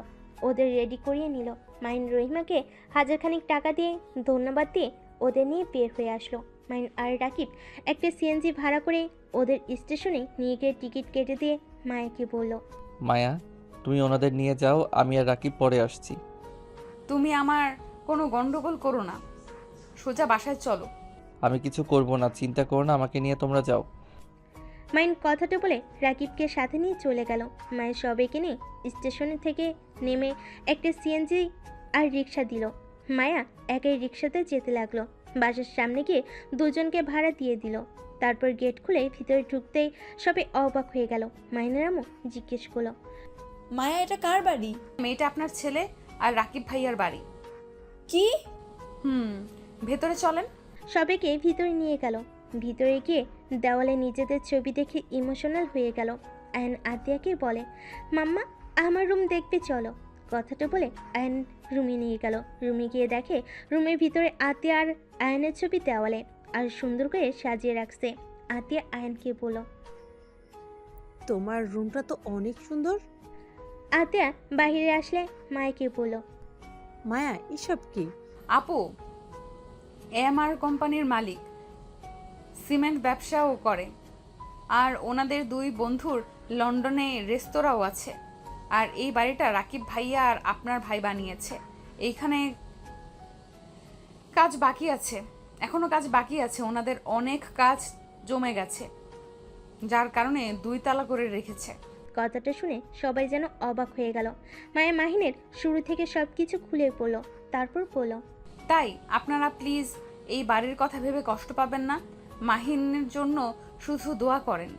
ওদের রেডি করিয়ে নিল। মাইন রহিমাকে হাজারখানিক টাকা দিয়ে ধন্যবাদ দিয়ে ওদের নিয়ে বের হয়ে আসলো। মাইন আর রাকিব একটা সিএনজি ভাড়া করে ওদের স্টেশনে নিয়ে গিয়ে টিকিট কেটে দিয়ে মায়াকে বলল, মায়া, তুমি ওনাদের নিয়ে যাও, আমি আর রাকিব পরে আসছি। তুমি আমার কোনো গন্ডগোল করো না, সোজা বাসায় চলো। আমি কিছু করব না, চিন্তা করো না, আমাকে নিয়ে তোমরা যাও। মাইন কথাটা বলে রাকিবকে সাথে নিয়ে চলে গেল। মায়ের সবাইকে নিয়ে স্টেশনে থেকে নেমে একটা সিএনজি আর রিক্সা দিল। মায়া একাই রিক্সাতে যেতে লাগলো। বাসার সামনে গিয়ে দুজনকে ভাড়া দিয়ে দিল। তারপর গেট খুলে ভিতরে ঢুকতেই সবাই অবাক হয়ে গেল। মাইনের আম্মু জিজ্ঞেস করলো, মায়া, এটা কার বাড়ি? মেয়েটা আপনার ছেলে আর রাকিব ভাইয়ার বাড়ি। কি? ভেতরে চলেন। সবাইকে ভিতরে নিয়ে গেল। ভিতরে গিয়ে দেওয়ালে নিজেদের ছবি দেখে ইমোশনাল হয়ে গেল। আয়ন আতিয়াকে বলে, মাম্মা, আমার রুম দেখবে চলো। কথাটা বলে আয়ন রুমে নিয়ে গেল। রুমে গিয়ে দেখে রুমের ভিতরে আতিয়া আর আয়নের ছবি দেওয়ালে আর সুন্দর করে সাজিয়ে রাখছে। আতিয়া আয়নকে বলল, তোমার রুমটা তো অনেক সুন্দর। আতিয়া বাইরে আসলে মায়াকে বলল, মায়া এসব কি? আপু এমআর কোম্পানির মালিক, সিমেন্ট ব্যবসাও করে, আর ওনাদের দুই বন্ধুর লন্ডনে রেস্তোরাঁও আছে। আর এই বাড়িটা রাকিব ভাইয়া আর আপনার ভাই বানিয়েছে। এইখানে কাজ বাকি আছে, এখনো কাজ বাকি আছে, ওনাদের অনেক কাজ জমে গেছে, যার কারণে 2 তালা করে রেখেছে। কথাটা শুনে সবাই যেন অবাক হয়ে গেল। মায়া মাহিনের শুরু থেকে সব কিছু খুলে বলল, তারপর বলল, তাই আপনারা প্লিজ এই বাড়ির কথা ভেবে কষ্ট পাবেন না। মাহিনের জন্য শুধু দোয়া করেন,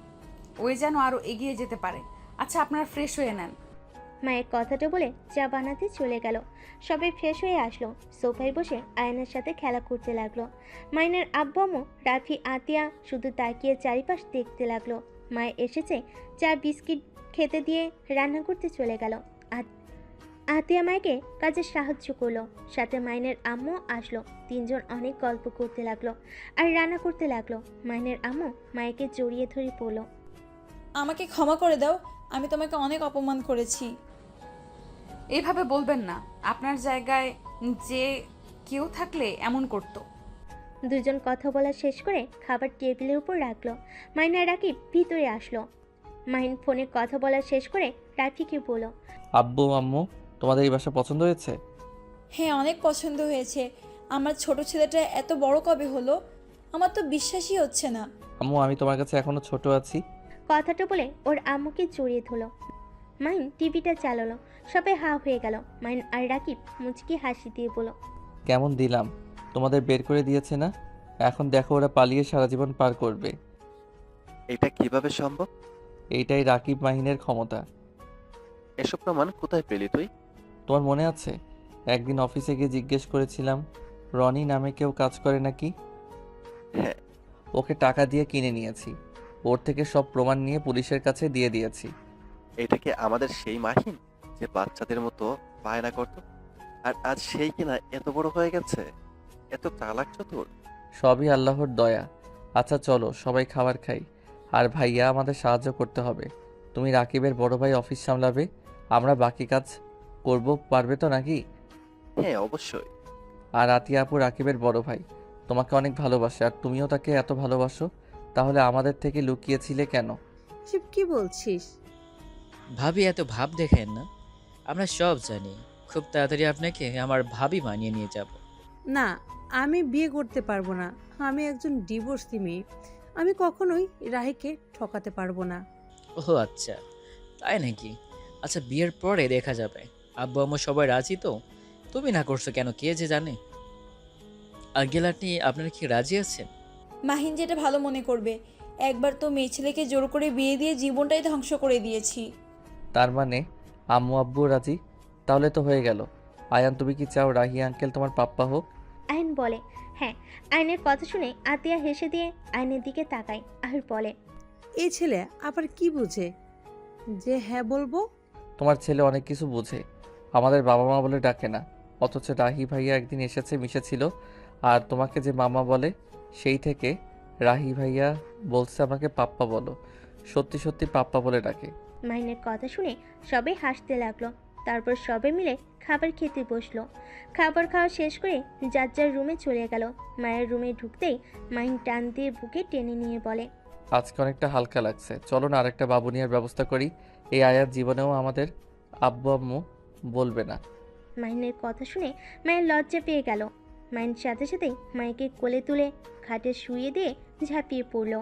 ওই যেন আরো এগিয়ে যেতে পারে। আচ্ছা আপনারা ফ্রেশ হয়ে নেন। মায়ের কথাটা বলে চা বানাতে চলে গেল। সবাই ফ্রেশ হয়ে আসলো, সোফায় বসে আয়নার সাথে খেলা করতে লাগলো। মাইনের আব্বু আম্মু, রাফি, আতিয়া শুধু তাকিয়ে চারিপাশ দেখতে লাগলো। মায়ে এসেছে, চা বিস্কিট খেতে দিয়ে রান্না করতে চলে গেল। আতিয়া মাইকে কাজে সাহায্য করলো, সাথে মাইনের আম্মু আসলো। তিনজন অনেক গল্প করতে লাগলো আর রান্না করতে লাগলো। মাইনের আম্মু মায়েকে জড়িয়ে ধরে পড়লো, আমাকে ক্ষমা করে দাও, আমি তোমাকে অনেক অপমান করেছি। এইভাবে বলবেন না, আপনার জায়গায় যে কেউ থাকলে এমন করতো। দুজন কথা বলা শেষ করে খাবার টেবিলের উপর রাখলো। মাইন আর রাকিব ভিতরে আসলো। মাইন ফোনে কথা বলা শেষ করে রাফিকে বলল, আব্বু আম্মু, তোমাদের এই বাসা পছন্দ হয়েছে? হ্যাঁ, অনেক পছন্দ হয়েছে। আমার ছোট ছেলেটা এত বড় কবে হলো? আমার তো বিশ্বাসই হচ্ছে না। আম্মু, আমি তোমার কাছে এখনো ছোট আছি। কথাটা বলে ওর আম্মুকে জড়িয়ে ধরলো। মাইন টিভিটা চালালো, সবাই হা হয়ে গেল। মাইন আর রাকিব মুচকি হাসি দিয়ে বলল, কেমন দিলাম? তোমাদের বের করে দিয়েছে না? এখন দেখো ওরা পালিয়ে সারা জীবন পার করবে। এটা কিভাবে সম্ভব? এইটাই রাকিব মাহিনের ক্ষমতা। এসব প্রমাণ কোথায় পেলি তুই? তোমার মনে আছে একদিন অফিসে গিয়ে জিজ্ঞেস করেছিলাম রনি নামে কেউ কাজ করে নাকি? হ্যাঁ। ওকে টাকা দিয়ে কিনে নিয়েছি, ওর থেকে সব প্রমাণ নিয়ে পুলিশের কাছে দিয়ে দিয়েছি। এটা কি আমাদের সেই মাহিন যে বাচ্চাদের মতো বায়না করতো? আর আজ সেই কিনা এত বড় হয়ে গেছে, এত চালাক চতুর। সবই আল্লাহর দয়া। আচ্ছা চলো সবাই খাবার খাই। আর ভাইয়া, আমাদের সাহায্য করতে হবে। তুমি রাকিবের বড় ভাই অফিস সামলাবে, আমরা বাকি কাজ করব, পারবে তো নাকি? হ্যাঁ, অবশ্যই। আর আতিয়া আপু রাকিবের বড় ভাই, তোমাকে অনেক ভালোবাসে, আর তুমিও তাকে এত ভালোবাসো, তাহলে আমাদের থেকে লুকিয়েছিলে কেন? এসব কি বলছিস? ভাবি এত ভাব দেখেন না, আমরা সব জানি। খুব তাড়াতাড়ি আপনাকে আমার ভাবি মানিয়ে নিয়ে যাব। না, আমি বিয়ে করতে পারবো না। আমি একজন ডিভোর্সি মেয়ে। আমি কখনোই রাহিকে ঠকাতে পারবো না। ওহ আচ্ছা, তাই নাকি? আচ্ছা, বিয়ের পরে দেখা যাবে। আব্বু আম্মু সবাই রাজি তো? তুমি না করছো কেন কে যে জানে। আঙ্কেল আন্টি, আপনারা কি রাজি আছেন? মাহিন যেটা ভালো মনে করবে। একবার তো মেয়ে ছেলেকে জোর করে বিয়ে দিয়ে জীবনটাই ধ্বংস করে দিয়েছি। তার মানে আম্মু আব্বু রাজি? তাহলে তো হয়ে গেল। আয়ান, তুমি কি চাও রাহি আঙ্কেল তোমার পাপ্পা হোক? আইন বলে, হ্যাঁ। আইনের কথা শুনে আতিয়া হেসে দিয়ে আইনের দিকে তাকায় আর বলে, এই ছেলে আবার কি বুঝে যে হ্যাঁ বলবো? তোমার ছেলে অনেক কিছু বুঝে, আমাদের বাবা মা বলে ডাকে না। অথচ রাহি ভাইয়া একদিন এসেছে, মিশেছিল, আর তোমাকে যে মামা বলে, সেই থেকে রাহি ভাইয়া বলছে আমাকে পাপ্পা বলো। সত্যি সত্যি পাপ্পা বলে ডাকে। মাইনের কথা শুনে সবাই হাসতে লাগলো। তারপর সবাই মিলে খাবার খেতে বসলো। খাবার খাওয়া শেষ করে যার যার রুমে চলে গেল। মায়ের রুমে ঢুকতেই মাইন টান দিয়ে বুকে টেনে নিয়ে বলে, আজকে অনেকটা হালকা লাগছে, চলো না আরেকটা বাবুনিয়ার ব্যবস্থা করি। এই আয়ার জীবনেও আমাদের আব্বু আম্মু বলবে না। মাইনের কথা শুনে মায়ের লজ্জা পেয়ে গেল। মাইন সাথে সাথেই মাইকে কোলে তুলে খাটে শুয়ে দিয়ে ঝাঁপিয়ে পড়লো।